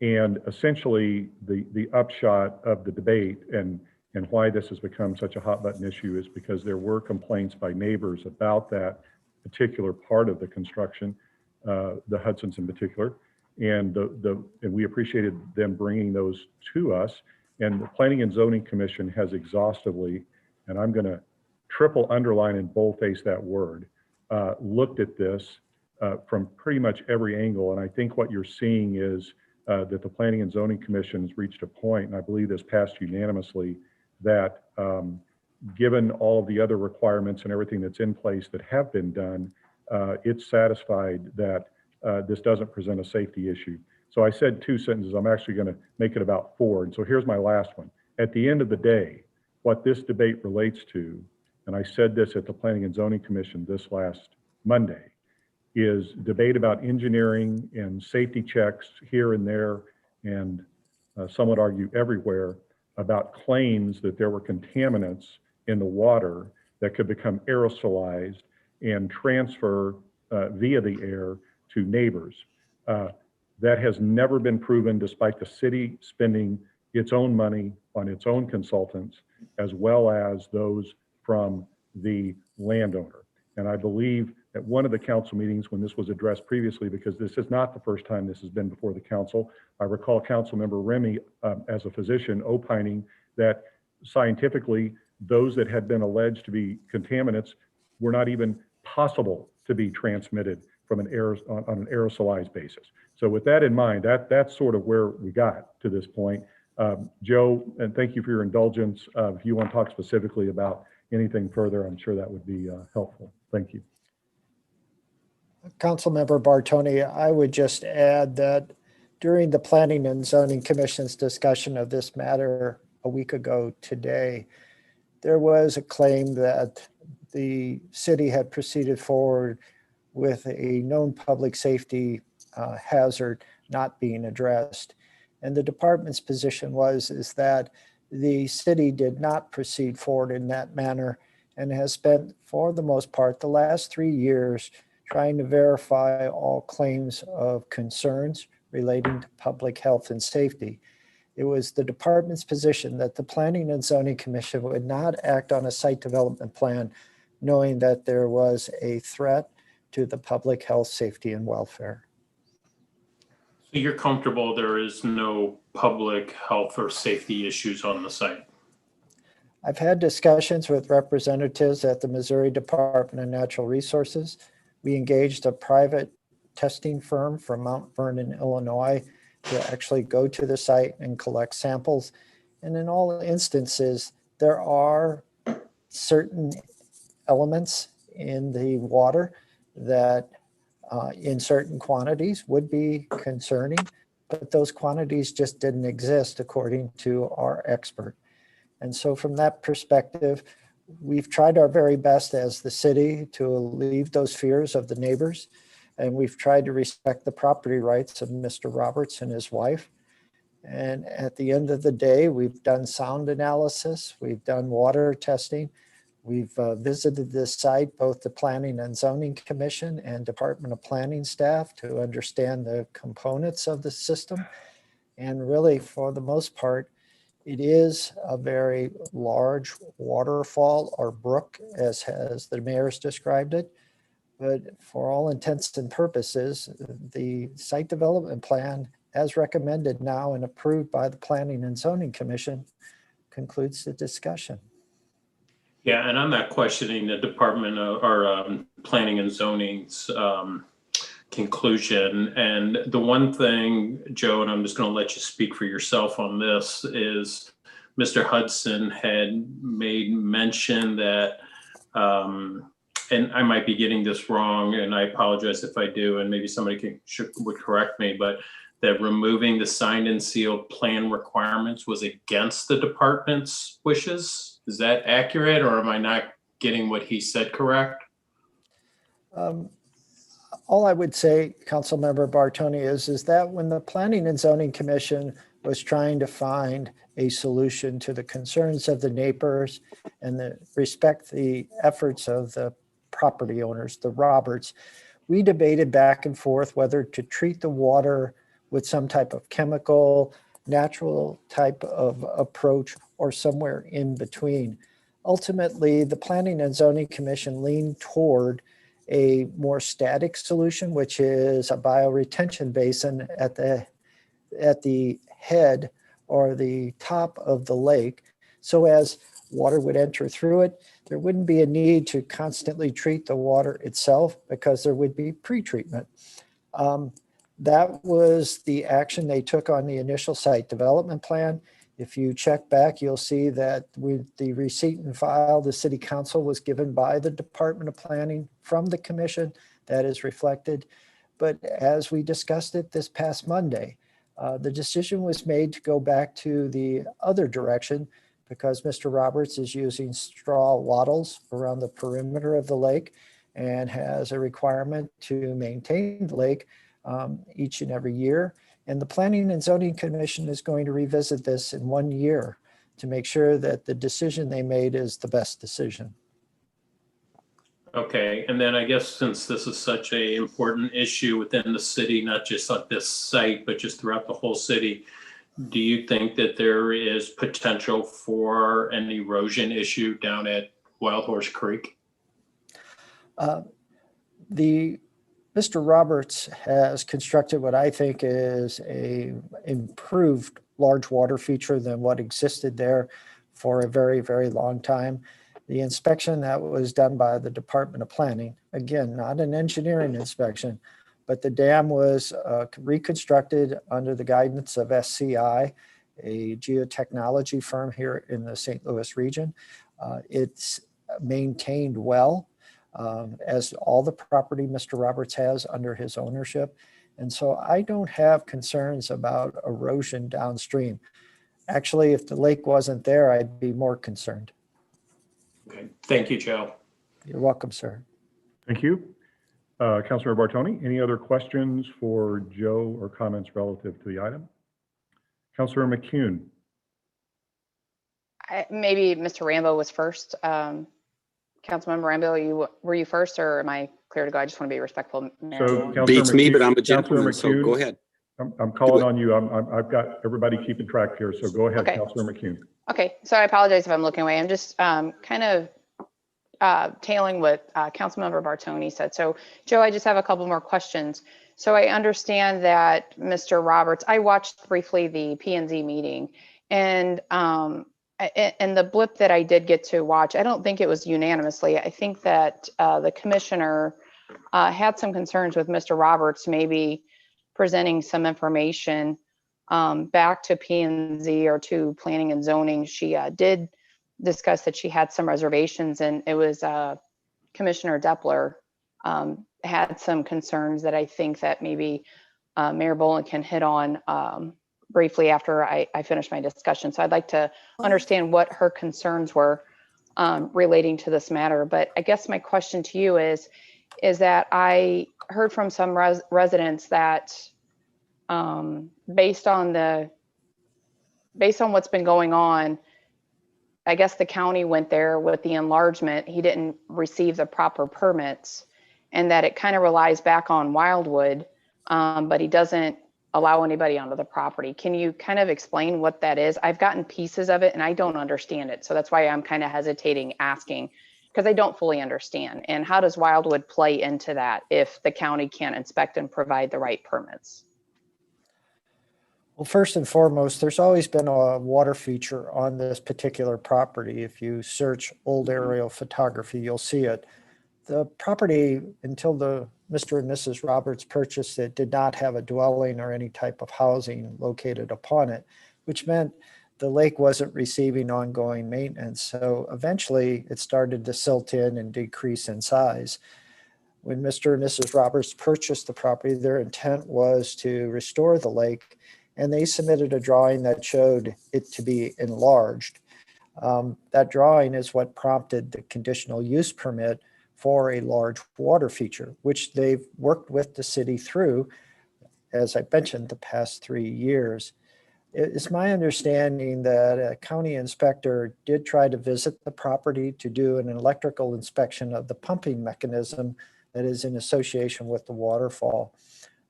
And essentially, the upshot of the debate and why this has become such a hot button issue is because there were complaints by neighbors about that particular part of the construction, the Hudsons in particular. And we appreciated them bringing those to us. And the Planning and Zoning Commission has exhaustively, and I'm going to triple underline and boldface that word, looked at this from pretty much every angle. And I think what you're seeing is that the Planning and Zoning Commission has reached a point, and I believe this passed unanimously, that given all of the other requirements and everything that's in place that have been done, it's satisfied that this doesn't present a safety issue. So I said 2 sentences. I'm actually going to make it about 4. And so here's my last one. At the end of the day, what this debate relates to, and I said this at the Planning and Zoning Commission this last Monday, is debate about engineering and safety checks here and there, and some would argue everywhere, about claims that there were contaminants in the water that could become aerosolized and transfer via the air to neighbors. That has never been proven, despite the city spending its own money on its own consultants, as well as those from the landowner. And I believe at one of the council meetings when this was addressed previously, because this is not the first time this has been before the council, I recall Councilmember Remy, as a physician, opining that scientifically, those that had been alleged to be contaminants were not even possible to be transmitted from an on an aerosolized basis. So with that in mind, that's sort of where we got to this point. Joe, and thank you for your indulgence. If you want to talk specifically about anything further, I'm sure that would be helpful. Thank you. Councilmember Bartoni, I would just add that during the Planning and Zoning Commission's discussion of this matter a week ago today, there was a claim that the city had proceeded forward with a known public safety hazard not being addressed. And the department's position is that the city did not proceed forward in that manner and has spent, for the most part, the last 3 years trying to verify all claims of concerns relating to public health and safety. It was the department's position that the Planning and Zoning Commission would not act on a site development plan knowing that there was a threat to the public health, safety, and welfare. So you're comfortable there is no public health or safety issues on the site? I've had discussions with representatives at the Missouri Department of Natural Resources. We engaged a private testing firm from Mount Vernon, Illinois, to actually go to the site and collect samples. And in all instances, there are certain elements in the water that in certain quantities would be concerning, but those quantities just didn't exist according to our expert. And so from that perspective, we've tried our very best as the city to alleviate those fears of the neighbors. And we've tried to respect the property rights of Mr. Roberts and his wife. And at the end of the day, we've done sound analysis, we've done water testing, we've visited this site, both the Planning and Zoning Commission and Department of Planning staff, to understand the components of the system. And really, for the most part, it is a very large waterfall or brook, as the mayor's described it. But for all intents and purposes, the site development plan, as recommended now and approved by the Planning and Zoning Commission, concludes the discussion. Yeah, and I'm not questioning the Department of, or Planning and Zoning's conclusion. And the one thing, Joe, and I'm just going to let you speak for yourself on this, is Mr. Hudson had made mention that, and I might be getting this wrong, and I apologize if I do, and maybe somebody would correct me, but that removing the signed and sealed plan requirements was against the department's wishes. Is that accurate, or am I not getting what he said correct? All I would say, Councilmember Bartoni, is that when the Planning and Zoning Commission was trying to find a solution to the concerns of the neighbors and respect the efforts of the property owners, the Roberts, we debated back and forth whether to treat the water with some type of chemical, natural type of approach, or somewhere in between. Ultimately, the Planning and Zoning Commission leaned toward a more static solution, which is a bioretention basin at the head or the top of the lake. So as water would enter through it, there wouldn't be a need to constantly treat the water itself because there would be pretreatment. That was the action they took on the initial site development plan. If you check back, you'll see that with the receipt and file, the city council was given by the Department of Planning from the commission. That is reflected. But as we discussed it this past Monday, the decision was made to go back to the other direction because Mr. Roberts is using straw wattles around the perimeter of the lake and has a requirement to maintain the lake each and every year. And the Planning and Zoning Commission is going to revisit this in 1 year to make sure that the decision they made is the best decision. Okay, and then I guess since this is such an important issue within the city, not just at this site, but just throughout the whole city, do you think that there is potential for an erosion issue down at Wild Horse Creek? Mr. Roberts has constructed what I think is a improved large water feature than what existed there for a very, very long time. The inspection that was done by the Department of Planning, again, not an engineering inspection, but the dam was reconstructed under the guidance of SCI, a geotechnology firm here in the St. Louis region. It's maintained well, as all the property Mr. Roberts has under his ownership. And so I don't have concerns about erosion downstream. Actually, if the lake wasn't there, I'd be more concerned. Okay, thank you, Joe. You're welcome, sir. Thank you. Councilmember Bartoni, any other questions for Joe or comments relative to the item? Councilor McCune. Maybe Mr. Rambo was first. Councilmember Rambo, were you first, or am I clear to go? I just want to be respectful. So beats me, but I'm a Councilor gentleman, so McCune, go ahead. I'm calling on you. I've got everybody keeping track here, so go ahead, Okay. Councilor McCune. Okay, so I apologize if I'm looking away. I'm just kind of tailing what Councilmember Bartoni said. So Joe, I just have a couple more questions. So I understand that Mr. Roberts, I watched briefly the P&Z meeting, and the blip that I did get to watch, I don't think it was unanimously. I think that the commissioner had some concerns with Mr. Roberts maybe presenting some information back to P&Z or to Planning and Zoning. She did discuss that she had some reservations, and it was Commissioner Depler had some concerns that I think that maybe Mayor Boland can hit on briefly after I finish my discussion. So I'd like to understand what her concerns were relating to this matter. But I guess my question to you is that I heard from some residents that based on what's been going on, I guess the county went there with the enlargement. He didn't receive the proper permits, and that it kind of relies back on Wildwood, but he doesn't allow anybody onto the property. Can you kind of explain what that is? I've gotten pieces of it and I don't understand it. So that's why I'm kind of hesitating asking, because I don't fully understand. And how does Wildwood play into that if the county can't inspect and provide the right permits? Well, first and foremost, there's always been a water feature on this particular property. If you search old aerial photography, you'll see it. The property, until Mr. and Mrs. Roberts purchased it, did not have a dwelling or any type of housing located upon it, which meant the lake wasn't receiving ongoing maintenance. So eventually it started to silt in and decrease in size. When Mr. and Mrs. Roberts purchased the property, their intent was to restore the lake, and they submitted a drawing that showed it to be enlarged. That drawing is what prompted the conditional use permit for a large water feature, which they've worked with the city through, as I mentioned, the past 3 years. It's my understanding that a county inspector did try to visit the property to do an electrical inspection of the pumping mechanism that is in association with the waterfall.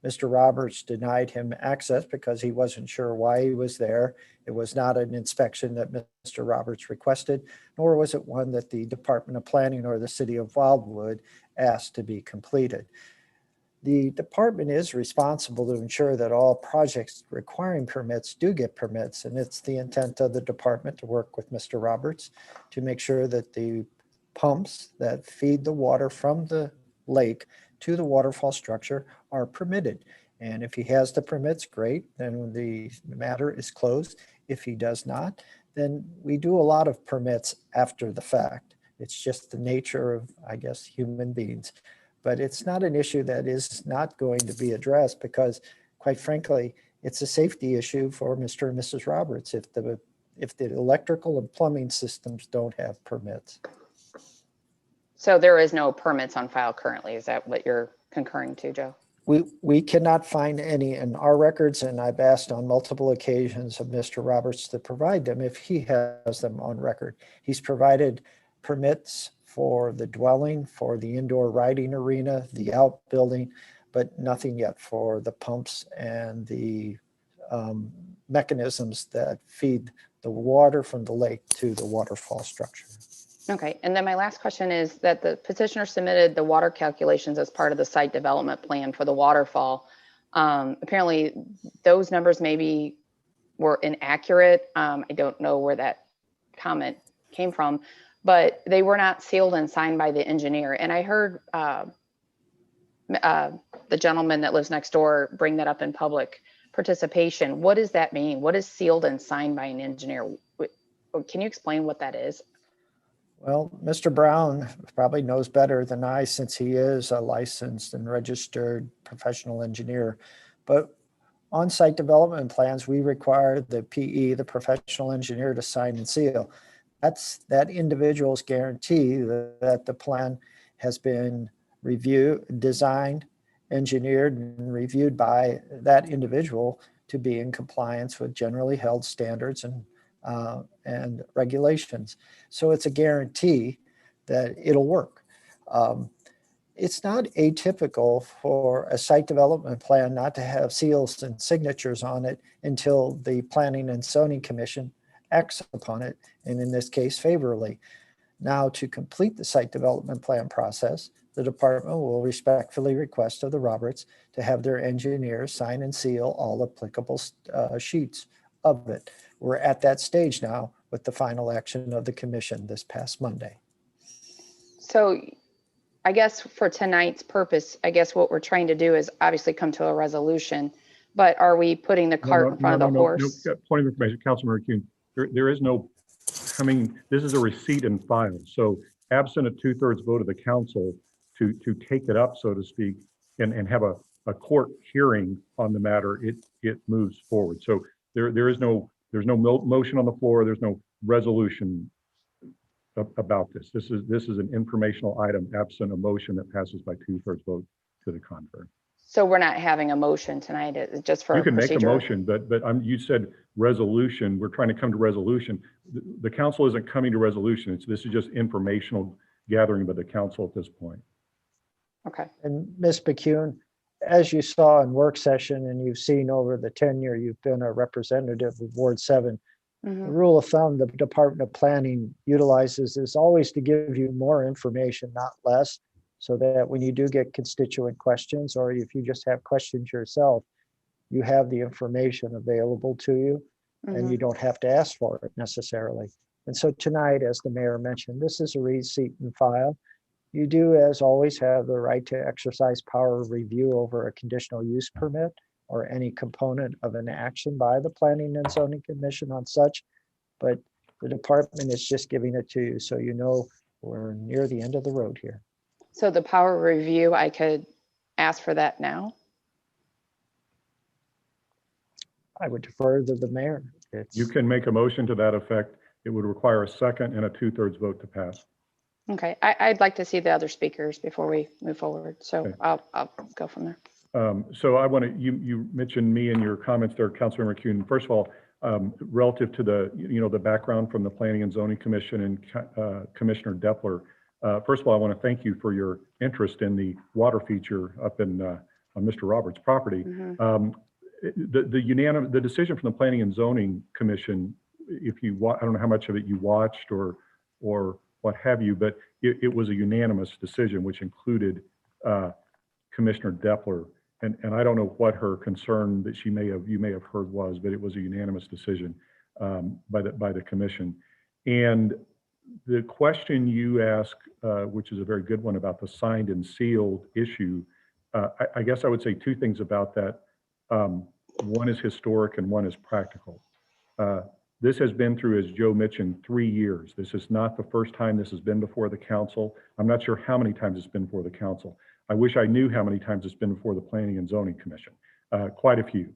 Mr. Roberts denied him access because he wasn't sure why he was there. It was not an inspection that Mr. Roberts requested, nor was it one that the Department of Planning or the City of Wildwood asked to be completed. The department is responsible to ensure that all projects requiring permits do get permits, and it's the intent of the department to work with Mr. Roberts to make sure that the pumps that feed the water from the lake to the waterfall structure are permitted. And if he has the permits, great, then the matter is closed. If he does not, then we do a lot of permits after the fact. It's just the nature of, I guess, human beings. But it's not an issue that is not going to be addressed because, quite frankly, it's a safety issue for Mr. and Mrs. Roberts if the electrical and plumbing systems don't have permits. So there is no permits on file currently. Is that what you're concurring to, Joe? We cannot find any in our records, and I've asked on multiple occasions of Mr. Roberts to provide them if he has them on record. He's provided permits for the dwelling, for the indoor riding arena, the outbuilding, but nothing yet for the pumps and the mechanisms that feed the water from the lake to the waterfall structure. Okay, and then my last question is that the petitioner submitted the water calculations as part of the site development plan for the waterfall. Apparently those numbers maybe were inaccurate. I don't know where that comment came from, but they were not sealed and signed by the engineer. And I heard the gentleman that lives next door bring that up in public participation. What does that mean? What is sealed and signed by an engineer? Can you explain what that is? Well, Mr. Brown probably knows better than I since he is a licensed and registered professional engineer. But on site development plans, we require the PE, the professional engineer, to sign and seal. That's that individual's guarantee that the plan has been reviewed, designed, engineered, and reviewed by that individual to be in compliance with generally held standards and regulations. So it's a guarantee that it'll work. It's not atypical for a site development plan not to have seals and signatures on it until the Planning and Zoning Commission acts upon it, and in this case favorably. Now, to complete the site development plan process, the department will respectfully request of the Roberts to have their engineers sign and seal all applicable sheets of it. We're at that stage now with the final action of the commission this past Monday. So I guess for tonight's purpose, I guess what we're trying to do is obviously come to a resolution, but are we putting the cart in front of the horse? No, point of information, Councilmember Kuhn, there is no coming, this is a receipt and file. So absent a 2/3 vote of the council to take it up, so to speak, and have a court hearing on the matter, it moves forward. So there's no motion on the floor. There's no resolution about this. This is an informational item absent a motion that passes by 2/3 vote to the contrary. So we're not having a motion tonight, it's just for You can make a procedure. motion, but you said resolution. We're trying to come to resolution. The council isn't coming to resolution. This is just informational gathering by the council at this point. Okay. And Ms. McCune, as you saw in work session and you've seen over the tenure you've been a representative of Ward 7, the rule of thumb the Department of Planning utilizes is always to give you more information, not less, so that when you do get constituent questions, or if you just have questions yourself, you have the information available to you and you don't have to ask for it necessarily. And so tonight, as the mayor mentioned, this is a receipt and file. You do, as always, have the right to exercise power of review over a conditional use permit or any component of an action by the Planning and Zoning Commission on such, but the department is just giving it to you so you know we're near the end of the road here. So the power review, I could ask for that now? I would defer to the mayor. You can make a motion to that effect. It would require a second and a 2/3 vote to pass. Okay, I'd like to see the other speakers before we move forward. So Okay. I'll go from there. So I want to, you mentioned me in your comments there, Councilmember Kuhn. First of all, relative to the background from the Planning and Zoning Commission and Commissioner Depler. First of all, I want to thank you for your interest in the water feature up in Mr. Roberts' property. The decision from the Planning and Zoning Commission, if you I don't know how much of it you watched or what have you, but it was a unanimous decision, which included Commissioner Depler. And I don't know what her concern that you may have heard was, but it was a unanimous decision by the commission. And the question you ask, which is a very good one about the signed and sealed issue, I guess I would say two things about that. One is historic and one is practical. This has been through, as Joe mentioned, 3 years. This is not the first time this has been before the council. I'm not sure how many times it's been before the council. I wish I knew how many times it's been before the Planning and Zoning Commission. Quite a few.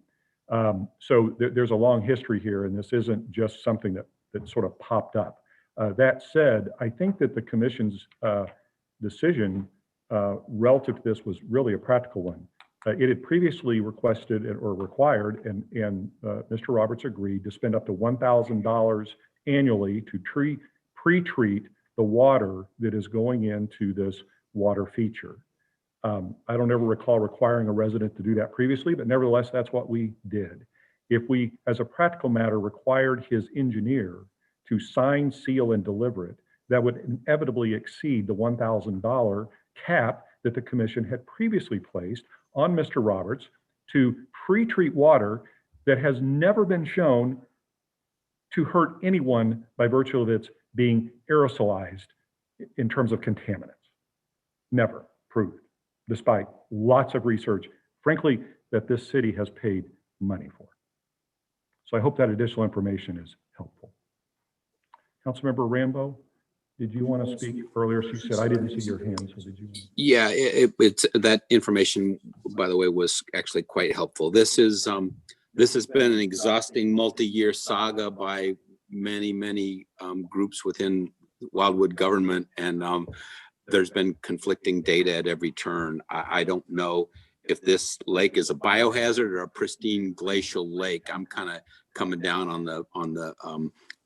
So there's a long history here, and this isn't just something that sort of popped up. That said, I think that the commission's decision relative to this was really a practical one. It had previously requested or required, and Mr. Roberts agreed to spend up to $1,000 annually to pre-treat the water that is going into this water feature. I don't ever recall requiring a resident to do that previously, but nevertheless, that's what we did. If we, as a practical matter, required his engineer to sign, seal, and deliver it, that would inevitably exceed the $1,000 cap that the commission had previously placed on Mr. Roberts to pre-treat water that has never been shown to hurt anyone by virtue of its being aerosolized in terms of contaminants. Never proved, despite lots of research, frankly, that this city has paid money for. So I hope that additional information is helpful. Councilmember Rambo, did you want to speak earlier? She said, I didn't see your hand, so did you? Yeah, it's that information, by the way, was actually quite helpful. This has been an exhausting multi-year saga by many groups within Wildwood government, and there's been conflicting data at every turn. I don't know if this lake is a biohazard or a pristine glacial lake. I'm kind of coming down on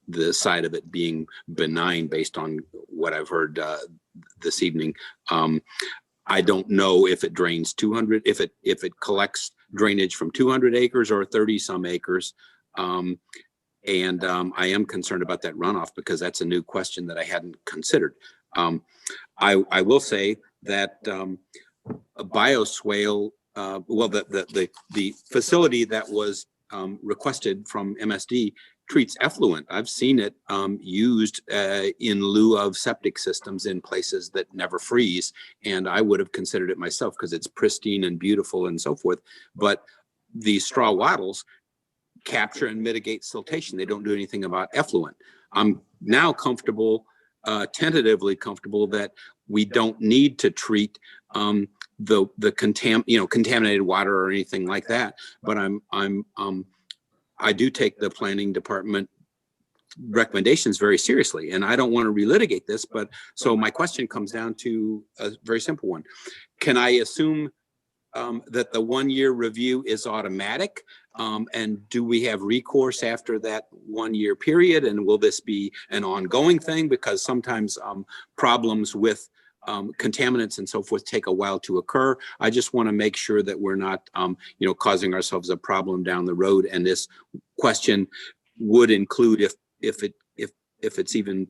the side of it being benign based on what I've heard this evening. I don't know if it drains 200, if it collects drainage from 200 acres or 30 some acres. I am concerned about that runoff because that's a new question that I hadn't considered. I will say that a bioswale, well, the facility that was requested from MSD treats effluent. I've seen it used in lieu of septic systems in places that never freeze. And I would have considered it myself because it's pristine and beautiful and so forth. But these straw wattles capture and mitigate siltation. They don't do anything about effluent. I'm now comfortable, tentatively comfortable, that we don't need to treat the contaminated water or anything like that. But I do take the planning department recommendations very seriously, and I don't want to relitigate this. But so my question comes down to a very simple one: can I assume that the 1-year review is automatic? And do we have recourse after that 1-year period? And will this be an ongoing thing? Because sometimes problems with contaminants and so forth take a while to occur. I just want to make sure that we're not, causing ourselves a problem down the road. And this question would include, if it's even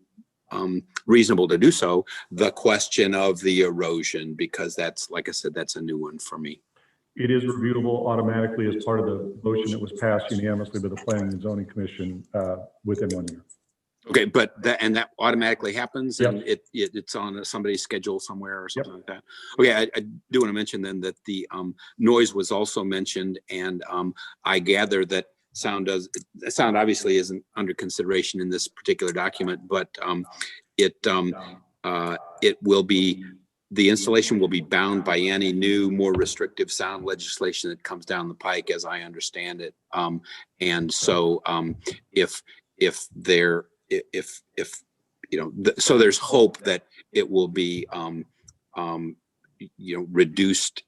reasonable to do so, the question of the erosion, because that's, like I said, that's a new one for me. It is reviewable automatically as part of the motion that was passed unanimously by the Planning and Zoning Commission within 1 year. Okay, but that automatically happens, Yep. and it's on somebody's schedule somewhere or something like that. Okay, I do want to mention then that the noise was also mentioned, and I gather that sound obviously isn't under consideration in this particular document, but it will be, the installation will be bound by any new, more restrictive sound legislation that comes down the pike, as I understand it. And so so there's hope that it will be reduced.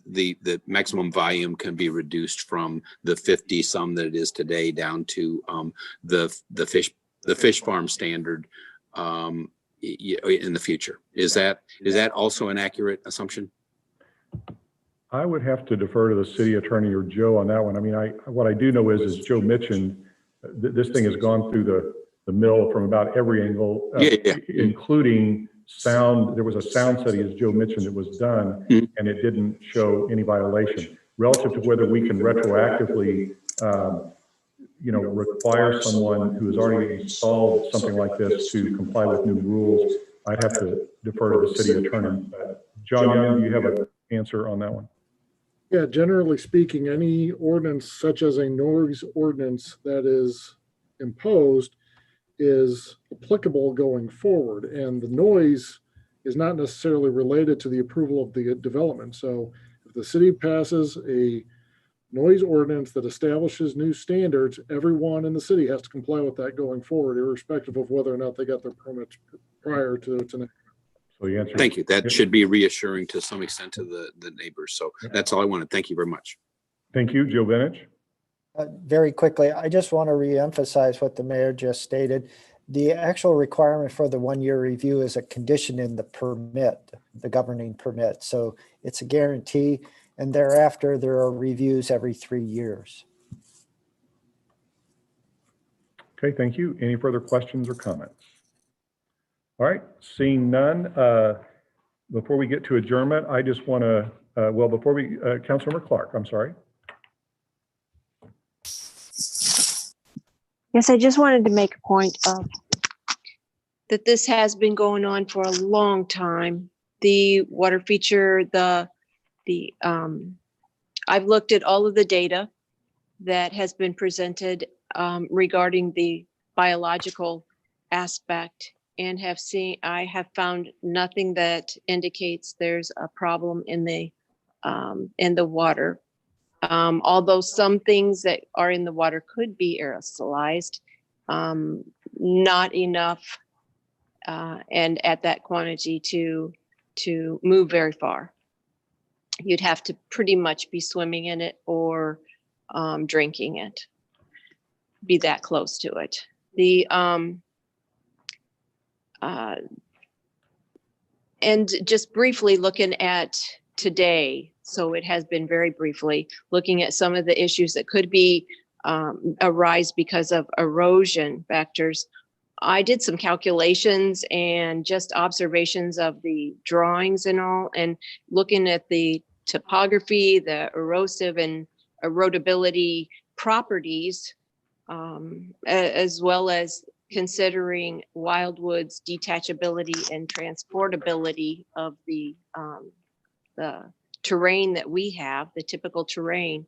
The maximum volume can be reduced from the 50 some that it is today down to the fish farm standard in the future. Is that also an accurate assumption? I would have to defer to the city attorney or Joe on that one. I mean, what I do know is, as Joe mentioned, this thing has gone through the mill from about every angle, including sound. There was a sound study, as Joe mentioned, that was done, and it didn't show any violation. Relative to whether we can retroactively, require someone who has already installed something like this to comply with new rules, I'd have to defer to the city attorney. John Young, do you have an answer on that one? Yeah, generally speaking, any ordinance such as a noise ordinance that is imposed is applicable going forward. And the noise is not necessarily related to the approval of the development. So if the city passes a noise ordinance that establishes new standards, everyone in the city has to comply with that going forward, irrespective of whether or not they got their permits prior to its enactment. So the answer. Thank you. That should be reassuring to some extent to the neighbors. So that's all I wanted. Thank you very much. Thank you, Joe Benich. Very quickly, I just want to reemphasize what the mayor just stated. The actual requirement for the 1-year review is a condition in the permit, the governing permit. So it's a guarantee. And thereafter, there are reviews every 3 years. Okay, thank you. Any further questions or comments? All right, seeing none, before we get to adjournment, I just want to, Councilmember Clark, I'm sorry. Yes, I just wanted to make a point of that this has been going on for a long time. The water feature, I've looked at all of the data that has been presented regarding the biological aspect, and I have found nothing that indicates there's a problem in the water. Although some things that are in the water could be aerosolized, not enough and at that quantity to move very far. You'd have to pretty much be swimming in it or drinking it, be that close to it. And just briefly looking at today, so it has been very briefly looking at some of the issues that could be arise because of erosion factors. I did some calculations and just observations of the drawings and all, and looking at the topography, the erosive and erodibility properties, as well as considering Wildwood's detachability and transportability of the terrain that we have, the typical terrain.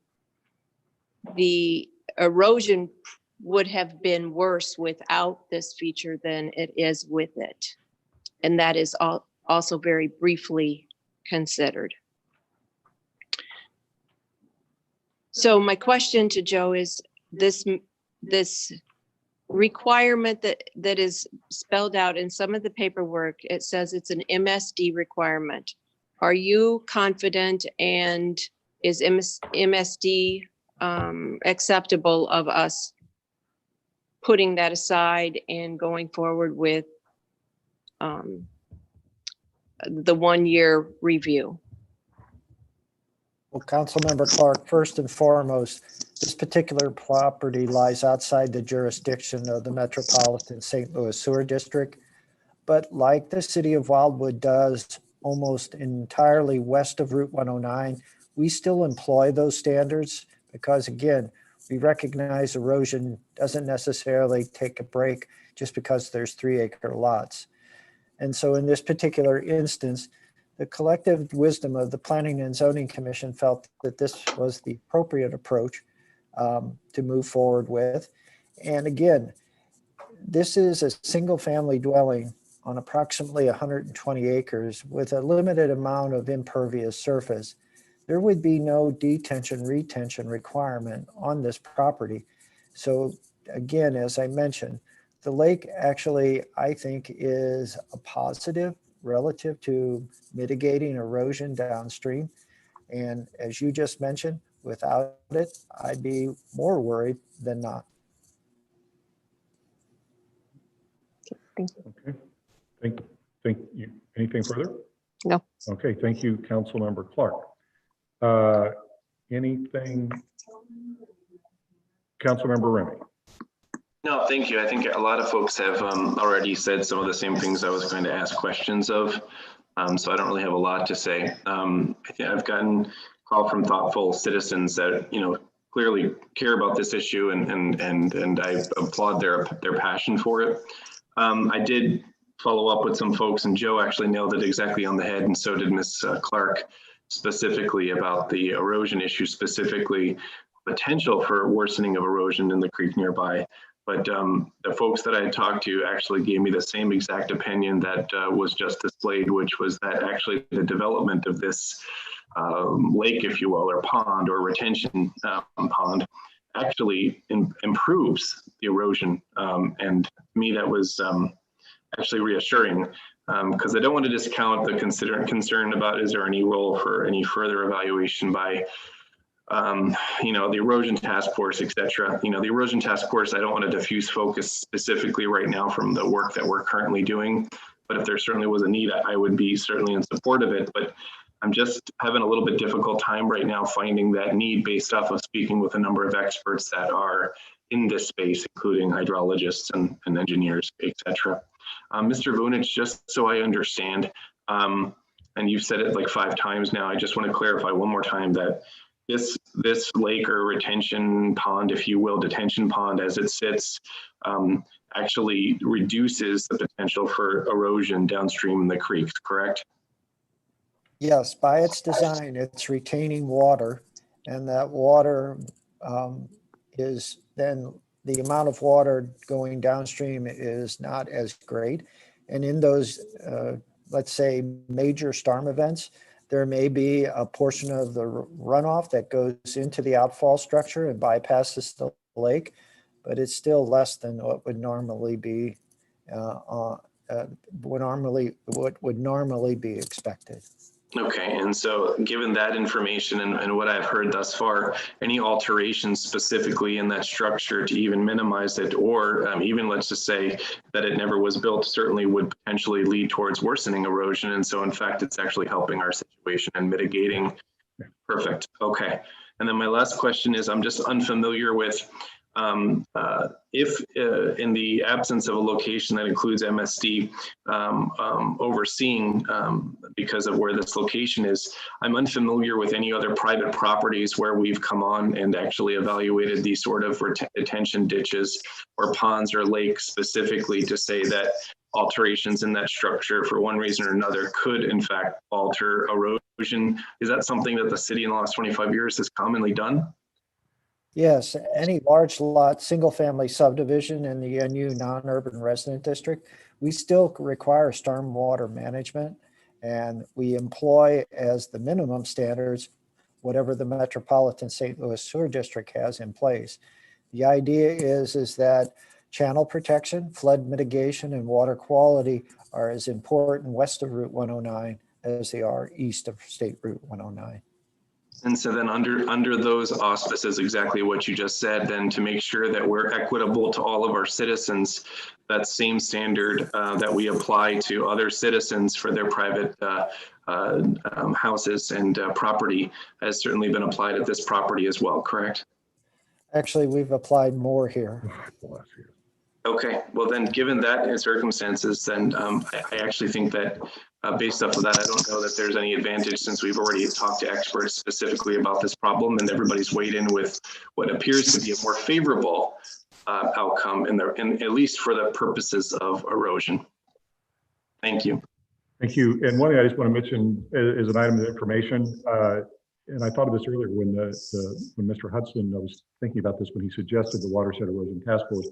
The erosion would have been worse without this feature than it is with it. And that is also very briefly considered. So my question to Joe is this requirement that is spelled out in some of the paperwork, it says it's an MSD requirement. Are you confident, and is MSD acceptable of us putting that aside and going forward with the 1-year review? Well, Councilmember Clark, first and foremost, this particular property lies outside the jurisdiction of the Metropolitan St. Louis Sewer District. But like the city of Wildwood does almost entirely west of Route 109, we still employ those standards because, again, we recognize erosion doesn't necessarily take a break just because there's 3-acre lots. And so in this particular instance, the collective wisdom of the Planning and Zoning Commission felt that this was the appropriate approach to move forward with. And again, this is a single family dwelling on approximately 120 acres with a limited amount of impervious surface. There would be no detention retention requirement on this property. So again, as I mentioned, the lake actually, I think, is a positive relative to mitigating erosion downstream. And as you just mentioned, without it, I'd be more worried than not. Thank you. Okay. Thank you. Anything further? No. Okay, thank you, Councilmember Clark. Anything? Councilmember Remy. No, thank you. I think a lot of folks have already said some of the same things I was going to ask questions of. So I don't really have a lot to say. I think I've gotten a call from thoughtful citizens that, clearly care about this issue, and I applaud their passion for it. I did follow up with some folks, and Joe actually nailed it exactly on the head, and so did Ms. Clark, specifically about the erosion issue, specifically potential for worsening of erosion in the creek nearby. But the folks that I had talked to actually gave me the same exact opinion that was just displayed, which was that actually the development of this lake, if you will, or pond or retention pond actually improves the erosion. And to me, that was actually reassuring, because I don't want to discount the concern about is there any role for any further evaluation by the erosion task force, et cetera. The erosion task force, I don't want to diffuse focus specifically right now from the work that we're currently doing, but if there certainly was a need, I would be certainly in support of it. But I'm just having a little bit difficult time right now finding that need based off of speaking with a number of experts that are in this space, including hydrologists and engineers, et cetera. Mr. Vunich, just so I understand, and you've said it like 5 times now, I just want to clarify one more time that this lake or retention pond, if you will, detention pond as it sits, actually reduces the potential for erosion downstream in the creeks, correct? Yes, by its design, it's retaining water, and that water is then the amount of water going downstream is not as great. And in those, let's say, major storm events, there may be a portion of the runoff that goes into the outfall structure and bypasses the lake, but it's still less than what would normally be what would normally be expected. Okay, and so given that information and what I've heard thus far, any alterations specifically in that structure to even minimize it, or even let's just say that it never was built, certainly would potentially lead towards worsening erosion. And so in fact, it's actually helping our situation and mitigating. Perfect, okay. And then my last question is, I'm just unfamiliar with if in the absence of a location that includes MSD overseeing because of where this location is, I'm unfamiliar with any other private properties where we've come on and actually evaluated these sort of retention ditches or ponds or lakes specifically to say that alterations in that structure for one reason or another could in fact alter erosion. Is that something that the city in the last 25 years has commonly done? Yes, any large lot, single family subdivision in the NU non-urban resident district, we still require stormwater management, and we employ as the minimum standards whatever the Metropolitan St. Louis Sewer District has in place. The idea is that channel protection, flood mitigation, and water quality are as important west of Route 109 as they are east of State Route 109. And so then under those auspices, exactly what you just said, then to make sure that we're equitable to all of our citizens, that same standard that we apply to other citizens for their private houses and property has certainly been applied at this property as well, correct? Actually, we've applied more here. Okay, well then, given that in circumstances, then I actually think that based off of that, I don't know that there's any advantage since we've already talked to experts specifically about this problem and everybody's weighed in with what appears to be a more favorable outcome in at least for the purposes of erosion. Thank you. Thank you. And one thing I just want to mention is an item of information. And I thought of this earlier when when Mr. Hudson, I was thinking about this when he suggested the Watershed Erosion Task Force.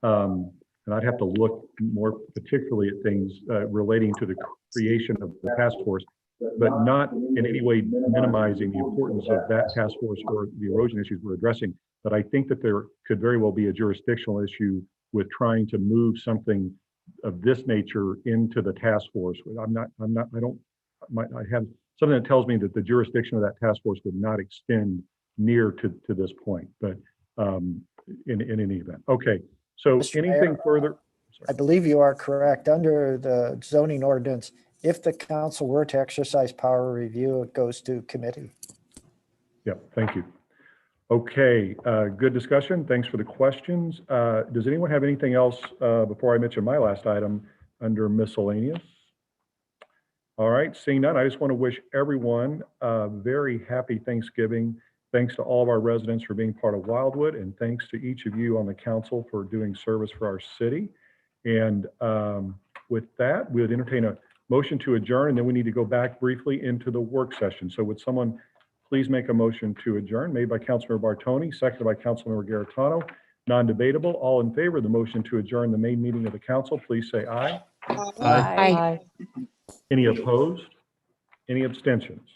And I'd have to look more particularly at things relating to the creation of the task force, but not in any way minimizing the importance of that task force or the erosion issues we're addressing. But I think that there could very well be a jurisdictional issue with trying to move something of this nature into the task force. I have something that tells me that the jurisdiction of that task force would not extend near to this point, but in any event. Okay. So Mr. anything Mayor, further? I believe you are correct. Under the zoning ordinance, if the council were to exercise power review, it goes to committee. Yep, thank you. Okay, good discussion. Thanks for the questions. Does anyone have anything else before I mention my last item under miscellaneous? All right, seeing none, I just want to wish everyone a very happy Thanksgiving. Thanks to all of our residents for being part of Wildwood, and thanks to each of you on the council for doing service for our city. And with that, we would entertain a motion to adjourn, and then we need to go back briefly into the work session. So would someone please make a motion to adjourn, made by Councilmember Bartoni, seconded by Councilmember Garitano, non-debatable. All in favor of the motion to adjourn the main meeting of the council, please say aye. Aye. Any opposed? Any abstentions?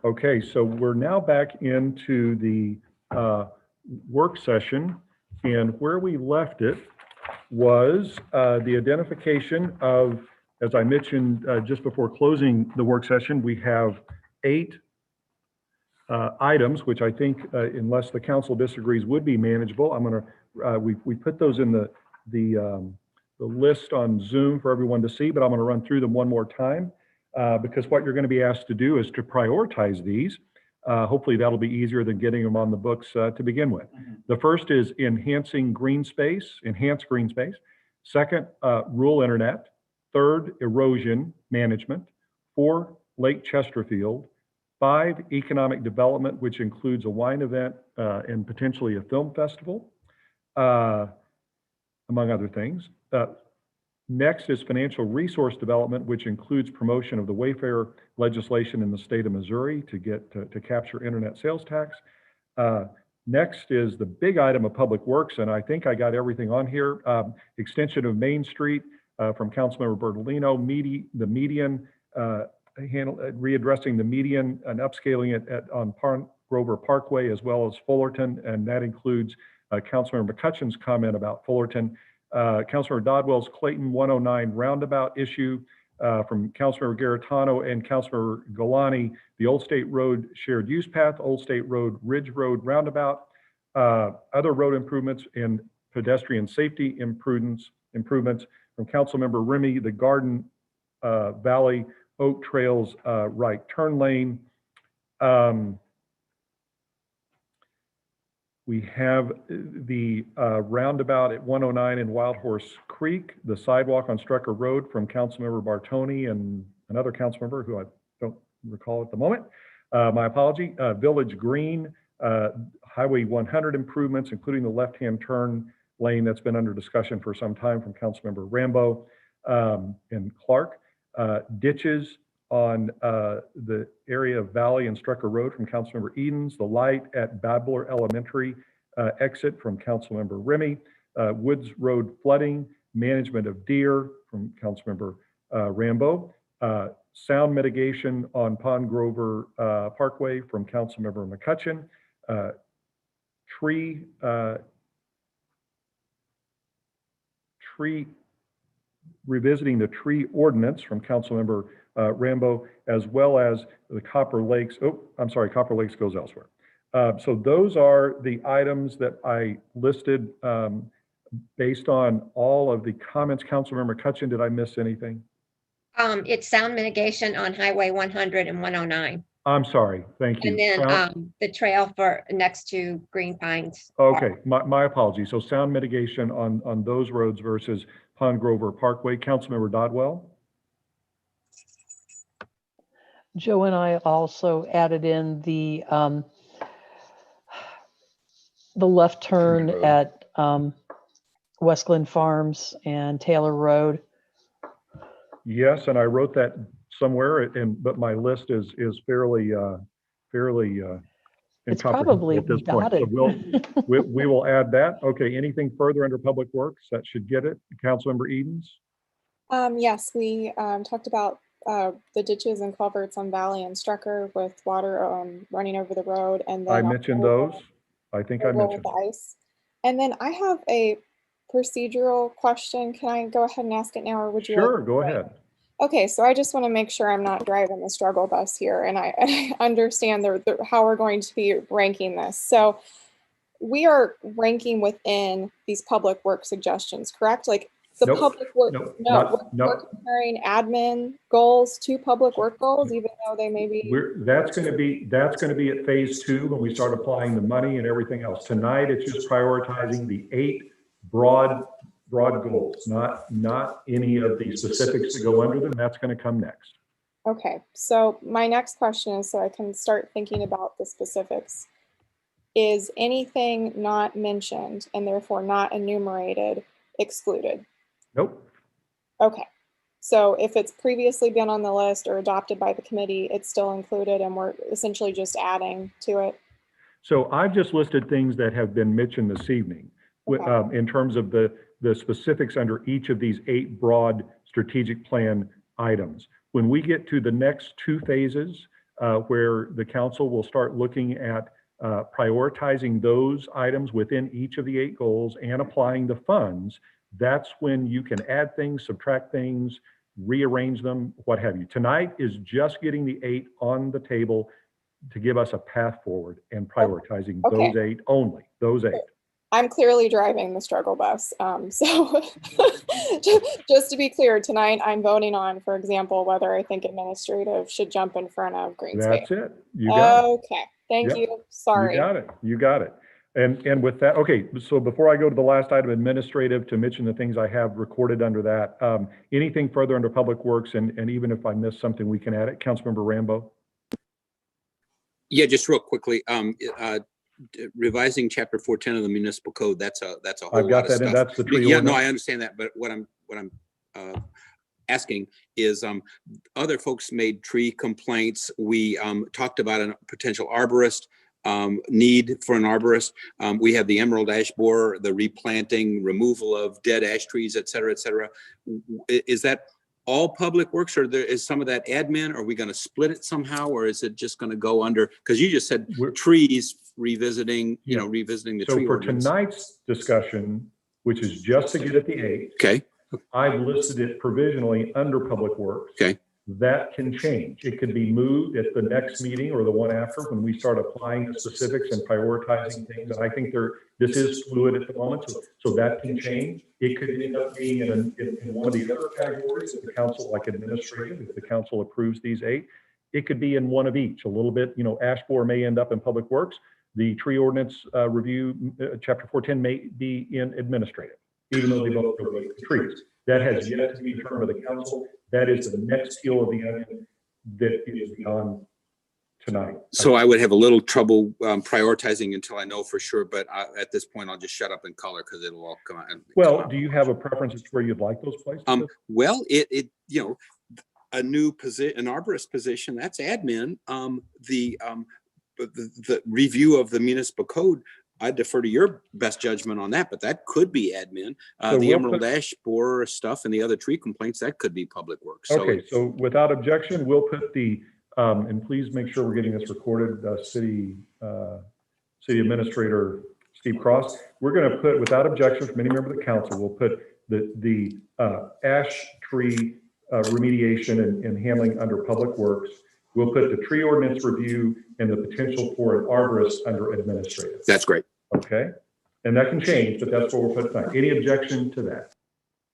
Okay, so we're now back into the work session, and where we left it was the identification of, as I mentioned just before closing the work session, we have 8 items, which I think, unless the council disagrees, would be manageable. I'm going to, we put those in the list on Zoom for everyone to see, but I'm going to run through them one more time because what you're going to be asked to do is to prioritize these. Hopefully that'll be easier than getting them on the books to begin with. The first is enhancing green space, enhance green space. Second, rural internet. Third, erosion management. 4, Lake Chesterfield. 5, economic development, which includes a wine event and potentially a film festival, among other things. Next is financial resource development, which includes promotion of the Wayfair legislation in the state of Missouri to capture internet sales tax. Next is the big item of public works, and I think I got everything on here. Extension of Main Street from Councilmember Bertolino, the median, readdressing the median and upscaling it on Grover Parkway as well as Fullerton, and that includes Councilmember McCutcheon's comment about Fullerton. Councilmember Dodwell's Clayton 109 roundabout issue from Councilmember Garitano and Councilmember Galani, the Old State Road shared use path, Old State Road Ridge Road roundabout, other road improvements and pedestrian safety improvements from Councilmember Remy, the Garden Valley Oak Trails right turn lane. We have the roundabout at 109 in Wild Horse Creek, the sidewalk on Strecker Road from Councilmember Bartoni and another council member who I don't recall at the moment. My apology. Village Green, Highway 100 improvements, including the left-hand turn lane that's been under discussion for some time from Councilmember Rambo and Clark. Ditches on the area of Valley and Strecker Road from Councilmember Edens, the light at Babler Elementary exit from Councilmember Remy, Woods Road flooding, management of deer from Councilmember Rambo, sound mitigation on Pond Grover Parkway from Councilmember McCutcheon, revisiting the tree ordinance from Councilmember Rambo, as well as the Copper Lakes. Oh, I'm sorry, Copper Lakes goes elsewhere. So those are the items that I listed based on all of the comments. Councilmember McCutcheon, did I miss anything? It's sound mitigation on Highway 100 and 109. I'm sorry, thank you. And then the trail for next to Green Pines. Okay, my apologies. So sound mitigation on those roads versus Pond Grover Parkway. Councilmember Dodwell. Joe and I also added in the left turn at Westglen Farms and Taylor Road. Yes, and I wrote that somewhere, but my list is fairly it's probably at this point. So we will add that. Okay, anything further under Public Works? That should get it. Councilmember Edens. Yes, we talked about the ditches and culverts on Valley and Strecker with water running over the road, and then I mentioned those. I think I mentioned the ice. And then I have a procedural question. Can I go ahead and ask it now, or would you? Sure, go ahead. Okay, so I just want to make sure I'm not driving the struggle bus here, and I understand how we're going to be ranking this. So we are ranking within these public work suggestions, correct? Like The Nope, public work, nope, no, not- we're comparing admin goals to public work goals, even though they may be. That's going to be at phase 2 when we start applying the money and everything else. Tonight, it's just prioritizing the 8 broad goals, not any of the specifics that go under them. That's going to come next. Okay, so my next question is, so I can start thinking about the specifics. Is anything not mentioned and therefore not enumerated excluded? Nope. Okay, so if it's previously been on the list or adopted by the committee, it's still included and we're essentially just adding to it? So I've just listed things that have been mentioned this evening in terms of the specifics under each of these 8 broad strategic plan items. When we get to the next 2 phases, where the council will start looking at prioritizing those items within each of the 8 goals and applying the funds, that's when you can add things, subtract things, rearrange them, what have you. Tonight is just getting the 8 on the table to give us a path forward and prioritizing those 8 only, those 8. I'm clearly driving the struggle bus. So just to be clear, tonight I'm voting on, for example, whether I think administrative should jump in front of green space. That's it. You got it. Okay, thank Yep. you. Sorry. You got it. You got it. And with that, okay, so before I go to the last item, administrative, to mention the things I have recorded under that, anything further under Public Works, and even if I missed something, we can add it. Councilmember Rambo? Yeah, just real quickly, revising chapter 410 of the municipal code, that's a whole I've got lot of that, stuff. and that's the tree Yeah, ordinance. no, I understand that, but what I'm asking is, other folks made tree complaints. We talked about a potential arborist, need for an arborist. We have the emerald ash borer, the replanting, removal of dead ash trees, et cetera, et cetera. Is that all public works, or there is some of that admin? Are we going to split it somehow, or is it just going to go under, because you just said trees revisiting, revisiting the So tree for ordinance. tonight's discussion, which is just to get at the 8. Okay. I've listed it provisionally under Public Works. Okay. That can change. It could be moved at the next meeting or the one after when we start applying the specifics and prioritizing things. And I think this is fluid at the moment, so that can change. It could end up being in one of the other categories if the council, like administrative, if the council approves these 8. It could be in one of each. A little bit, ash borer may end up in Public Works. The tree ordinance review, chapter 410, may be in administrative, even though they both go with the trees. That has yet to be determined by the council. That is the next peel of the onion that is beyond tonight. So I would have a little trouble prioritizing until I know for sure, but at this point, I'll just shut up and color because it'll all come out. Well, do you have a preference as to where you'd like those places? Well, it a new position, an arborist position, that's admin. The review of the municipal code, I defer to your best judgment on that, but that could be admin. So The we'll emerald put- ash borer stuff and the other tree complaints, that could be public works. So Okay, so without objection, we'll put the, and please make sure we're getting this recorded, city administrator Steve Cross. We're going to put, without objection from any member of the council, we'll put the ash tree remediation and handling under Public Works. We'll put the tree ordinance review and the potential for an arborist under administrative. That's great. Okay, and that can change, but that's what we'll put tonight. Any objection to that?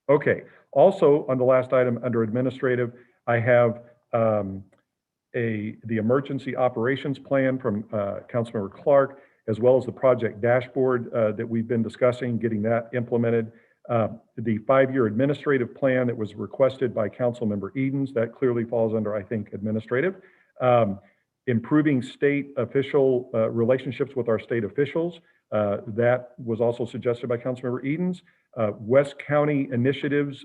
Okay, also on the last item under administrative, I have the emergency operations plan from Councilmember Clark, as well as the project dashboard that we've been discussing, getting that implemented. The 5-year administrative plan that was requested by Councilmember Edens, that clearly falls under, I think, administrative. Improving state official relationships with our state officials. That was also suggested by Councilmember Edens. West County initiatives,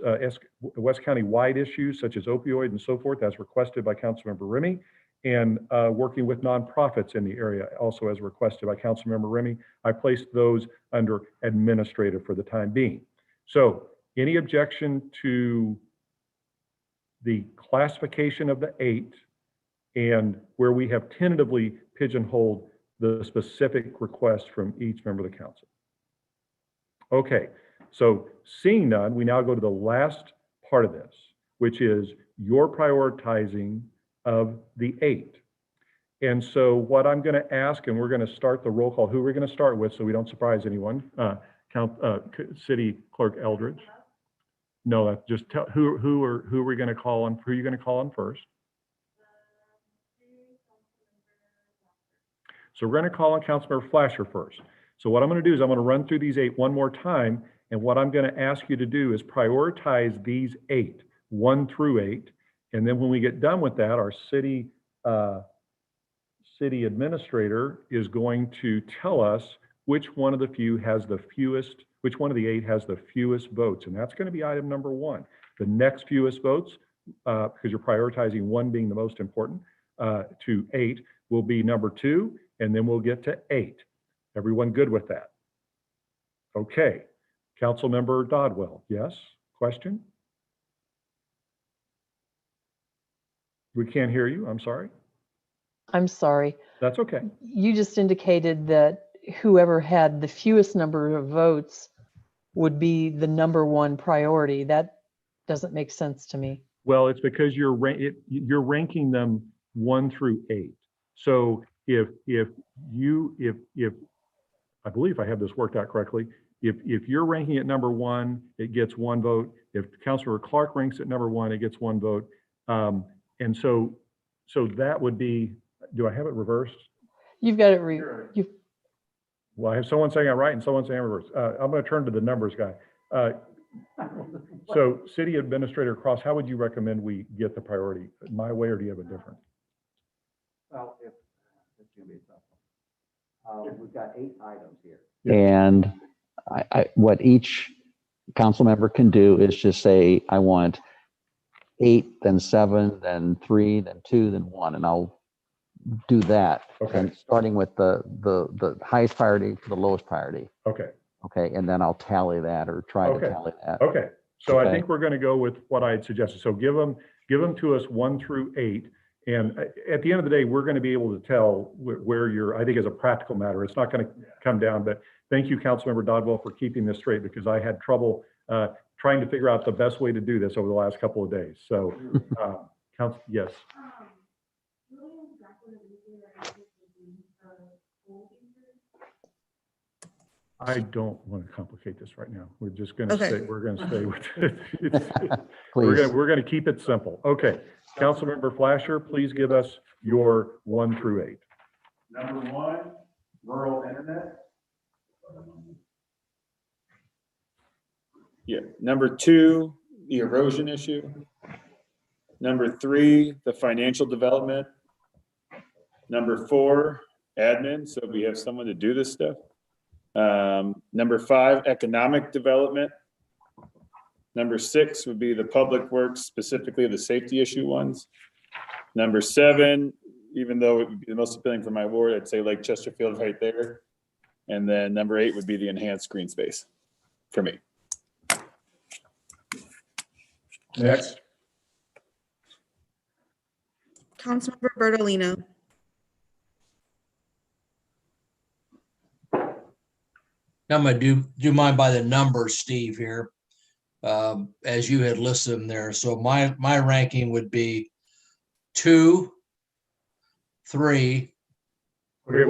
West County wide issues such as opioid and so forth, as requested by Councilmember Remy. And working with nonprofits in the area, also as requested by Councilmember Remy. I placed those under administrative for the time being. So any objection to the classification of the 8 and where we have tentatively pigeonholed the specific requests from each member of the council? Okay, so seeing none, we now go to the last part of this, which is your prioritizing of the 8. And so what I'm going to ask, and we're going to start the roll call, who we're going to start with so we don't surprise anyone. City Clerk Eldridge. No, that's just tell, who are we going to call on? Who are you going to call on first? So we're going to call on Councilmember Flasher first. So what I'm going to do is I'm going to run through these 8 one more time. And what I'm going to ask you to do is prioritize these 8, 1 through 8. And then when we get done with that, our city administrator is going to tell us which one of the which one of the 8 has the fewest votes. And that's going to be item number 1. The next fewest votes, because you're prioritizing 1 being the most important, to 8 will be number 2, and then we'll get to 8. Everyone good with that? Okay. Councilmember Dodwell, yes? Question? We can't hear you, I'm sorry. I'm sorry. That's okay. You just indicated that whoever had the fewest number of votes would be the number 1 priority. That doesn't make sense to me. Well, it's because you're ranking them 1 through 8. So if I believe I have this worked out correctly, if you're ranking at number 1, it gets 1 vote. If Councilor Clark ranks at number 1, it gets 1 vote. And so that would be, do I have it reversed? You've got it Well, I have someone saying I'm right and someone saying I'm reversed. I'm going to turn to the numbers guy. So City Administrator Cross, how would you recommend we get the priority? My way, or do you have a different? Well, it's going to be tough. We've got 8 items here. And what each council member can do is just say, I want 8, then 7, then 3, then 2, then 1, and I'll do that. Okay. And starting with the highest priority to the lowest priority. Okay. Okay, and then I'll tally that or try to tally that. Okay. So Okay. I think we're going to go with what I had suggested. So give them to us 1 through 8. And at the end of the day, we're going to be able to tell where you're, I think as a practical matter, it's not going to come down, but thank you, Councilmember Dodwell, for keeping this straight, because I had trouble trying to figure out the best way to do this over the last couple of days. So, yes. I don't want to complicate this right now. We're just going to Okay. stay, we're going to stay with it. Please. We're going to keep it simple. Okay. Councilmember Flasher, please give us your 1 through 8. Number 1, rural internet. Yeah. Number 2, the erosion issue. Number 3, the financial development. Number 4, admin. So we have someone to do this stuff. Number 5, economic development. Number 6 would be the public works, specifically the safety issue ones. Number 7, even though it would be the most appealing for my ward, I'd say Lake Chesterfield right there. And then number 8 would be the enhanced green space for me. Next. Councilmember Bertolino. I'm gonna do mine by the numbers, Steve, here, as you had listed them there. So my ranking would be 2, 3. Okay,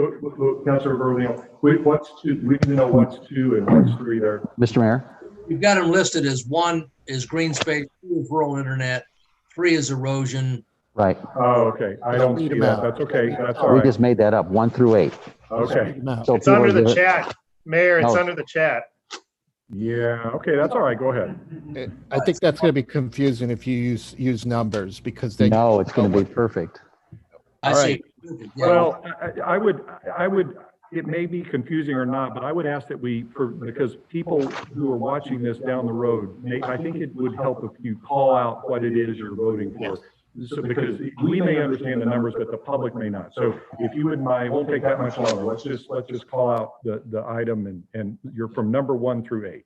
Councilor Berlino, what's 2? We need to know what's 2 and what's 3 there. Mr. Mayor? You've got them listed as 1 is green space, 2 is rural internet, 3 is erosion. Right. Oh, okay. I don't see that. That's okay. That's all We right. just made that up, 1 through 8. Okay. So It's under people the give it- chat, Mayor, it's Oh. under the chat. Yeah, okay, that's all right. Go ahead. I think that's going to be confusing if you use numbers, because they. No, it's going to be perfect. I All see. right. Well, I would, it may be confusing or not, but I would ask that because people who are watching this down the road, I think it would help if you call out what it is you're voting for. So, because we may understand the numbers, but the public may not. So if you wouldn't mind, it won't take that much longer. Let's just call out the item and you're from number 1 through 8.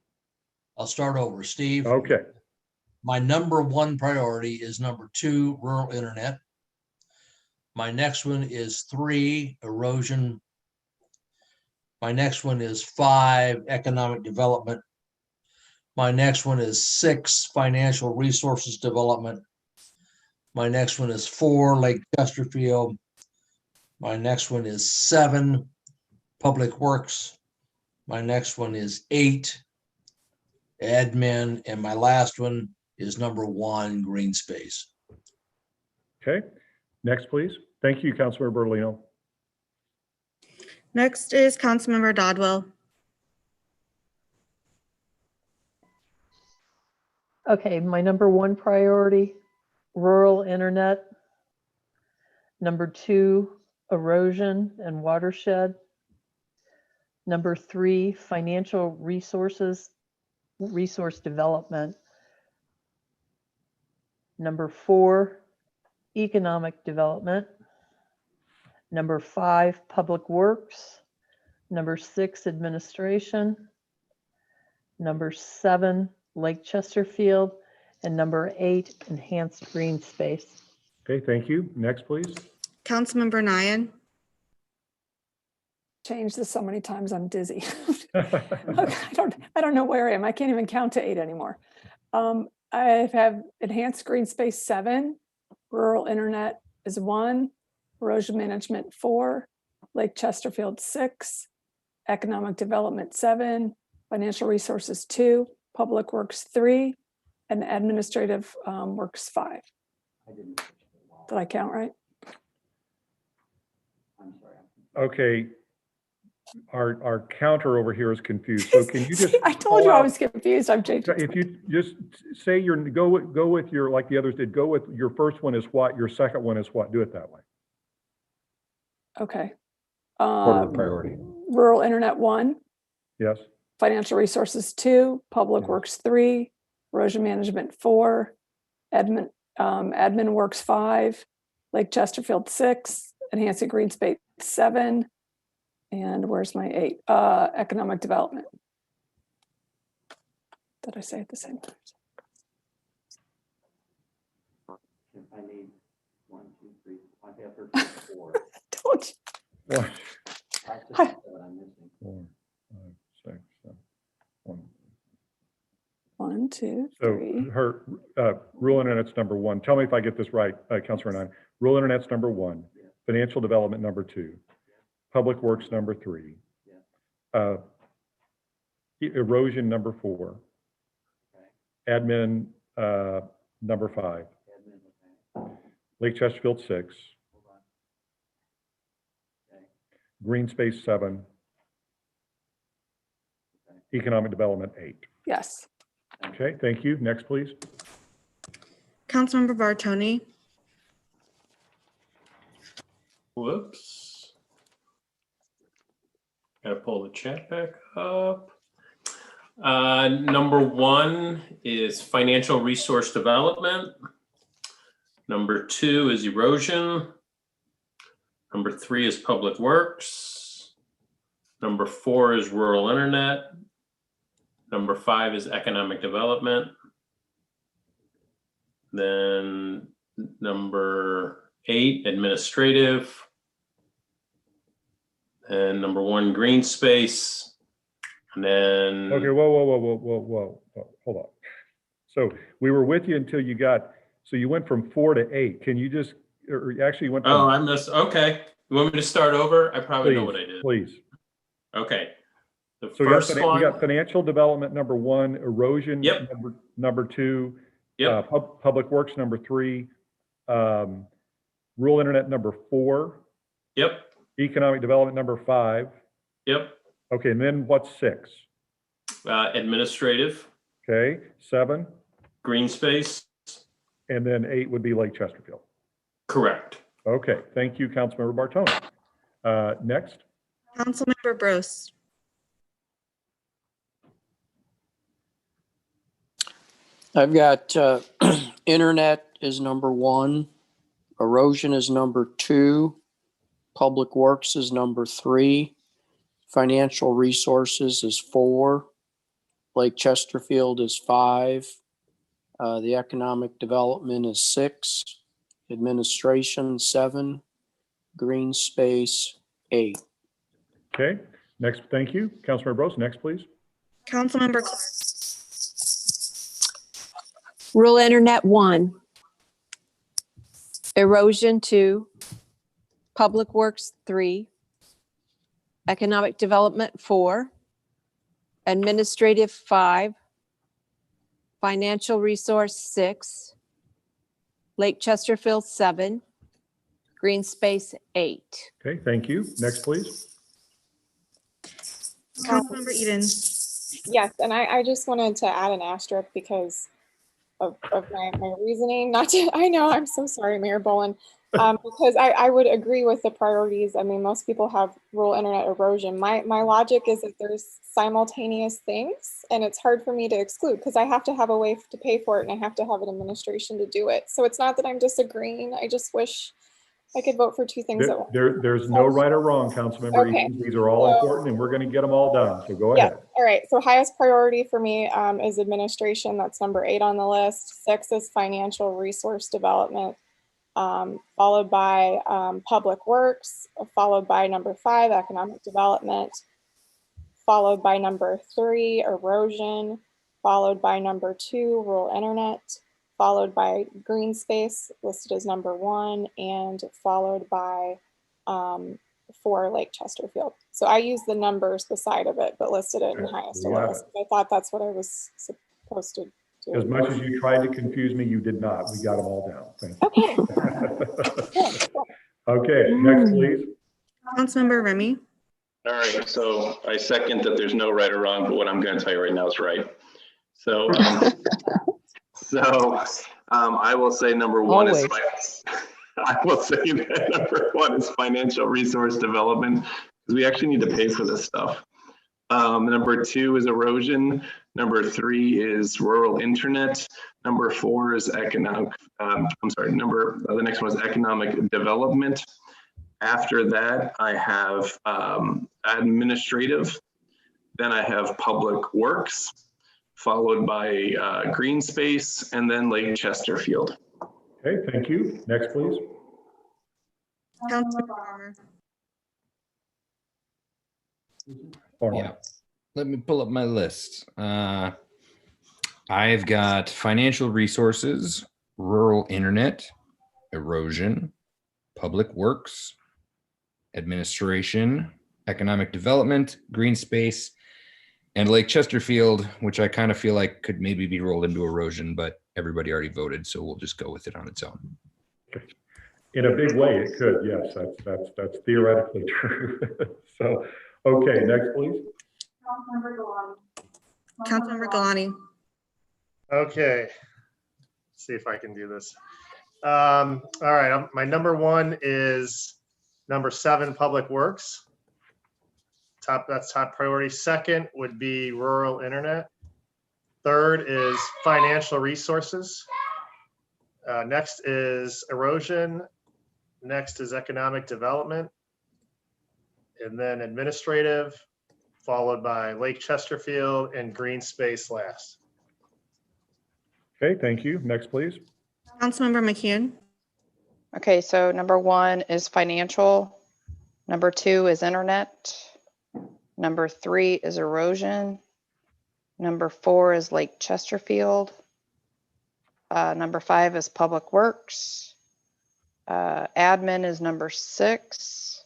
I'll start over, Steve. Okay. My number 1 priority is number 2, rural internet. My next one is 3, erosion. My next one is 5, economic development. My next one is 6, financial resources development. My next one is 4, Lake Chesterfield. My next one is 7, public works. My next one is 8, admin, and my last one is number 1, green space. Okay, next, please. Thank you, Councilmember Bertolino. Next is Councilmember Dodwell. Okay, my number 1 priority, rural internet. Number 2, erosion and watershed. Number 3, financial resource development. Number 4, economic development. Number 5, public works. Number 6, administration. Number 7, Lake Chesterfield. And number 8, enhanced green space. Okay, thank you. Next, please. Councilmember Nyan. Changed this so many times, I'm dizzy. I don't know where I am. I can't even count to 8 anymore. I have enhanced green space 7, rural internet is 1, erosion management 4, Lake Chesterfield 6, economic development 7, financial resources 2, public works 3, and administrative works 5. Did I count right? Okay, our counter over here is confused. So can you just? I told you I was confused. I'm changing. If you just say go with your, like the others did, go with your first one is what, your second one is what, do it that way. Okay. Order of priority. Rural internet 1, Yes. financial resources 2, public works 3, erosion management 4, admin works 5, Lake Chesterfield 6, enhancing green space 7, and where's my 8? Economic development. Did I say at the same time? I need 1, 2, 3, 4. Don't you? 1, 5, 6, 7, I'm missing. 4, 5, 6, 7, 1. 1, 2, So 3. her rural internet's number 1. Tell me if I get this right, Councilor Nine. Rural internet's number 1. Financial development number 2. Public works number 3. Erosion number 4. Admin number 5. Lake Chesterfield 6. Green space 7. Economic development 8. Yes. Okay, thank you. Next, please. Councilmember Bartoni. Whoops. Gotta pull the chat back up. Number 1 is financial resource development. Number 2 is erosion. Number 3 is public works. Number 4 is rural internet. Number 5 is economic development. Then number 8, administrative. And number 1, green space. And then. Okay, whoa, hold on. So we were with you until you got, so you went from 4 to 8. Can you just, or actually you went from. Oh, I missed, okay. You want me to start over? I probably know what I did. Please. Okay. The So first we one. got financial development number 1, erosion number 2, public works number 3, rural internet number 4. Yep. Economic development number 5. Yep. Okay, and then what's 6? Administrative. Okay, 7. Green space. And then 8 would be Lake Chesterfield. Correct. Okay, thank you, Councilmember Bartoni. Next. Councilmember Bros. I've got internet is number 1, erosion is number 2, public works is number 3, financial resources is 4, Lake Chesterfield is 5, the economic development is 6, administration 7, green space 8. Okay, next, thank you. Councilmember Bros, next, please. Councilmember Clark. Rural internet 1, erosion 2, public works 3, economic development 4, administrative 5, Financial Resource 6, Lake Chesterfield 7, Green Space 8. Okay, thank you. Next, please. Councilmember Eden. Yes, and I just wanted to add an asterisk because of my reasoning, not to, I know, I'm so sorry, Mayor Bolin. Because I would agree with the priorities. I mean, most people have rural internet erosion. My logic is that there's simultaneous things and it's hard for me to exclude because I have to have a way to pay for it and I have to have an administration to do it. So it's not that I'm disagreeing. I just wish I could vote for two things at once. There's no right or wrong, Councilmember. Okay. These are all important and we're going to get them all done. So go ahead. All right. So highest priority for me is administration. That's number 8 on the list. 6 is financial resource development, followed by public works, followed by number 5, economic development, followed by number 3, erosion, followed by number 2, rural internet, followed by green space listed as number 1, and followed by 4, Lake Chesterfield. So I use the numbers beside of it, but listed it in highest to lowest. I thought that's what I was supposed to do. As much as you tried to confuse me, you did not. We got them all down. Thank you. Okay, next, please. Councilmember Remy. All right, so I second that there's no right or wrong, but what I'm going to tell you right now is right. So, I will say number 1 is I will say that number 1 is financial resource development because we actually need to pay for this stuff. Number 2 is erosion. Number 3 is rural internet. Number 4 is economic. The next one is economic development. After that, I have administrative. Then I have public works, followed by green space, and then Lake Chesterfield. Okay, thank you. Next, please. Councilmember Farmer. Yeah, let me pull up my list. I've got financial resources, rural internet, erosion, public works, administration, economic development, green space, and Lake Chesterfield, which I kind of feel like could maybe be rolled into erosion, but everybody already voted, so we'll just go with it on its own. In a big way, it could. Yes, that's theoretically true. So, okay, next, please. Councilmember Galani. Okay, let's see if I can do this. All right, my number 1 is number 7, public works. That's top priority. 2nd would be rural internet. 3rd is financial resources. Next is erosion. Next is economic development. And then administrative, followed by Lake Chesterfield and green space last. Okay, thank you. Next, please. Councilmember McKeon. Okay, so number 1 is financial. Number 2 is internet. Number 3 is erosion. Number 4 is Lake Chesterfield. Number 5 is public works. Admin is number 6.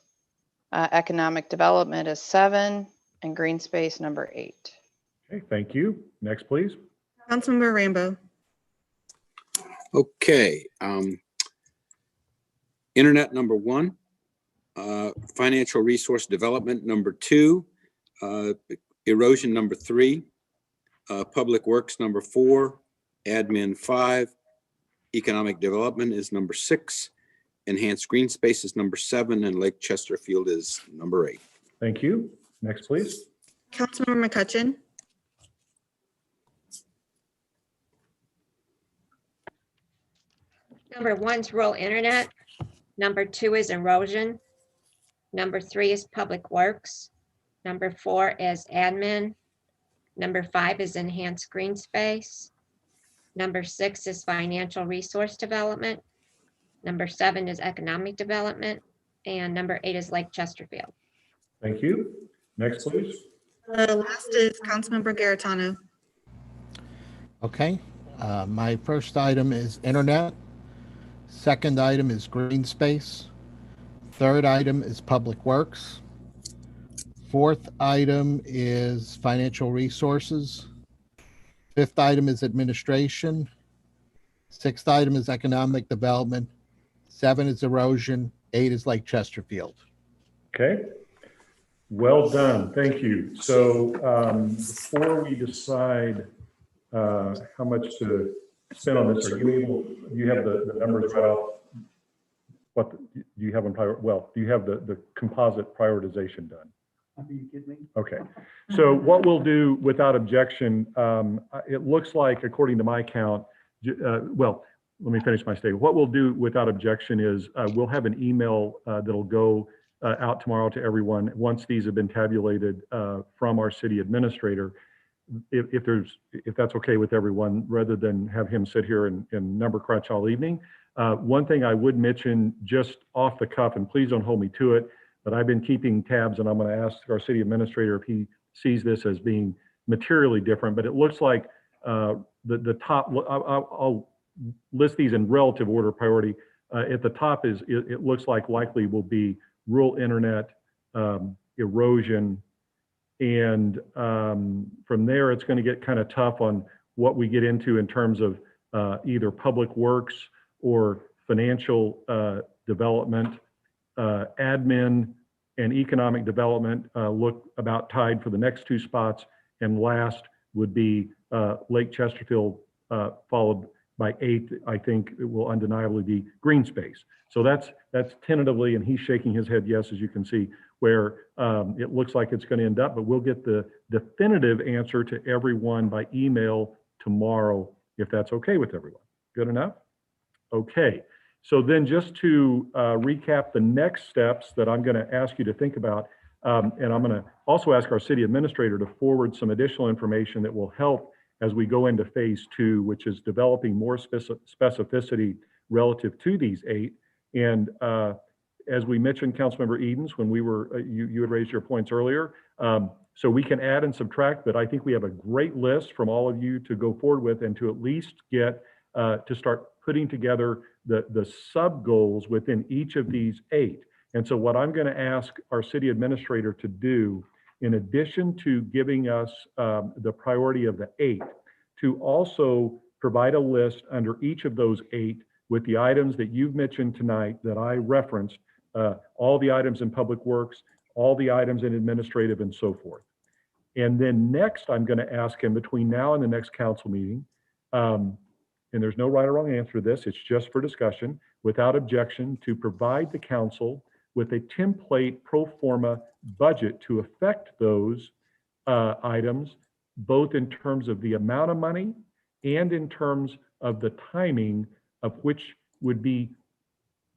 Economic development is 7, and green space number 8. Okay, thank you. Next, please. Councilmember Rainbow. Okay. Internet, number 1. Financial resource development, number 2. Erosion, number 3. Public works, number 4. Admin, 5. Economic development is number 6. Enhanced green space is number 7, and Lake Chesterfield is number 8. Thank you. Next, please. Councilmember McCutcheon. Number 1 is rural internet. Number 2 is erosion. Number 3 is public works. Number 4 is admin. Number 5 is enhanced green space. Number 6 is financial resource development. Number 7 is economic development. And number 8 is Lake Chesterfield. Thank you. Next, please. The last is Councilmember Garitano. Okay, my first item is internet. Second item is green space. Third item is public works. Fourth item is financial resources. Fifth item is administration. Sixth item is economic development. 7 is erosion. 8 is Lake Chesterfield. Okay. Well done. Thank you. So before we decide how much to spend on this, are you able, do you have the numbers right off? What do you have on well, do you have the composite prioritization done? Are you kidding me? Okay. So what we'll do without objection, it looks like, according to my count, well, let me finish my statement. What we'll do without objection is we'll have an email that'll go out tomorrow to everyone once these have been tabulated from our city administrator. If that's okay with everyone, rather than have him sit here and number crunch all evening. One thing I would mention just off the cuff, and please don't hold me to it, but I've been keeping tabs, and I'm going to ask our city administrator if he sees this as being materially different, but it looks like the top, I'll list these in relative order priority. At the top is, it looks like likely will be rural internet, erosion, and from there it's going to get kind of tough on what we get into in terms of either public works or financial development. Admin and economic development look about tied for the next 2 spots, and last would be Lake Chesterfield, followed by 8th. I think it will undeniably be green space. So that's tentatively, and he's shaking his head yes, as you can see, where it looks like it's going to end up, but we'll get the definitive answer to everyone by email tomorrow, if that's okay with everyone. Good enough? Okay. So then just to recap the next steps that I'm going to ask you to think about, and I'm going to also ask our city administrator to forward some additional information that will help as we go into phase 2, which is developing more specificity relative to these 8. And as we mentioned, Councilmember Edens, when we were, you had raised your points earlier, so we can add and subtract, but I think we have a great list from all of you to go forward with and to at least get to start putting together the sub goals within each of these 8. And so what I'm going to ask our city administrator to do, in addition to giving us the priority of the 8, to also provide a list under each of those 8 with the items that you've mentioned tonight that I referenced, all the items in public works, all the items in administrative, and so forth. And then next, I'm going to ask him between now and the next council meeting, and there's no right or wrong answer to this, it's just for discussion, without objection, to provide the council with a template pro forma budget to affect those items, both in terms of the amount of money and in terms of the timing of which would be,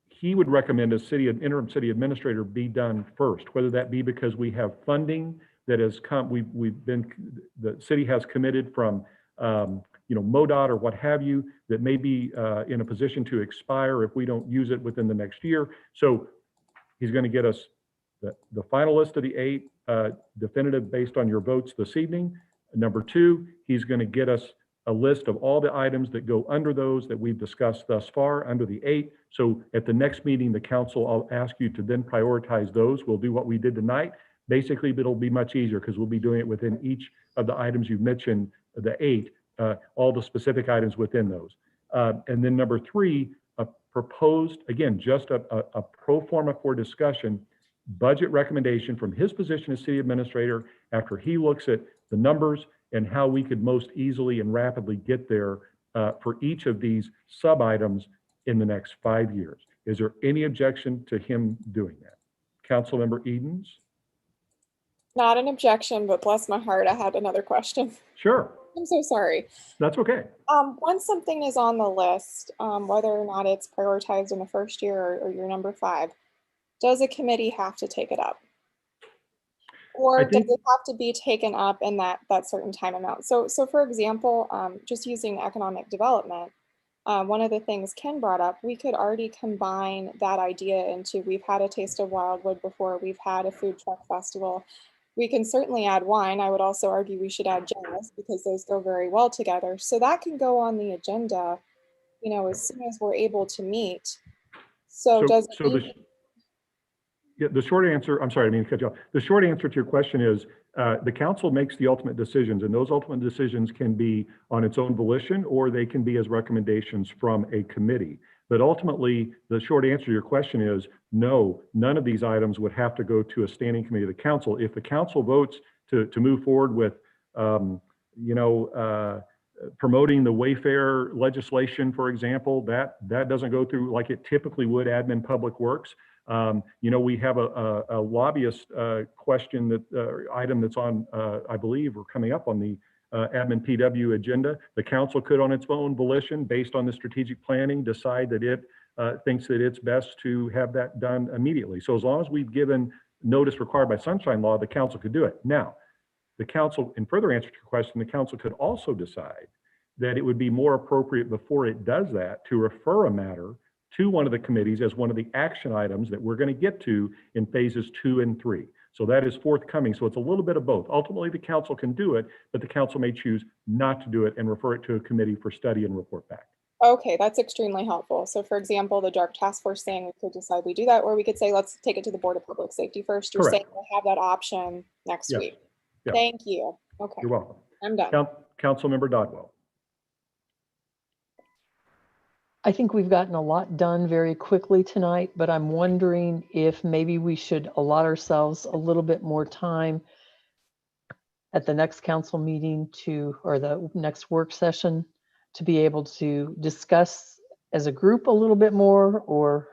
he would recommend as interim city administrator be done first, whether that be because we have funding that has come, the city has committed from MoDOT or what have you, that may be in a position to expire if we don't use it within the next year. So he's going to get us the final list of the 8, definitive based on your votes this evening. Number 2, he's going to get us a list of all the items that go under those that we've discussed thus far under the 8. So at the next meeting, the council, I'll ask you to then prioritize those. We'll do what we did tonight. Basically, but it'll be much easier because we'll be doing it within each of the items you've mentioned, the 8, all the specific items within those. And then number 3, a proposed, again, just a pro forma for discussion, budget recommendation from his position as city administrator after he looks at the numbers and how we could most easily and rapidly get there for each of these sub items in the next 5 years. Is there any objection to him doing that? Councilmember Edens? Not an objection, but bless my heart, I had another question. Sure. I'm so sorry. That's okay. Once something is on the list, whether or not it's prioritized in the first year or your number 5, does a committee have to take it up? Or does it have to be taken up in that certain time amount? So for example, just using economic development, one of the things Ken brought up, we could already combine that idea into, we've had a Taste of Wildwood before, we've had a food truck festival. We can certainly add wine. I would also argue we should add jazz because those go very well together. So that can go on the agenda, as soon as we're able to meet. So does it Yeah, the short answer, I'm sorry, I didn't mean to cut you off. The short answer to your question is the council makes the ultimate decisions, and those ultimate decisions can be on its own volition, or they can be as recommendations from a committee. But ultimately, the short answer to your question is no, none of these items would have to go to a standing committee of the council. If the council votes to move forward with, promoting the Wayfair legislation, for example, that doesn't go through like it typically would admin public works. We have a lobbyist question that item that's on, I believe, or coming up on the admin PW agenda. The council could, on its own volition, based on the strategic planning, decide that it thinks that it's best to have that done immediately. So as long as we've given notice required by sunshine law, the council could do it. Now, the council, in further answer to your question, the council could also decide that it would be more appropriate before it does that to refer a matter to one of the committees as one of the action items that we're going to get to in phases 2 and 3. So that is forthcoming. So it's a little bit of both. Ultimately, the council can do it, but the council may choose not to do it and refer it to a committee for study and report back. Okay, that's extremely helpful. So for example, the dark task force thing, we could decide we do that, or we could say, let's take it to the Board of Public Safety first. You're Correct. saying we'll have that option next Yes. week. Yeah. Thank you. Okay, You're welcome. I'm done. Councilmember Dodwell. I think we've gotten a lot done very quickly tonight, but I'm wondering if maybe we should allot ourselves a little bit more time at the next council meeting or the next work session to be able to discuss as a group a little bit more, or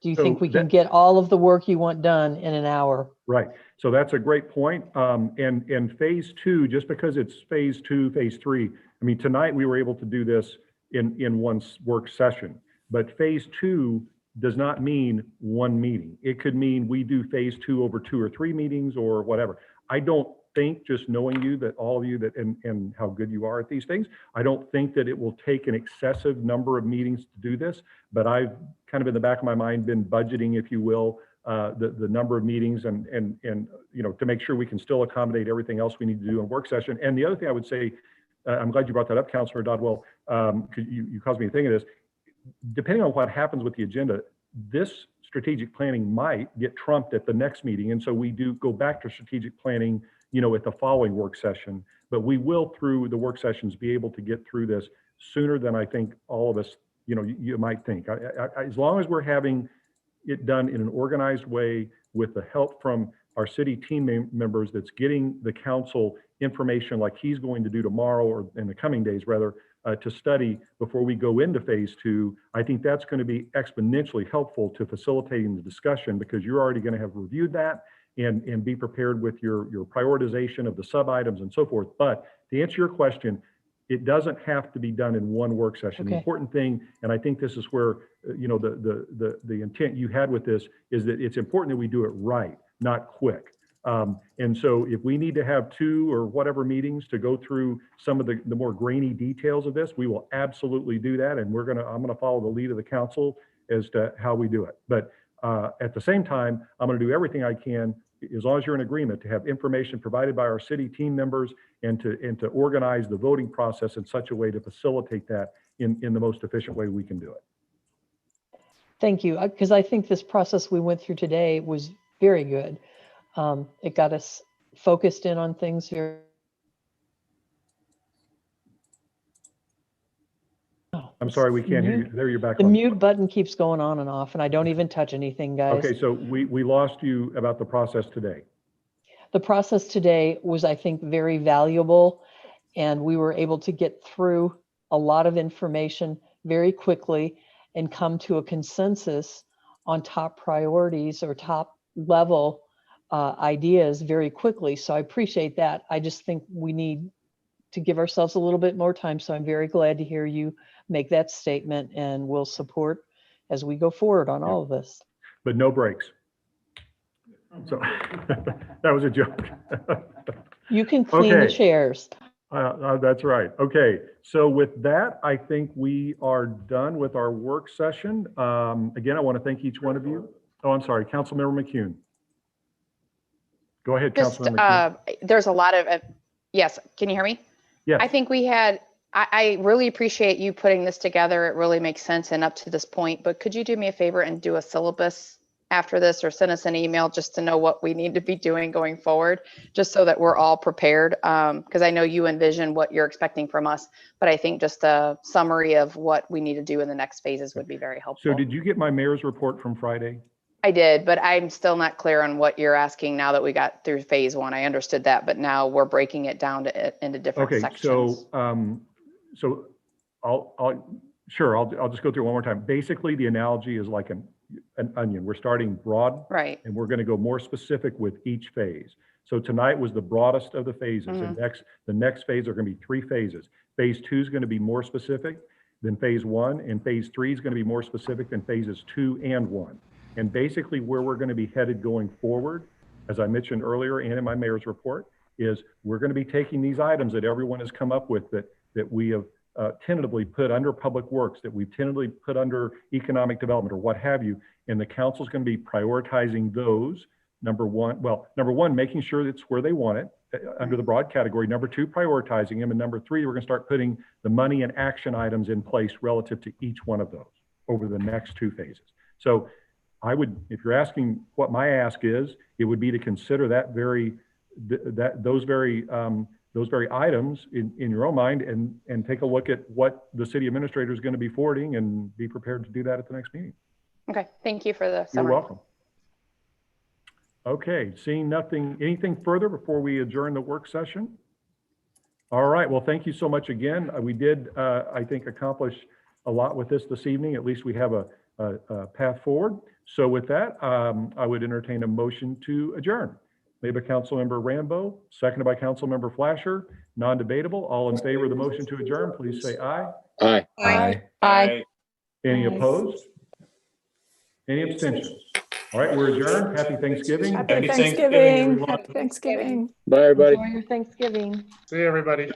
do you think we can get all of the work you want done in an hour? Right. So that's a great point. And phase 2, just because it's phase 2, phase 3, I mean, tonight we were able to do this in one work session, but phase 2 does not mean one meeting. It could mean we do phase 2 over 2 or 3 meetings or whatever. I don't think, just knowing you, that all of you that and how good you are at these things, I don't think that it will take an excessive number of meetings to do this, but I've kind of in the back of my mind been budgeting, if you will, the number of meetings and to make sure we can still accommodate everything else we need to do in a work session. And the other thing I would say, I'm glad you brought that up, Councilor Dodwell, because you caused me to think of this. Depending on what happens with the agenda, this strategic planning might get trumped at the next meeting. And so we do go back to strategic planning, at the following work session. But we will, through the work sessions, be able to get through this sooner than I think all of us, you might think. As long as we're having it done in an organized way with the help from our city team members that's getting the council information like he's going to do tomorrow, or in the coming days rather, to study before we go into phase 2, I think that's going to be exponentially helpful to facilitating the discussion, because you're already going to have reviewed that and be prepared with your prioritization of the sub items and so forth. But to answer your question, it doesn't have to be done in one work session. Okay. The important thing, and I think this is where the intent you had with this, is that it's important that we do it right, not quick. And so if we need to have 2 or whatever meetings to go through some of the more grainy details of this, we will absolutely do that. And I'm gonna follow the lead of the council as to how we do it. But at the same time, I'm gonna do everything I can, as long as you're in agreement, to have information provided by our city team members and to organize the voting process in such a way to facilitate that in the most efficient way we can do it. Thank you, because I think this process we went through today was very good. It got us focused in on things very. I'm sorry, we can't hear you. There, you're back The on. mute button keeps going on and off, and I don't even touch anything, guys. Okay, so we lost you about the process today. The process today was, I think, very valuable, and we were able to get through a lot of information very quickly and come to a consensus on top priorities or top level ideas very quickly. So I appreciate that. I just think we need to give ourselves a little bit more time. So I'm very glad to hear you make that statement, and we'll support as we go forward on all of this. But no breaks. So that was a joke. You can clean the chairs. That's right. Okay. So with that, I think we are done with our work session. Again, I want to thank each one of you. Oh, I'm sorry, Councilmember McCune. Go ahead, Councilmember McCune. There's a lot of, yes, can you hear me? Yes. I think I really appreciate you putting this together. It really makes sense and up to this point, but could you do me a favor and do a syllabus after this or send us an email just to know what we need to be doing going forward, just so that we're all prepared. Because I know you envision what you're expecting from us, but I think just a summary of what we need to do in the next phases would be very helpful. So did you get my mayor's report from Friday? I did, but I'm still not clear on what you're asking now that we got through phase one. I understood that, but now we're breaking it down into different Okay, sections. so I'll just go through it one more time. Basically, the analogy is like an onion. We're starting broad, Right. and we're going to go more specific with each phase. So tonight was the broadest of the phases. And the next phase are going to be 3 phases. Phase 2 is going to be more specific than phase 1, and phase 3 is going to be more specific than phases 2 and 1. And basically where we're going to be headed going forward, as I mentioned earlier and in my mayor's report, is we're going to be taking these items that everyone has come up with that we have tentatively put under public works, that we've tentatively put under economic development or what have you, and the council's going to be prioritizing those. Number one, making sure it's where they want it under the broad category. Number 2, prioritizing them. And number 3, we're going to start putting the money and action items in place relative to each one of those over the next 2 phases. So I would, if you're asking what my ask is, it would be to consider those very items in your own mind and take a look at what the city administrator is going to be forwarding and be prepared to do that at the next meeting. Okay, thank you for the summary. You're welcome. Okay, seeing anything further before we adjourn the work session? All right, well, thank you so much again. We did, I think, accomplish a lot with this evening. At least we have a path forward. So with that, I would entertain a motion to adjourn. Made by Councilmember Rambo, seconded by Councilmember Flasher, non-debatable. All in favor of the motion to adjourn, please say aye. Aye. Aye. Aye. Any opposed? Any abstentions? All right, we're adjourned. Happy Thanksgiving. Happy Thanksgiving, Thanksgiving. everyone. Happy Thanksgiving. Bye, everybody. Enjoy your Thanksgiving. See you, everybody.